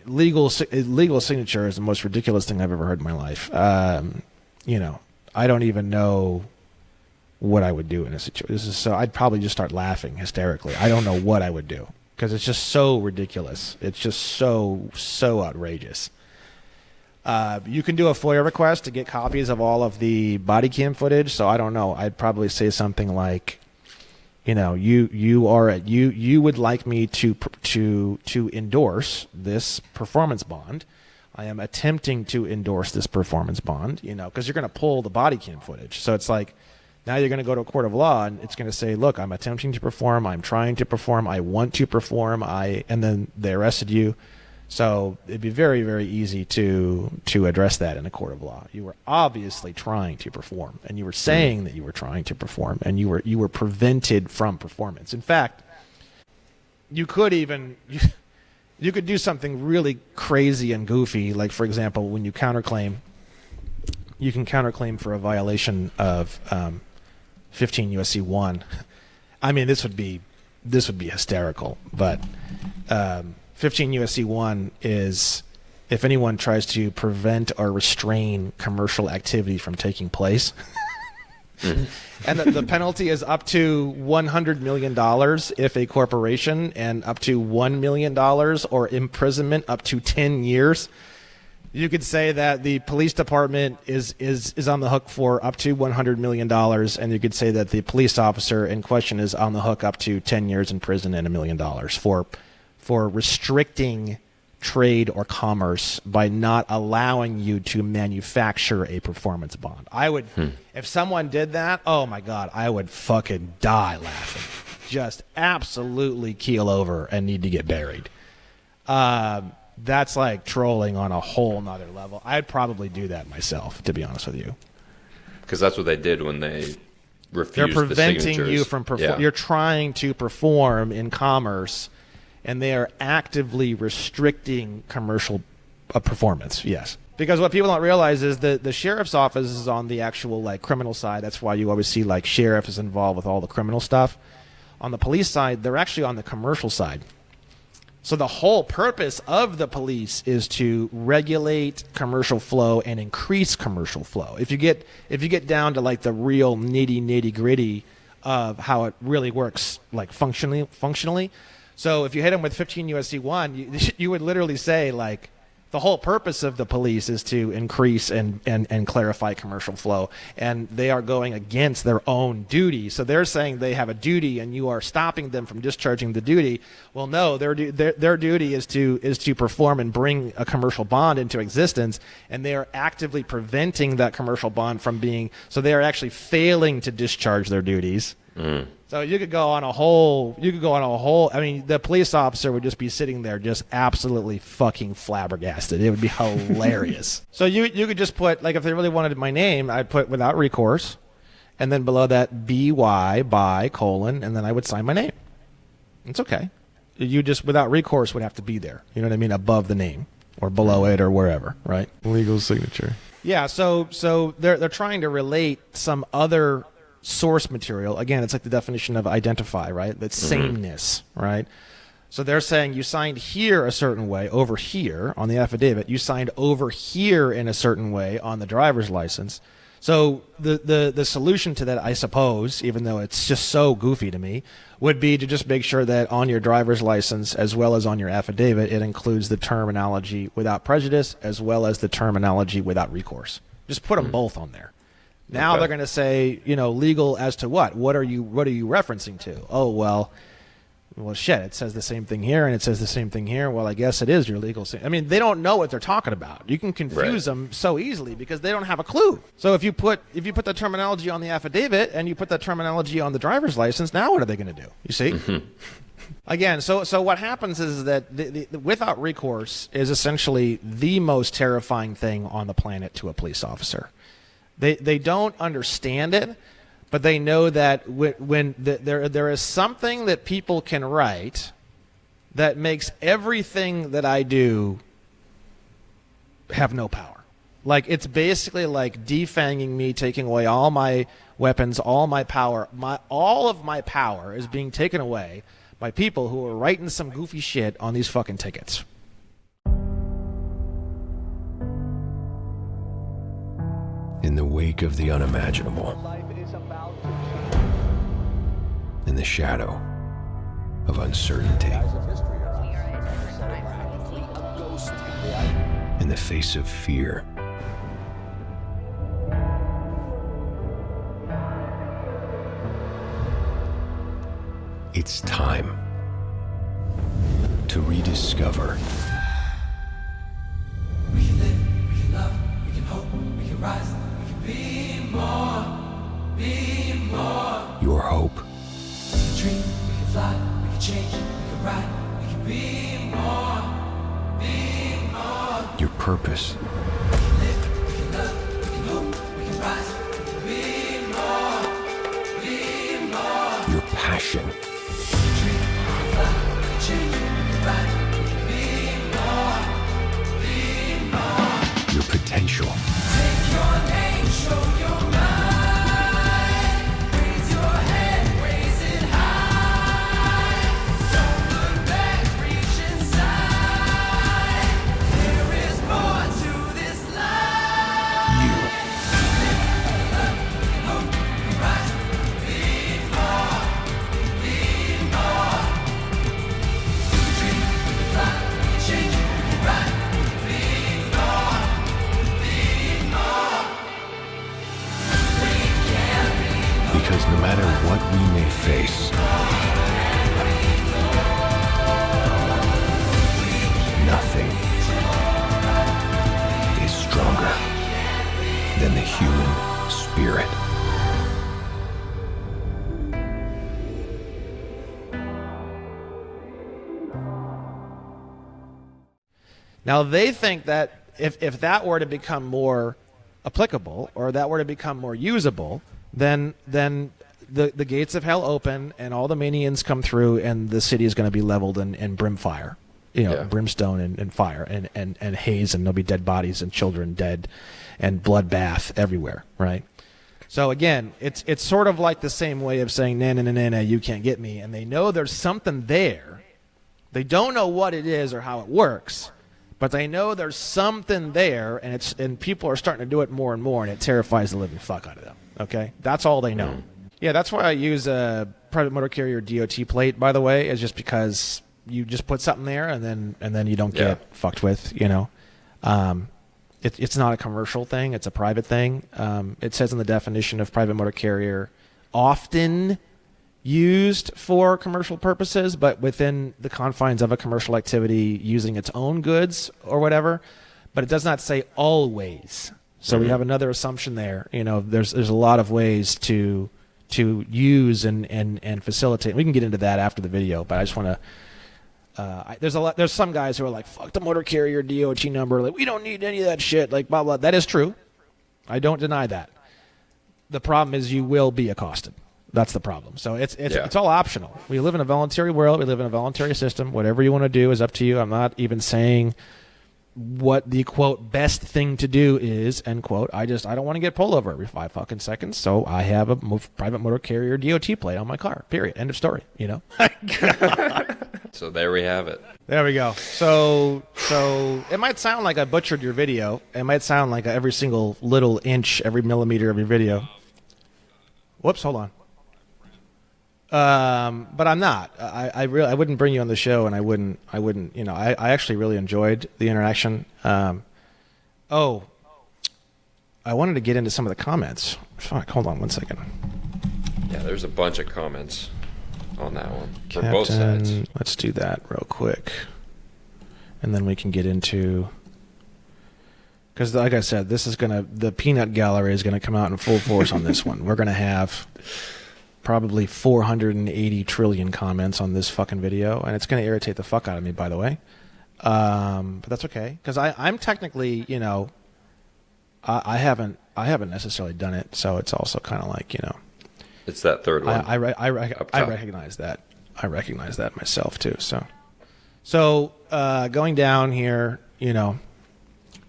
Legal signature is the most ridiculous thing I've ever heard in my life. I don't even know what I would do in a situation. I'd probably just start laughing hysterically. I don't know what I would do because it's just so ridiculous. It's just so outrageous. You can do a FOIA request to get copies of all of the body cam footage. So I don't know. I'd probably say something like, you would like me to endorse this performance bond. I am attempting to endorse this performance bond, because you're going to pull the body cam footage. So it's like, now you're going to go to a court of law and it's going to say, look, I'm attempting to perform, I'm trying to perform, I want to perform, and then they arrested you. So it'd be very, very easy to address that in a court of law. You were obviously trying to perform, and you were saying that you were trying to perform, and you were prevented from performance. In fact, you could even you could do something really crazy and goofy, like for example, when you counterclaim, you can counterclaim for a violation of 15 U.S.C. 1. I mean, this would be hysterical, but 15 U.S.C. 1 is if anyone tries to prevent or restrain commercial activity from taking place. And the penalty is up to $100 million if a corporation, and up to $1 million or imprisonment up to 10 years. You could say that the police department is on the hook for up to $100 million, and you could say that the police officer in question is on the hook up to 10 years in prison and $1 million for restricting trade or commerce by not allowing you to manufacture a performance bond. I would, if someone did that, oh my God, I would fucking die laughing. Just absolutely keel over and need to get buried. That's like trolling on a whole nother level. I'd probably do that myself, to be honest with you. Because that's what they did when they refused They're the preventing signatures. you from performing. You're trying to perform in commerce, and they are actively restricting commercial performance. Yes. Because what people don't realize is that the sheriff's office is on the actual criminal side. That's why you always see sheriff is involved with all the criminal stuff. On the police side, they're actually on the commercial side. So the whole purpose of the police is to regulate commercial flow and increase commercial flow. If you get down to the real nitty gritty of how it really works, like functionally. So if you hit them with 15 USC 1, you would literally say, like, the whole purpose of the police is to increase and clarify commercial flow, and they are going against their own duty. So they're saying they have a duty, and you are stopping them from discharging the duty. Well, no, their duty is to perform and bring a commercial bond into existence, and they are actively preventing that commercial bond from being. So they are actually failing to discharge their duties. So you could go on a whole. I mean, the police officer would just be sitting there, just absolutely fucking flabbergasted. It would be hilarious. So you could just put, like, if they really wanted my name, I'd put without recourse, and then below that by colon, and then I would sign my name. It's okay. You just without recourse would have to be there. You know what I mean? Above the name or below it or wherever, right? Legal signature. Yeah. So they're trying to relate some other source material. Again, it's like the definition of identify, right? That's sameness, right? So they're saying you signed here a certain way over here on the affidavit. You signed over here in a certain way on the driver's license. So the solution to that, I suppose, even though it's just so goofy to me, would be to just make sure that on your driver's license as well as on your affidavit, it includes the terminology without prejudice as well as the terminology without recourse. Just put them both on there. Now they're going to say, legal as to what? What are you referencing to? Oh, well, shit, it says the same thing here and it says the same thing here. Well, I guess it is your legal. I mean, they don't know what they're talking about. You can confuse them so easily because they don't have a clue. So if you put the terminology on the affidavit and you put that terminology on the driver's license, now what are they going to do? You see? Again, so what happens is that the without recourse is essentially the most terrifying thing on the planet to a police officer. They don't understand it, but they know that when there is something that people can write that makes everything that I do have no power. Like, it's basically like defanging me, taking away all my weapons, all my power. All of my power is being taken away by people who are writing some goofy shit on these fucking tickets. In the wake of the unimaginable, in the shadow of uncertainty, in the face of fear, it's time to rediscover We can live, we can love, we can hope, we can rise, we can be more, be more. your hope, We can dream, we can fly, we can change, we can ride, we can be more, be more. your purpose, We can live, we can love, we can hope, we can rise, we can be more, your passion, We can dream, we can fly, we can change, we can ride, we can be more, your potential. Take your name, show your mind. Raise your head, raise it high. Don't look back, reach inside. There is more to this life. You. Hope, rise, be more, be more. We can dream, we can fly, we can change, we can ride, we can be more, be more. Because no matter what we may face, nothing is stronger than the human spirit. Now, they think that if that were to become more applicable or that were to become more usable, then the gates of hell open and all the manians come through and the city is going to be leveled in brimfire. Brimstone and fire and haze, and there'll be dead bodies and children dead and bloodbath everywhere, right? So again, it's sort of like the same way of saying, na, you can't get me. And they know there's something there. They don't know what it is or how it works, but they know there's something there, and people are starting to do it more and more, and it terrifies the living fuck out of them. Okay? That's all they know. Yeah, that's why I use a private motor carrier DOT plate, by the way, is just because you just put something there and then you don't get fucked with, you know. It's not a commercial thing, it's a private thing. It says in the definition of private motor carrier, often used for commercial purposes, but within the confines of a commercial activity using its own goods or whatever. But it does not say always. So we have another assumption there. You know, there's a lot of ways to use and facilitate. We can get into that after the video, but I just want to. There's some guys who are like, fuck the motor carrier DOT number. Like, we don't need any of that shit. Like, blah blah. That is true. I don't deny that. The problem is you will be accosted. That's the problem. So it's all optional. We live in a voluntary world. We live in a voluntary system. Whatever you want to do is up to you. I'm not even saying what the quote best thing to do is, end quote. I don't want to get pulled over every 5 fucking seconds, so I have a private motor carrier DOT plate on my car. Period. End of story. You know. So there we have it. There we go. So it might sound like I butchered your video. It might sound like every single little inch, every millimeter of your video. Whoops, hold on. But I'm not. I wouldn't bring you on the show, and I wouldn't. You know, I actually really enjoyed the interaction. I wanted to get into some of the comments. Fuck, hold on one second. Yeah, there's a bunch of comments on that one for both sides. Let's do that real quick, and then we can get into. Because, like I said, the peanut gallery is gonna come out in full force on this one. We're gonna have probably 480 trillion comments on this fucking video, and it's going to irritate the fuck out of me, by the way. But that's okay, because I'm technically, you know, I haven't necessarily done it, so it's also kind of like, you know, it's that third one. I recognize that. I recognize that myself too. So going down here, you know,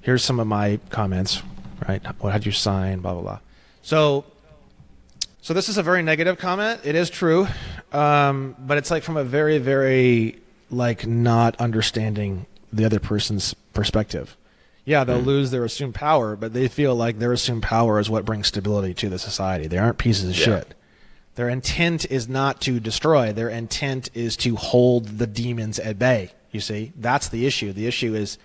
here's some of my comments. Right? What had you sign? Blah blah blah. So this is a very negative comment. It is true, but it's like from a very, very like not understanding the other person's perspective. Yeah, they'll lose their assumed power, but they feel like their assumed power is what brings stability to the society. They aren't pieces of shit. Their intent is not to destroy. Their intent is to hold the demons at bay. You see, that's the issue. The issue is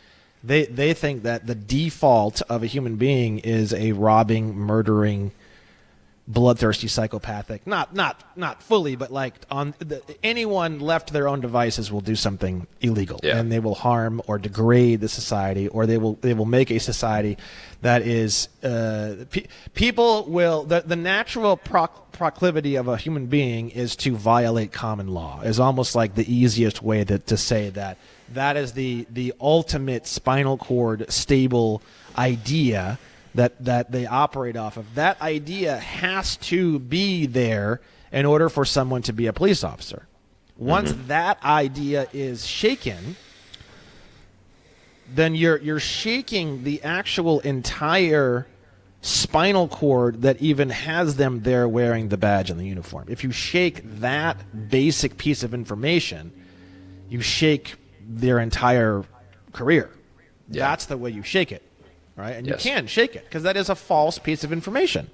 they think that the default of a human being is a robbing, murdering, bloodthirsty psychopathic, not fully, but like anyone left to their own devices will do something illegal, and they will harm or degrade the society, or they will make a society that is people will the natural proclivity of a human being is to violate common law. Is almost like the easiest way to say that is the ultimate spinal cord stable idea that they operate off of. That idea has to be there in order for someone to be a police officer. Once that idea is shaken, then you're shaking the actual entire spinal cord that even has them there wearing the badge and the uniform. If you shake that basic piece of information, you shake their entire career. That's the way you shake it. Right? And you can shake it because that is a false piece of information.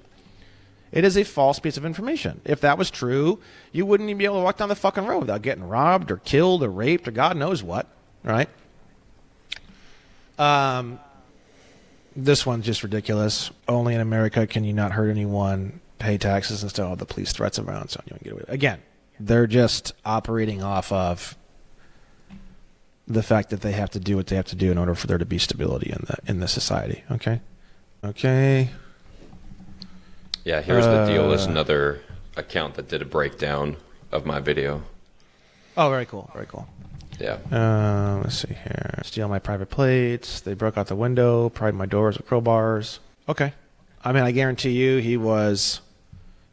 It is a false piece of information. If that was true, you wouldn't even be able to walk down the fucking road without getting robbed or killed or raped or God knows what. Right? This one's just ridiculous. Only in America can you not hurt anyone, pay taxes, and still have the police threats of violence on you and get away with it. Again, they're just operating off of the fact that they have to do what they have to do in order for there to be stability in the society. Okay. Yeah, here's the deal. There's another account that did a breakdown of my video. Oh, very cool. Yeah. Let's see here. Steal my private plates. They broke out the window. Pried my doors with crowbars. Okay. I mean, I guarantee you he was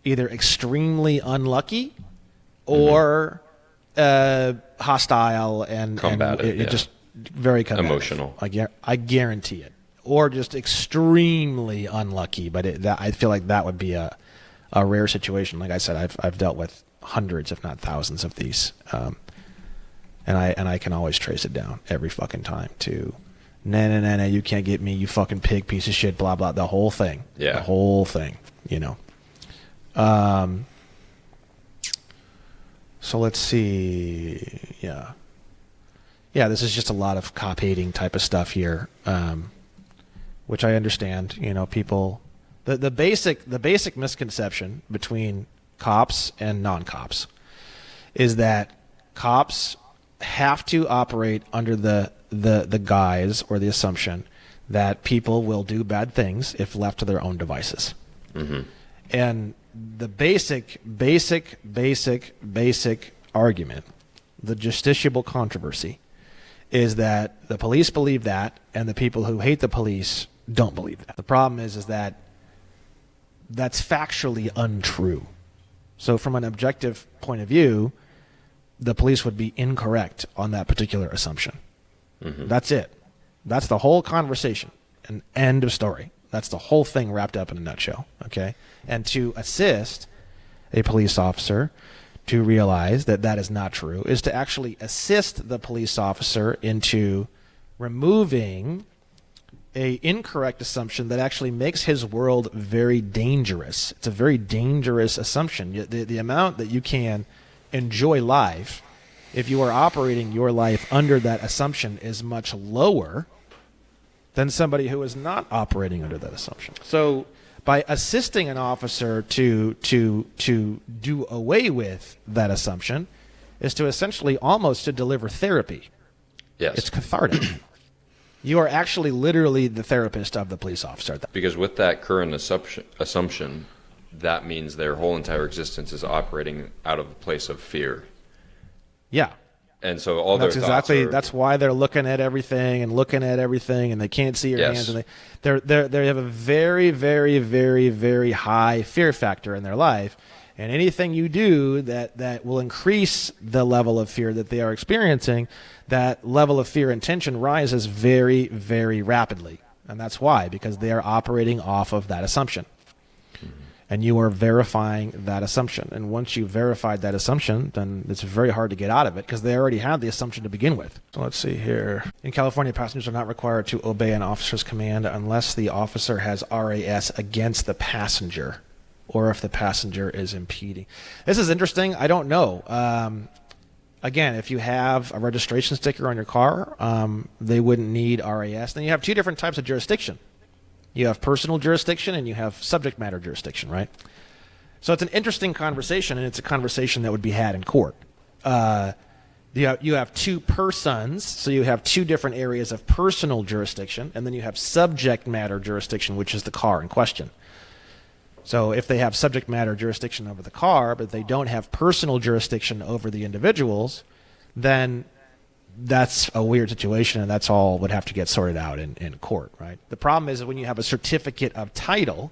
either extremely unlucky or hostile and combative, and just very combative. Emotional. I guarantee it. Or just extremely unlucky, but I feel like that would be a rare situation. Like I said, I've dealt with hundreds, if not thousands, of these, and I can always trace it down every fucking time to, no, you can't get me, you fucking pig, piece of shit, blah blah, the whole thing, the whole thing, you know. So let's see. Yeah. Yeah, this is just a lot of cop hating type of stuff here, which I understand. You know, people. The basic misconception between cops and non-cops is that cops have to operate under the guise or the assumption that people will do bad things if left to their own devices. Mm-hmm. And the basic argument, the justiciable controversy, is that the police believe that and the people who hate the police don't believe that. The problem is that that's factually untrue. So from an objective point of view, the police would be incorrect on that particular assumption. Mm-hmm. That's it. That's the whole conversation. An end of story. That's the whole thing wrapped up in a nutshell. Okay? And to assist a police officer to realize that that is not true is to actually assist the police officer into removing a incorrect assumption that actually makes his world very dangerous. It's a very dangerous assumption. The amount that you can enjoy life if you are operating your life under that assumption is much lower than somebody who is not operating under that assumption. So by assisting an officer to do away with that assumption is to essentially almost to deliver therapy. Yes. It's cathartic. You are actually literally the therapist of the police officer. Because with that current assumption, that means their whole entire existence is operating out of a place of fear. Yeah. And so all their thoughts are, that's why they're looking at everything and they can't see your hands, and they have a very, very, very, very high fear factor in their life. And anything you do that will increase the level of fear that they are experiencing, that level of fear and tension rises very, very rapidly. And that's why, because they are operating off of that assumption. And you are verifying that assumption. And once you verified that assumption, then it's very hard to get out of it because they already had the assumption to begin with. So let's see here. In California, passengers are not required to obey an officer's command unless the officer has RAS against the passenger or if the passenger is impeding. This is interesting. I don't know. Again, if you have a registration sticker on your car, they wouldn't need RAS. Then you have two different types of jurisdiction. You have personal jurisdiction and you have subject matter jurisdiction, right? So it's an interesting conversation, and it's a conversation that would be had in court. You have two persons, so you have two different areas of personal jurisdiction, and then you have subject matter jurisdiction, which is the car in question. So if they have subject matter jurisdiction over the car, but they don't have personal jurisdiction over the individuals, then that's a weird situation, and that's all would have to get sorted out in court, right? The problem is that when you have a certificate of title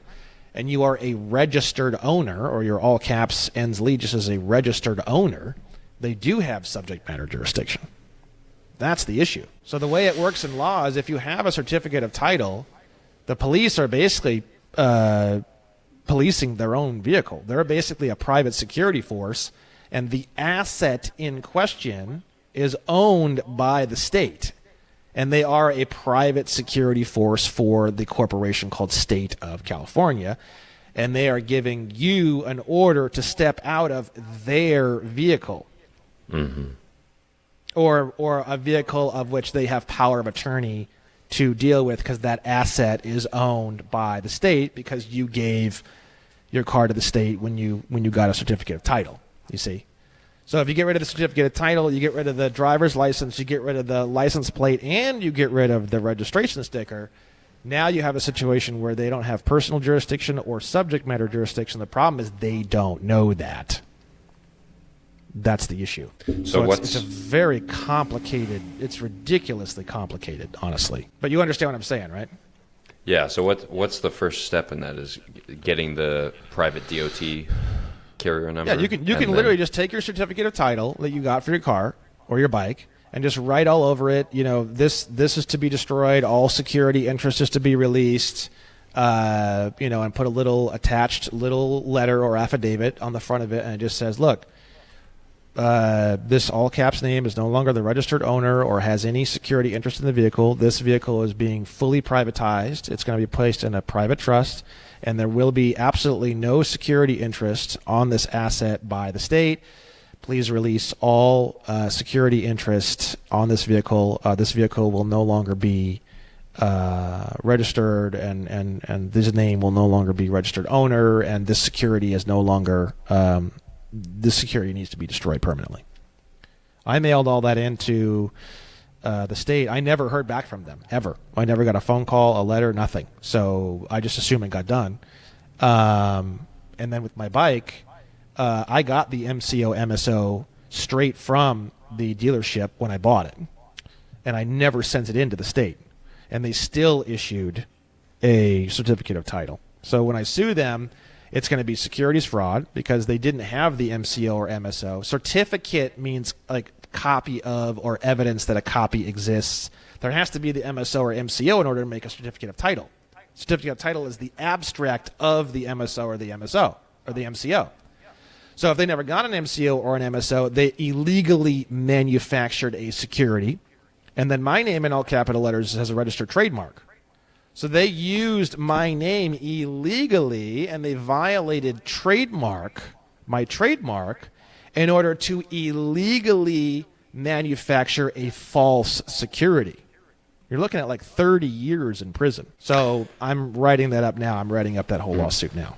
and you are a registered owner, or your all caps ends legis as a registered owner, they do have subject matter jurisdiction. That's the issue. So the way it works in law is if you have a certificate of title, the police are basically policing their own vehicle. They're basically a private security force, and the asset in question is owned by the state, and they are a private security force for the corporation called State of California, and they are giving you an order to step out of their vehicle. Mm-hmm. or a vehicle of which they have power of attorney to deal with, because that asset is owned by the state because you gave your car to the state when you got a certificate of title, you see. So if you get rid of the certificate of title, you get rid of the driver's license, you get rid of the license plate, and you get rid of the registration sticker, now you have a situation where they don't have personal jurisdiction or subject matter jurisdiction. The problem is they don't know that. That's the issue. So it's a very complicated, it's ridiculously complicated, honestly. But you understand what I'm saying, right? Yeah, so what's the first step in that? Is getting the private DOT carrier number? Yeah, you can literally just take your certificate of title that you got for your car or your bike and just write all over it, this is to be destroyed, all security interest is to be released, and put a little attached little letter or affidavit on the front of it, and it just says, look, this all caps name is no longer the registered owner or has any security interest in the vehicle. This vehicle is being fully privatized. It's going to be placed in a private trust, and there will be absolutely no security interest on this asset by the state. please release all security interest on this vehicle. This vehicle will no longer be registered, and this name will no longer be registered owner, and this security is no longer, this security needs to be destroyed permanently. I mailed all that into the state. I never heard back from them, ever. I never got a phone call, a letter, nothing. So I just assumed it got done. And then with my bike, I got the MCO MSO straight from the dealership when I bought it, and I never sent it into the state. And they still issued a certificate of title. So when I sue them, it's going to be securities fraud because they didn't have the MCO or MSO. Certificate means like copy of or evidence that a copy exists. There has to be the MSO or MCO in order to make a certificate of title. Certificate of title is the abstract of the MSO or the MSO or the MCO. So if they never got an MCO or an MSO, they illegally manufactured a security. And then my name in all capital letters has a registered trademark. So they used my name illegally, and they violated my trademark, in order to illegally manufacture a false security. You're looking at like 30 years in prison. So I'm writing that up now. I'm writing up that whole lawsuit now.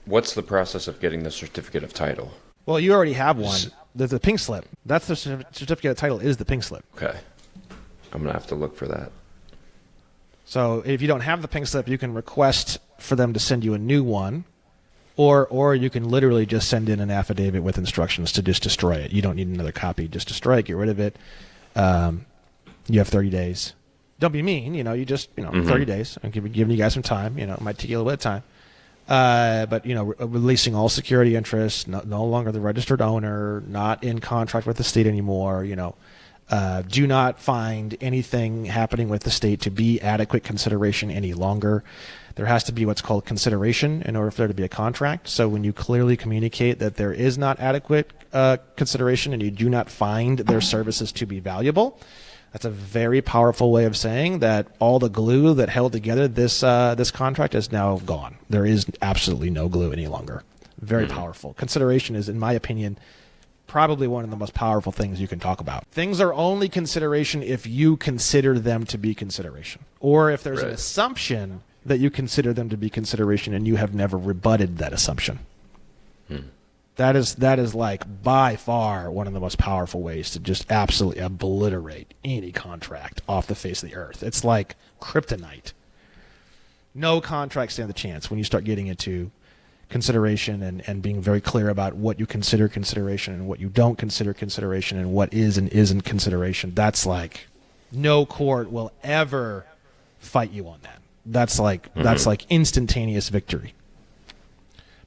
What's the process of getting the certificate of title? Well, you already have one. There's the pink slip. That's the certificate of title is the pink slip. Okay. I'm going to have to look for that. So if you don't have the pink slip, you can request for them to send you a new one, or you can literally just send in an affidavit with instructions to just destroy it. You don't need another copy. Just destroy it, get rid of it. You have 30 days. Don't be mean. You just 30 days. I'm giving you guys some time. It might take you a little bit of time. But releasing all security interests, no longer the registered owner, not in contract with the state anymore. Do not find anything happening with the state to be adequate consideration any longer. There has to be what's called consideration in order for there to be a contract. So when you clearly communicate that there is not adequate consideration and you do not find their services to be valuable, that's a very powerful way of saying that all the glue that held together this contract is now gone. There is absolutely no glue any longer. Very powerful. Consideration is, in my opinion, probably one of the most powerful things you can talk about. Things are only consideration if you consider them to be consideration, or if there's an assumption that you consider them to be consideration and you have never rebutted that assumption. That is like by far one of the most powerful ways to just absolutely obliterate any contract off the face of the earth. It's like kryptonite. No contract stand a chance when you start getting into consideration and being very clear about what you consider consideration and what you don't consider consideration and what is and isn't consideration. That's like no court will ever fight you on that. That's like instantaneous victory.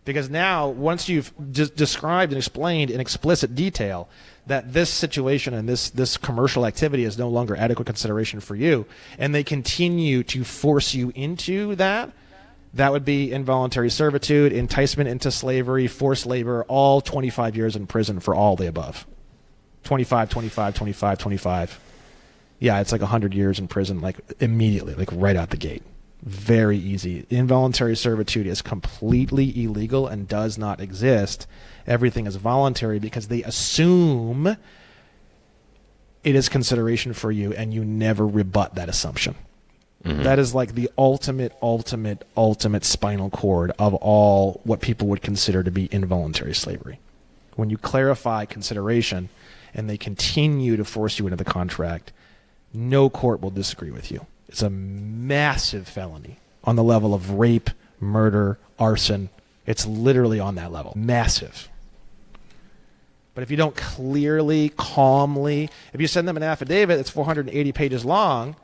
Because now, once you've just described and explained in explicit detail that this situation and this commercial activity is no longer adequate consideration for you, and they continue to force you into that would be involuntary servitude, enticement into slavery, forced labor, all 25 years in prison for all the above. 25, 25, 25, 25. Yeah, it's like 100 years in prison, like immediately, like right out the gate. Very easy. Involuntary servitude is completely illegal and does not exist. Everything is voluntary because they assume it is consideration for you, and you never rebut that assumption. That is like the ultimate spinal cord of all what people would consider to be involuntary slavery. When you clarify consideration and they continue to force you into the contract, no court will disagree with you. It's a massive felony on the level of rape, murder, arson. It's literally on that level. Massive. But if you don't clearly, calmly, if you send them an affidavit that's 480 pages long,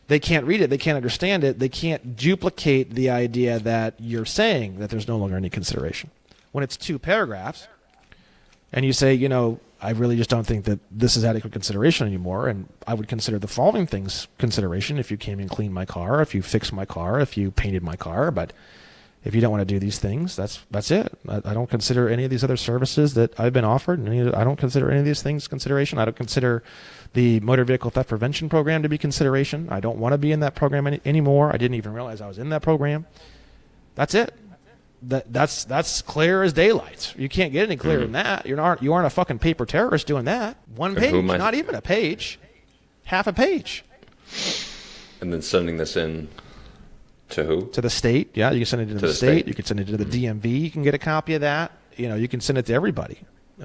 they can't read it, they can't understand it, they can't duplicate the idea that you're saying that there's no longer any consideration. When it's 2 paragraphs, and you say, I really just don't think that this is adequate consideration anymore, and I would consider the following things consideration if you came and cleaned my car, if you fixed my car, if you painted my car, but if you don't want to do these things, that's it. I don't consider any of these other services that I've been offered, and I don't consider any of these things consideration. I don't consider the motor vehicle theft prevention program to be consideration. I don't want to be in that program anymore. I didn't even realize I was in that program. That's it. that's clear as daylight. You can't get any clearer than that. You aren't a fucking paper terrorist doing that. One page, not even a page, half a page. And then sending this in to who? To the state. Yeah, you can send it to the state. You can send it to the DMV. You can get a copy of that. You can send it to everybody.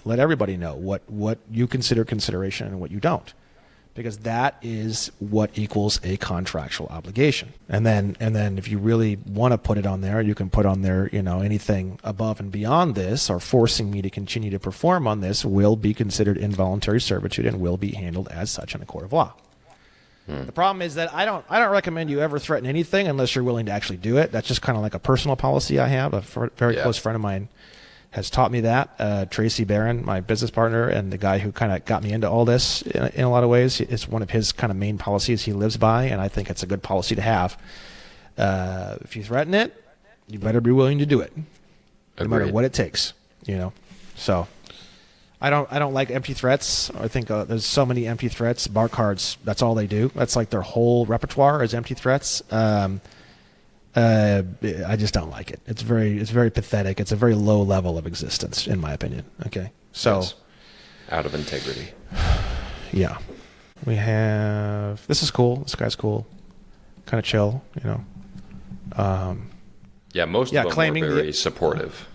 Let everybody know what you consider consideration and what you don't. Because that is what equals a contractual obligation. And then if you really want to put it on there, you can put on there, anything above and beyond this or forcing me to continue to perform on this will be considered involuntary servitude and will be handled as such in a court of law. The problem is that I don't recommend you ever threaten anything unless you're willing to actually do it. That's just kind of like a personal policy I have. A very close friend of mine has taught me that. Tracy Barron, my business partner, and the guy who kind of got me into all this in a lot of ways, it's one of his kind of main policies he lives by, and I think it's a good policy to have. If you threaten it, you better be willing to do it, no matter what it takes. So I don't like empty threats. I think there's so many empty threats. Bar cards, that's all they do. That's like their whole repertoire is empty threats. I just don't like it. It's very pathetic. It's a very low level of existence, in my opinion. Okay, so Yes. Out of integrity. Yeah, we have. This is cool. This guy's cool. Kind of chill, Yeah, most of them claiming are very supportive.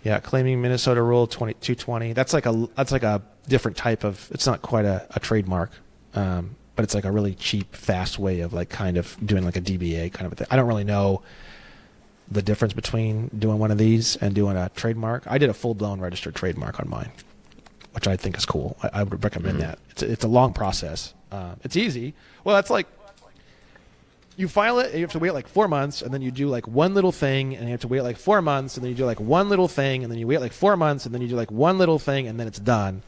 Yeah, claiming Minnesota Rule 220. That's like a different type of. It's not quite a trademark. But it's like a really cheap, fast way of like kind of doing like a DBA kind of a thing. I don't really know the difference between doing one of these and doing a trademark. I did a full-blown registered trademark on mine, which I think is cool. I would recommend that. It's a long process. It's easy. Well, that's like you file it, and you have to wait like 4 months, and then you do like one little thing, and you have to wait like 4 months, and then you do like one little thing, and then you wait like 4 months, and then you do like one little thing, and then it's done.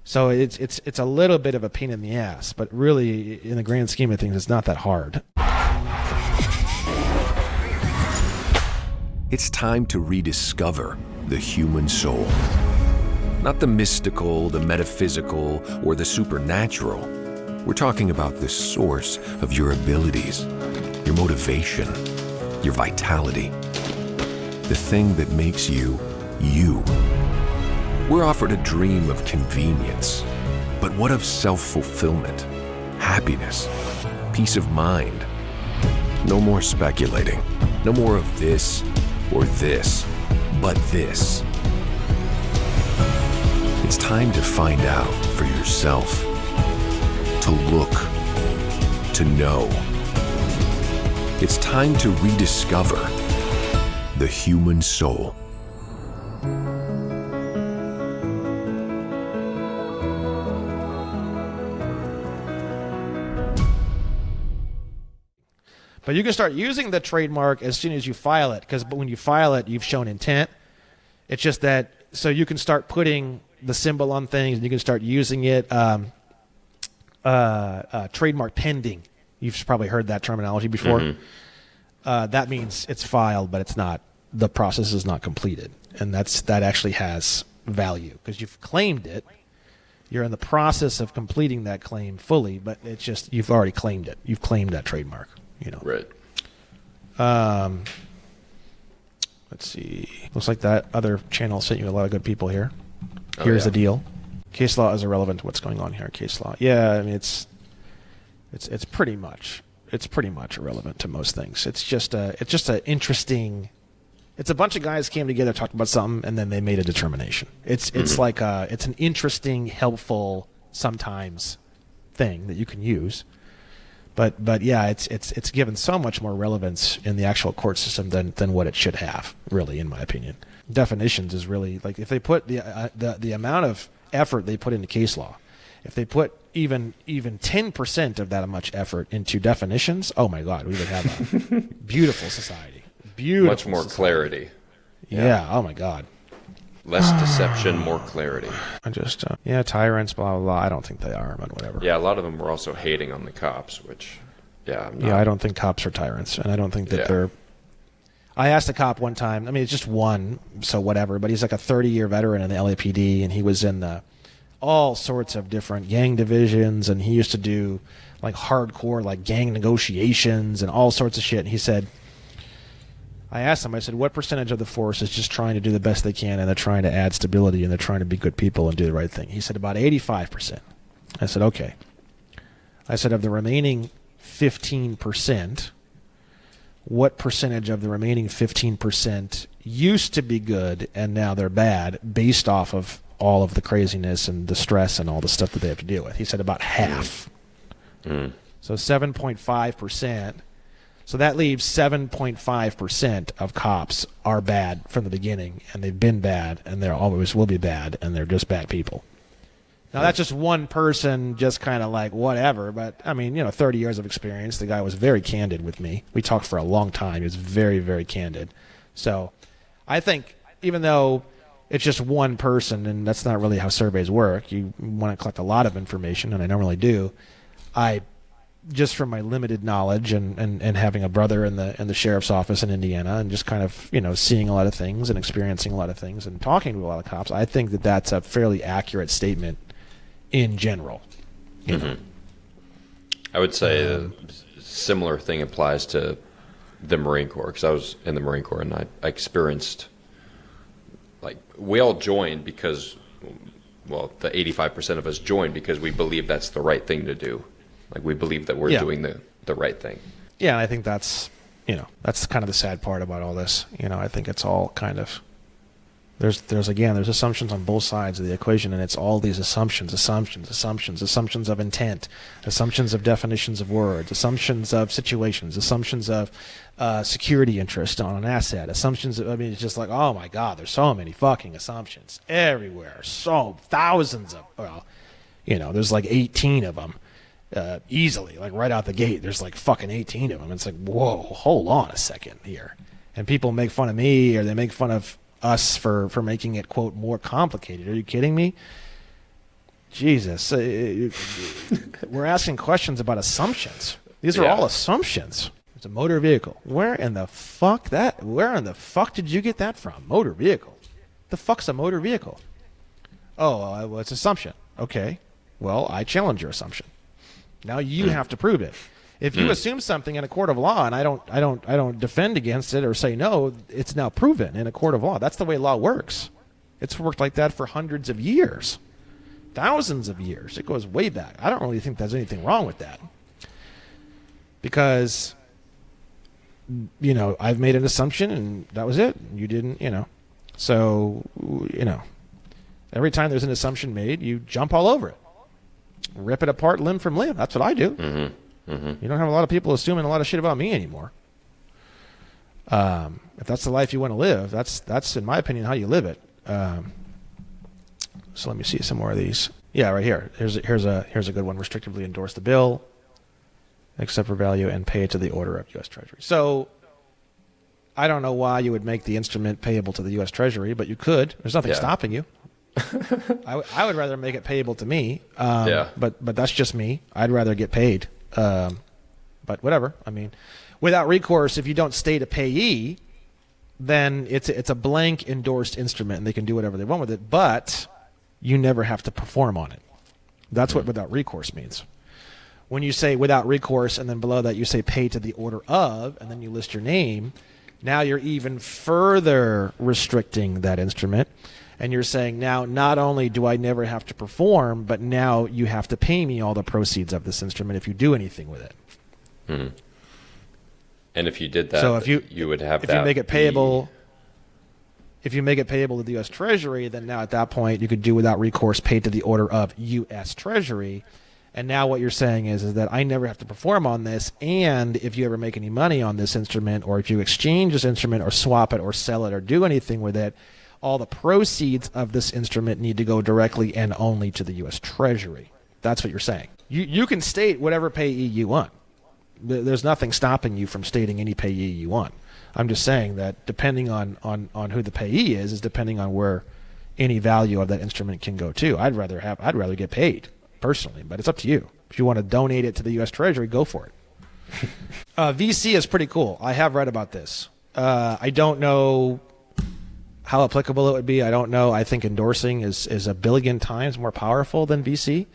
So it's a little bit of a pain in the ass, but really, in the grand scheme of things, it's not that hard. It's time to rediscover the human soul. Not the mystical, the metaphysical, or the supernatural. We're talking about the source of your abilities, your motivation, your vitality. The thing that makes you, you. We're offered a dream of convenience, but what of self-fulfillment, happiness, peace of mind? No more speculating, no more of this or this, but this. It's time to find out for yourself, to look, to know. It's time to rediscover the human soul. But you can start using the trademark as soon as you file it, because when you file it, you've shown intent. It's just that, so you can start putting the symbol on things, and you can start using it. Trademark pending. You've probably heard that terminology before. Mm-hmm. That means it's filed, but it's not. The process is not completed, and that actually has value because you've claimed it. You're in the process of completing that claim fully, but it's just you've already claimed it. You've claimed that trademark. Right. Let's see. Looks like that other channel sent you a lot of good people here. Here's the deal. Case law is irrelevant to what's going on here. Case law. Yeah, I mean it's pretty much irrelevant to most things. It's just a interesting. It's a bunch of guys came together, talked about something, and then they made a determination. It's like it's an interesting, helpful, sometimes thing that you can use. But yeah, it's given so much more relevance in the actual court system than what it should have, really, in my opinion. Definitions is really like if they put the amount of effort they put into case law, if they put even 10% of that much effort into definitions, oh my God, we would have a beautiful society. Beautiful. Much more clarity. Yeah. Oh my God. Less deception, more clarity. I just, tyrants, blah, blah, blah. I don't think they are, but whatever. Yeah, a lot of them were also hating on the cops, which, I don't think cops are tyrants, and I don't think that they're... I asked a cop one time, I mean, it's just one, so whatever, but he's like a 30-year veteran in the LAPD, and he was in all sorts of different gang divisions, and he used to do, like, hardcore, like, gang negotiations and all sorts of shit, and he said... I asked him, I said, what percentage of the force is just trying to do the best they can and they're trying to add stability and they're trying to be good people and do the right thing? He said about 85%. I said, okay. I said, of the remaining 15%, what percentage of the remaining 15% used to be good and now they're bad based off of all of the craziness and the stress and all the stuff that they have to deal with? He said about half. So 7.5%. So that leaves 7.5% of cops are bad from the beginning, and they've been bad, and they always will be bad, and they're just bad people. Now, that's just one person just kind of like whatever, but, I mean, 30 years of experience. The guy was very candid with me. We talked for a long time. He was very, very candid. So I think even though it's just one person, and that's not really how surveys work, you want to collect a lot of information, and I normally do, just from my limited knowledge and having a brother in the sheriff's office in Indiana and just kind of, seeing a lot of things and experiencing a lot of things and talking to a lot of cops, I think that that's a fairly accurate statement in general. I would say a similar thing applies to the Marine Corps, because I was in the Marine Corps and I experienced, like, we all joined because, well, the 85% of us joined because we believe that's the right thing to do. Like, we believe that we're doing the right thing. Yeah, I think that's, that's kind of the sad part about all this. I think it's all kind of, there's assumptions on both sides of the equation, and it's all these assumptions of intent, assumptions of definitions of words, assumptions of situations, assumptions of security interest on an asset, assumptions of, it's just like, oh my God, there's so many fucking assumptions everywhere. So thousands of, there's like 18 of them. Easily, like right out the gate, there's like fucking 18 of them. It's like, whoa, hold on a second here. And people make fun of me, or they make fun of us for making it, quote, more complicated. Are you kidding me? Jesus. We're asking questions about assumptions. These are all assumptions. It's a motor vehicle. Where in the fuck did you get that from? Motor vehicle. The fuck's a motor vehicle? Oh, well, it's assumption. Okay. Well, I challenge your assumption. Now you have to prove it. If you assume something in a court of law and I don't defend against it or say no, it's now proven in a court of law. That's the way law works. It's worked like that for hundreds of years, thousands of years. It goes way back. I don't really think there's anything wrong with that, because I've made an assumption and that was it. You didn't, So, every time there's an assumption made, you jump all over it. Rip it apart limb from limb. That's what I do. You don't have a lot of people assuming a lot of shit about me anymore. If that's the life you want to live, that's in my opinion how you live it. So let me see some more of these. Yeah, right here. Here's a good one. Restrictively endorse the bill, accept for value, and pay it to the order of U.S. Treasury. So I don't know why you would make the instrument payable to the U.S. Treasury, but you could. There's nothing stopping you. I would rather make it payable to me, but that's just me. I'd rather get paid, but whatever. I mean, without recourse, if you don't state a payee, then it's a blank endorsed instrument, and they can do whatever they want with it, but you never have to perform on it. That's what without recourse means. When you say without recourse, and then below that you say pay to the order of, and then you list your name, now you're even further restricting that instrument. And you're saying, now, not only do I never have to perform, but now you have to pay me all the proceeds of this instrument if you do anything with it. And if you did that, so if you would have if you make it payable to the U.S. Treasury, then now at that point you could do without recourse, paid to the order of U.S. Treasury. And now what you're saying is that I never have to perform on this, and if you ever make any money on this instrument, or if you exchange this instrument or swap it or sell it or do anything with it, all the proceeds of this instrument need to go directly and only to the U.S. Treasury. That's what you're saying. You can state whatever payee you want. There's nothing stopping you from stating any payee you want. I'm just saying that depending on who the payee is depending on where any value of that instrument can go to. I'd rather get paid personally, but it's up to you. If you want to donate it to the U.S. Treasury, go for it. VC is pretty cool. I have read about this. I don't know how applicable it would be. I don't know. I think endorsing is a billion times more powerful than VC.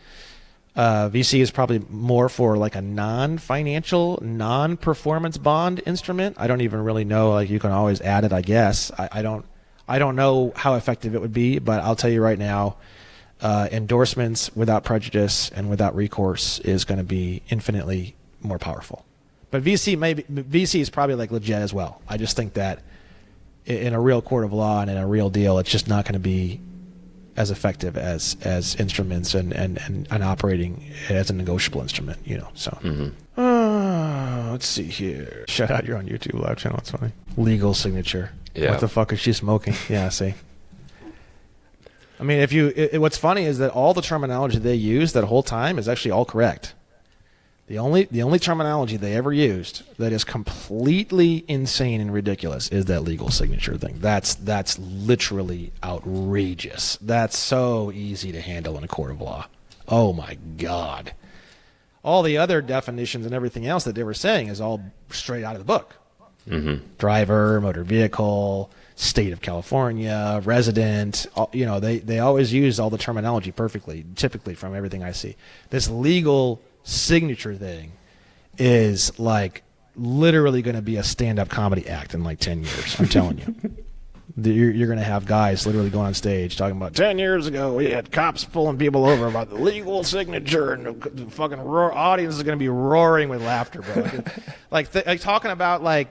VC is probably more for like a non-financial, non-performance bond instrument. I don't even really know. Like, you can always add it, I guess. I don't know how effective it would be, but I'll tell you right now, endorsements without prejudice and without recourse is going to be infinitely more powerful. But VC is probably like legit as well. I just think that in a real court of law and in a real deal, it's just not going to be as effective as instruments and operating as a negotiable instrument, you know. So let's see here. Shout out, you're on YouTube live channel. It's funny. Legal signature. Yeah. What the fuck is she smoking? Yeah, see. I mean, what's funny is that all the terminology they use that whole time is actually all correct. The only terminology they ever used that is completely insane and ridiculous is that legal signature thing. That's literally outrageous. That's so easy to handle in a court of law. Oh my God. All the other definitions and everything else that they were saying is all straight out of the book. Mm-hmm. Driver, motor vehicle, state of California, resident, you know, they always use all the terminology perfectly, typically from everything I see. This legal signature thing is like literally going to be a stand-up comedy act in like 10 years. I'm telling you. You're going to have guys literally going on stage talking about 10 years ago we had cops pulling people over about the legal signature, and the fucking audience is going to be roaring with laughter, bro. Like talking about like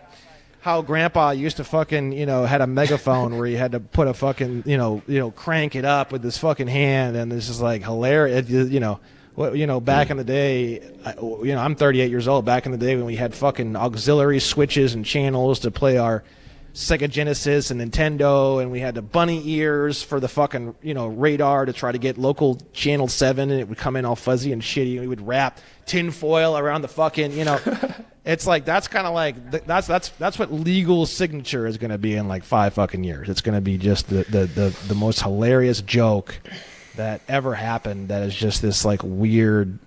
how grandpa used to fucking, you know, had a megaphone where he had to put a fucking, you know, crank it up with his fucking hand, and it's just like hilarious, you know. Well, you know, back in the day, you know, I'm 38 years old. Back in the day when we had fucking auxiliary switches and channels to play our Sega Genesis and Nintendo, and we had the bunny ears for the fucking, you know, radar to try to get local channel 7, and it would come in all fuzzy and shitty, and we would wrap tinfoil around the fucking, you know. It's like, that's kind of like, that's what legal signature is going to be in like 5 fucking years. It's going to be just the most hilarious joke that ever happened, that is just this like weird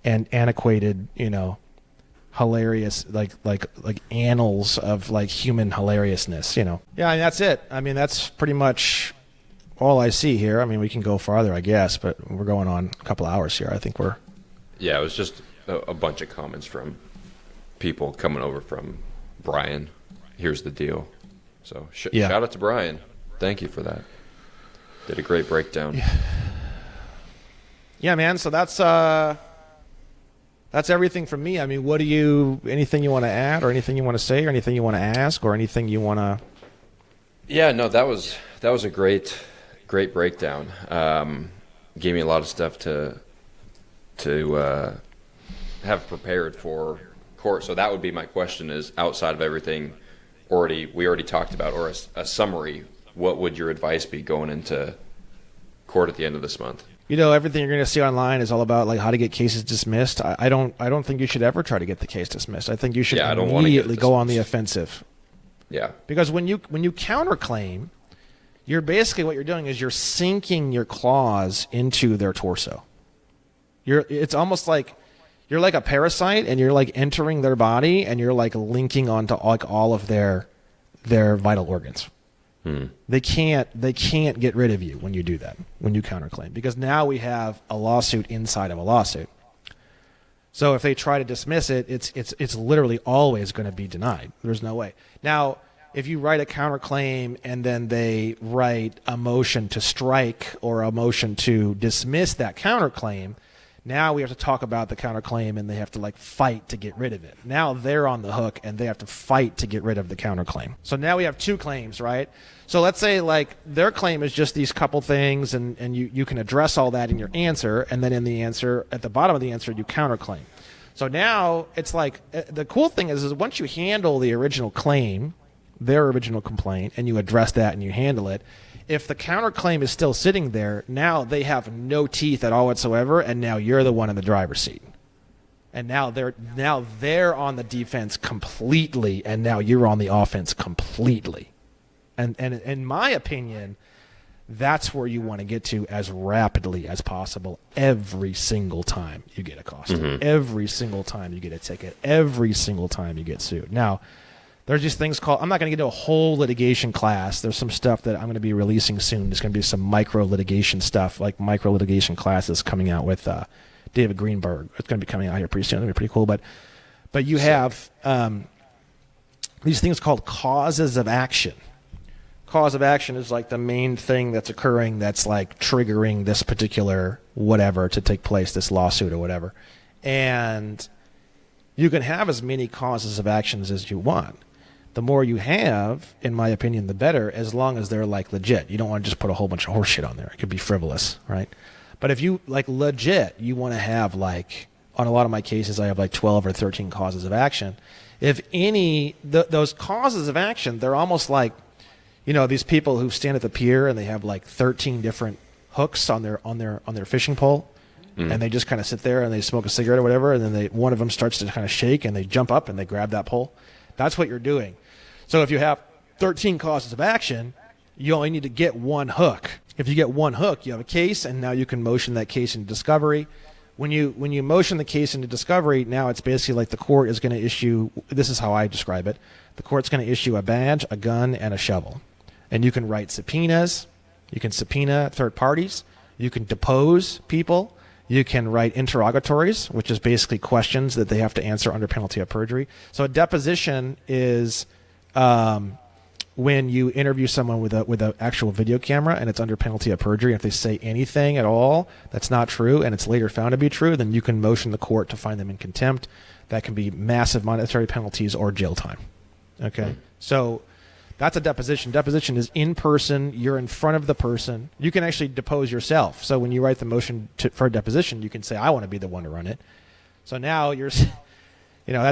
and antiquated, you know, hilarious, like annals of like human hilariousness, you know. Yeah, I mean, that's it. I mean, that's pretty much all I see here. I mean, we can go farther, I guess, but we're going on a couple hours here. I think we're... Yeah, it was just a bunch of comments from people coming over from Brian. Here's the deal. So shout out to Brian. Thank you for that. Did a great breakdown. Yeah, man. So that's everything from me. I mean, anything you want to add, or anything you want to say, or anything you want to ask, or anything you want to? Yeah, no, that was a great breakdown. Gave me a lot of stuff to have prepared for court. So that would be my question: is outside of everything we already talked about, or a summary, what would your advice be going into court at the end of this month? You know, everything you're going to see online is all about like how to get cases dismissed. I don't think you should ever try to get the case dismissed. I think you should immediately go on the offensive. Yeah. Because when you counterclaim, you're basically, what you're doing is you're sinking your claws into their torso. It's almost like you're like a parasite, and you're like entering their body, and you're like linking onto like all of their vital organs. They can't get rid of you when you do that, when you counterclaim, because now we have a lawsuit inside of a lawsuit. So if they try to dismiss it, it's literally always going to be denied. There's no way. Now, if you write a counterclaim and then they write a motion to strike or a motion to dismiss that counterclaim, now we have to talk about the counterclaim, and they have to like fight to get rid of it. Now they're on the hook, and they have to fight to get rid of the counterclaim. So now we have two claims, right? So let's say like their claim is just these couple things, and you can address all that in your answer, and then in the answer, at the bottom of the answer, you counterclaim. So now it's like, the cool thing is once you handle the original claim, their original complaint, and you address that and you handle it, if the counterclaim is still sitting there, now they have no teeth at all whatsoever, and now you're the one in the driver's seat. And now they're on the defense completely, and now you're on the offense completely. And in my opinion, that's where you want to get to as rapidly as possible every single time you get accosted, every single time you get a ticket, every single time you get sued. Now, there's just things called, I'm not going to get into a whole litigation class. There's some stuff that I'm going to be releasing soon. There's going to be some micro litigation stuff, like micro litigation classes coming out with David Greenberg. It's going to be coming out here pretty soon. It'll be pretty cool. But you have these things called causes of action. Cause of action is like the main thing that's occurring that's like triggering this particular whatever to take place, this lawsuit or whatever. And you can have as many causes of actions as you want. The more you have, in my opinion, the better, as long as they're like legit. You don't want to just put a whole bunch of horse shit on there. It could be frivolous, right? But if you like legit, you want to have like, on a lot of my cases, I have like 12 or 13 causes of action. If any, those causes of action, they're almost like, you know, these people who stand at the pier and they have like 13 different hooks on their fishing pole, and they just kind of sit there and they smoke a cigarette or whatever, and then one of them starts to kind of shake and they jump up and they grab that pole. That's what you're doing. So if you have 13 causes of action, you only need to get one hook. If you get one hook, you have a case, and now you can motion that case into discovery. When you motion the case into discovery, now it's basically like the court is going to issue, this is how I describe it, the court's going to issue a badge, a gun, and a shovel. And you can write subpoenas. You can subpoena third parties. You can depose people. You can write interrogatories, which is basically questions that they have to answer under penalty of perjury. So a deposition is when you interview someone with an actual video camera and it's under penalty of perjury. If they say anything at all that's not true and it's later found to be true, then you can motion the court to find them in contempt. That can be massive monetary penalties or jail time. Okay? So that's a deposition. Deposition is in person. You're in front of the person. You can actually depose yourself. So when you write the motion for a deposition, you can say, I want to be the one to run it. So now you're, you know,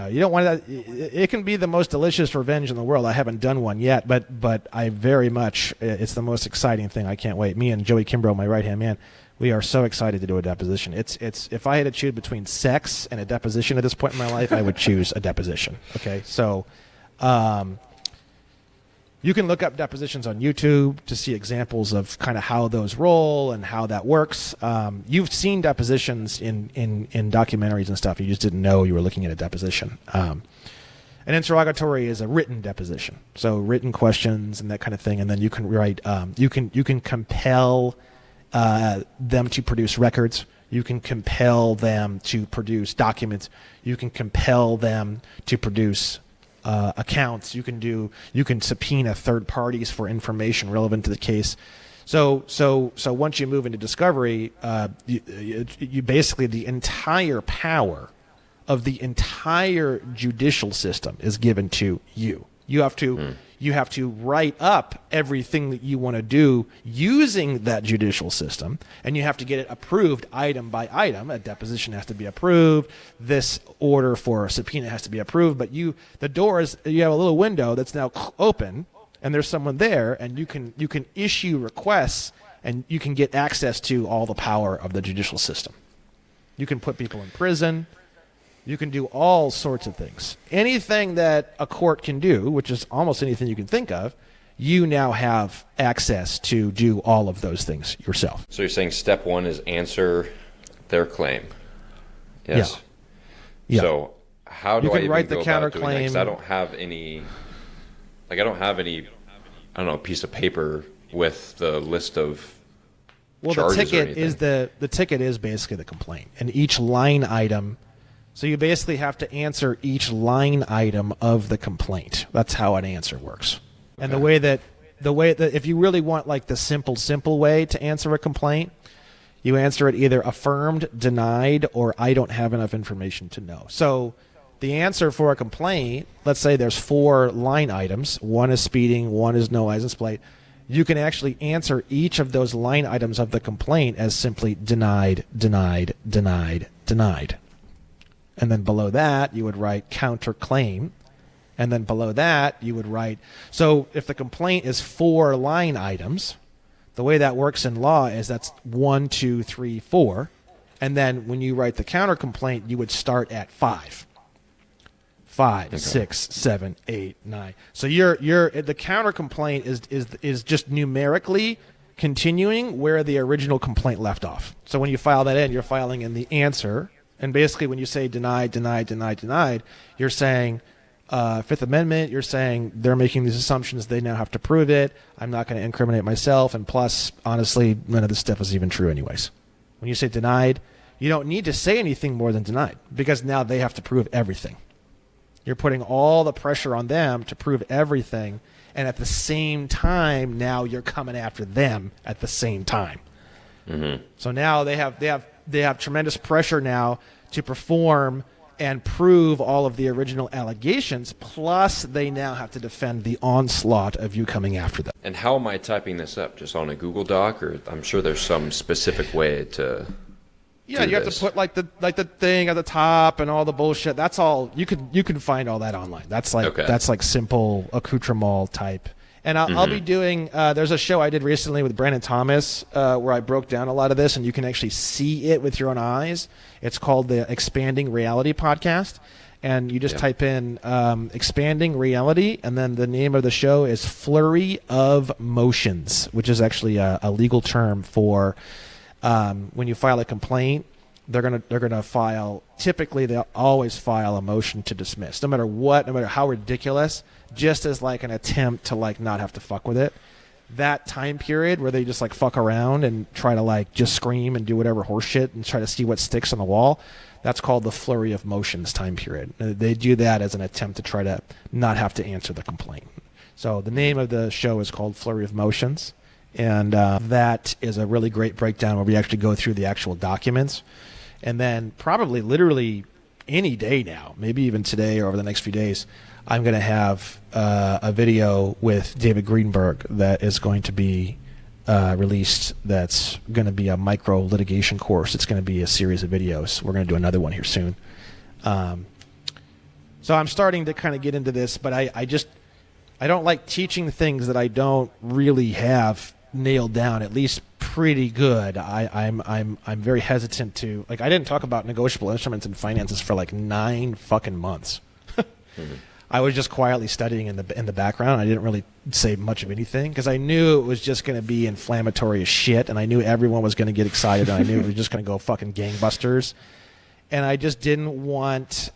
you don't want that. It can be the most delicious revenge in the world. I haven't done one yet, but I very much, it's the most exciting thing. I can't wait. Me and Joey Kimbrough, my right-hand man, we are so excited to do a deposition. It's if I had to choose between sex and a deposition at this point in my life, I would choose a deposition. Okay, so you can look up depositions on YouTube to see examples of kind of how those roll and how that works. You've seen depositions in documentaries and stuff. You just didn't know you were looking at a deposition. An interrogatory is a written deposition, so written questions and that kind of thing. And then you can write. You can compel them to produce records. You can compel them to produce documents. You can compel them to produce accounts. You can subpoena third parties for information relevant to the case. So once you move into discovery, you basically, the entire power of the entire judicial system is given to you. You have to write up everything that you want to do using that judicial system, and you have to get it approved item by item. A deposition has to be approved. This order for a subpoena has to be approved. But you have a little window that's now open, and there's someone there, and you can issue requests, and you can get access to all the power of the judicial system. You can put people in prison. You can do all sorts of things. Anything that a court can do, which is almost anything you can think of, you now have access to do all of those things yourself. So you're saying step one is answer their claim. Yes. Yeah. So how do you I can even write go the about doing that? counterclaim. 'Cause I don't have any, piece of paper with the list of charges the ticket or is the ticket is basically the complaint, and each line item. So you basically have to answer each line item of the complaint. That's how an answer works. Okay. And the way that if you really want like the simple way to answer a complaint, you answer it either affirmed, denied, or I don't have enough information to know. So the answer for a complaint, let's say there's 4 line items. One is speeding, one is no license plate. You can actually answer each of those line items of the complaint as simply denied, denied, denied, denied. And then below that, you would write counterclaim. And then below that, you would write... So if the complaint is 4 line items, the way that works in law is that's 1, 2, 3, 4. And then when you write the countercomplaint, you would start at 5. 5, okay. 6, 7, 8, 9. So the countercomplaint is just numerically continuing where the original complaint left off. So when you file that in, you're filing in the answer. And basically when you say denied, denied, denied, denied, you're saying Fifth Amendment, you're saying they're making these assumptions, they now have to prove it, I'm not going to incriminate myself, and plus, honestly, none of this stuff is even true anyways. When you say denied, you don't need to say anything more than denied because now they have to prove everything. You're putting all the pressure on them to prove everything, and at the same time, now you're coming after them at the same time. Mm-hmm. So now they have tremendous pressure now to perform and prove all of the original allegations, plus they now have to defend the onslaught of you coming after them. And how am I typing this up? Just on a Google Doc, or I'm sure there's some specific way to. Yeah, you have to put like the thing at the top and all the bullshit. That's all you can find all that online. That's like simple accoutrement type. And I'll be doing. There's a show I did recently with Brandon Thomas where I broke down a lot of this, and you can actually see it with your own eyes. It's called the Expanding Reality Podcast, and you just type in Expanding Reality, and then the name of the show is Flurry of Motions, which is actually a legal term for when you file a complaint. They're gonna file. Typically, they'll always file a motion to dismiss, no matter what, no matter how ridiculous, just as like an attempt to like not have to fuck with it. That time period where they just like fuck around and try to like just scream and do whatever horse shit and try to see what sticks on the wall, that's called the flurry of motions time period. They do that as an attempt to try to not have to answer the complaint. So the name of the show is called Flurry of Motions. And that is a really great breakdown where we actually go through the actual documents. And then probably literally any day now, maybe even today or over the next few days, I'm going to have a video with David Greenberg that is going to be released. That's going to be a micro litigation course. It's going to be a series of videos. We're going to do another one here soon. So I'm starting to kind of get into this, but I don't like teaching things that I don't really have nailed down, at least pretty good. I'm very hesitant to, like, I didn't talk about negotiable instruments and finances for like 9 fucking months. I was just quietly studying in the background. I didn't really say much of anything because I knew it was just going to be inflammatory as shit, and I knew everyone was going to get excited, and I knew it was just going to go fucking gangbusters. And I just didn't want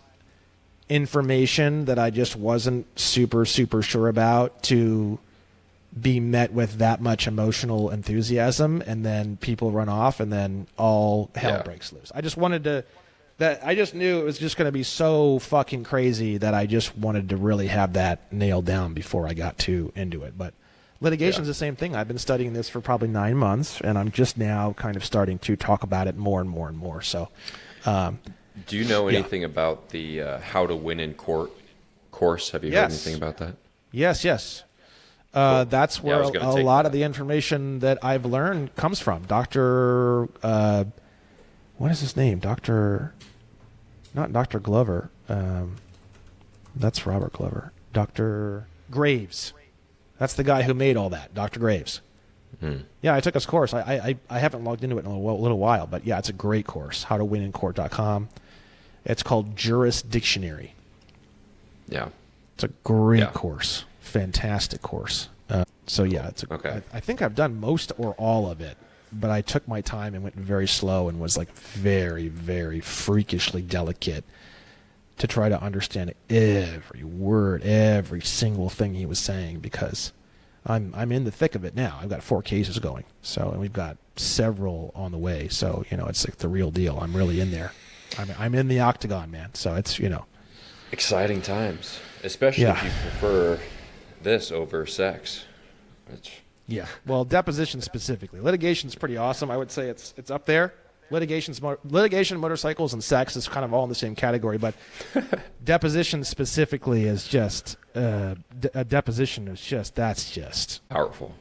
information that I just wasn't super sure about to be met with that much emotional enthusiasm, and then people run off, and then all hell breaks loose. I just wanted to. I just knew it was just going to be so fucking crazy that I just wanted to really have that nailed down before I got too into it. But litigation's the same thing. I've been studying this for probably 9 months, and I'm just now kind of starting to talk about it more and more and more. So, do you know anything about the How to Win in Court course? Have you heard anything about that? Yes. Cool. That's where a lot of the information that I've learned comes from. Dr. What is his name? Not Dr. Glover. That's Robert Glover. Dr. Graves. That's the guy who made all that, Dr. Graves. Yeah, I took his course. I haven't logged into it in a little while, but yeah, it's a great course. HowToWinInCourt.com. It's called Juris Dictionary. Yeah. It's a great course. Fantastic course. So yeah, it's I think I've done most or all of it, but I took my time and went very slow and was like very, very freakishly delicate to try to understand every word, every single thing he was saying, because I'm in the thick of it now. I've got 4 cases going, and we've got several on the way. So it's like the real deal. I'm really in there. I'm in the octagon, man. So it's exciting times, especially if you prefer this over sex. Yeah. Well, deposition specifically. Litigation's pretty awesome. I would say it's up there. Litigation, motorcycles, and sex is kind of all in the same category, but deposition specifically is just a deposition is just powerful.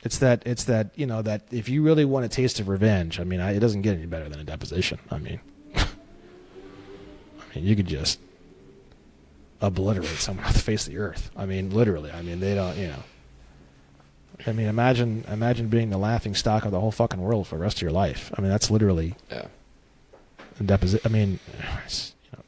It's that that if you really want a taste of revenge, it doesn't get any better than a deposition. You could just obliterate someone off the face of the earth. Literally. They don't. Imagine being the laughing stock of the whole fucking world for the rest of your life. That's literally a deposition.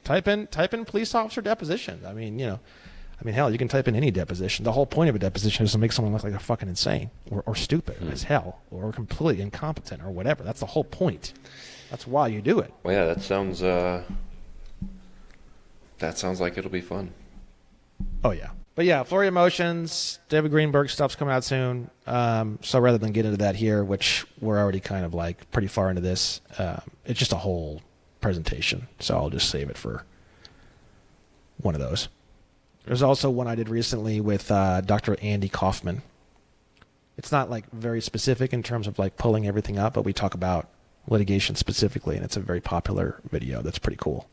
Type in police officer deposition. Hell, you can type in any deposition. The whole point of a deposition is to make someone look like a fucking insane or stupid as hell or completely incompetent or whatever. That's the whole point. That's why you do it. Well, yeah, that sounds like it'll be fun. Oh yeah. But yeah, Flurry of Emotions, David Greenberg stuff's coming out soon. So rather than get into that here, which we're already kind of like pretty far into this, it's just a whole presentation. So I'll just save it for one of those. There's also one I did recently with Dr. Andy Kaufman. It's not like very specific in terms of like pulling everything up, but we talk about litigation specifically, and it's a very popular video that's pretty cool.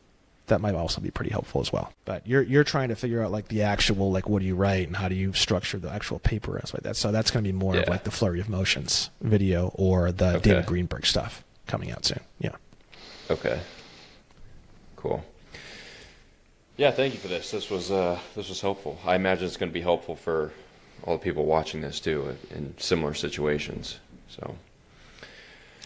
That might also be pretty helpful as well. But you're trying to figure out like the actual, like, what do you write and how do you structure the actual paper and stuff like that. So that's going to be more of like the Flurry of Motions video or the David Greenberg stuff coming out soon. Yeah. Okay. Cool. Yeah, thank you for this. This was helpful. I imagine it's going to be helpful for all the people watching this too in similar situations. So.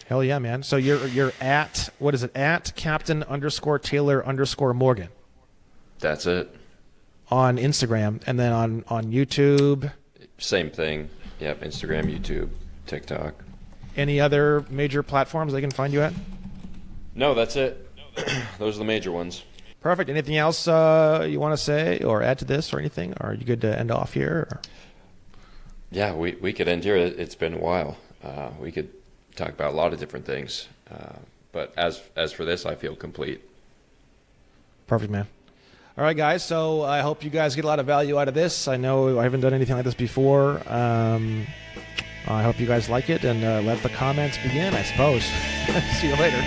Hell yeah, man. So you're at, what is it, at Captain_Taylor_Morgan. That's it. On Instagram, and then on YouTube. Same thing. Yep, Instagram, YouTube, TikTok. Any other major platforms they can find you at? No, that's it. Those are the major ones. Perfect. Anything else you want to say or add to this or anything? Or are you good to end off here? Or? Yeah, we could end here. It's been a while. We could talk about a lot of different things. But as for this, I feel complete. Perfect, man. All right, guys. So I hope you guys get a lot of value out of this. I know I haven't done anything like this before. I hope you guys like it, and let the comments begin, I suppose. See you later.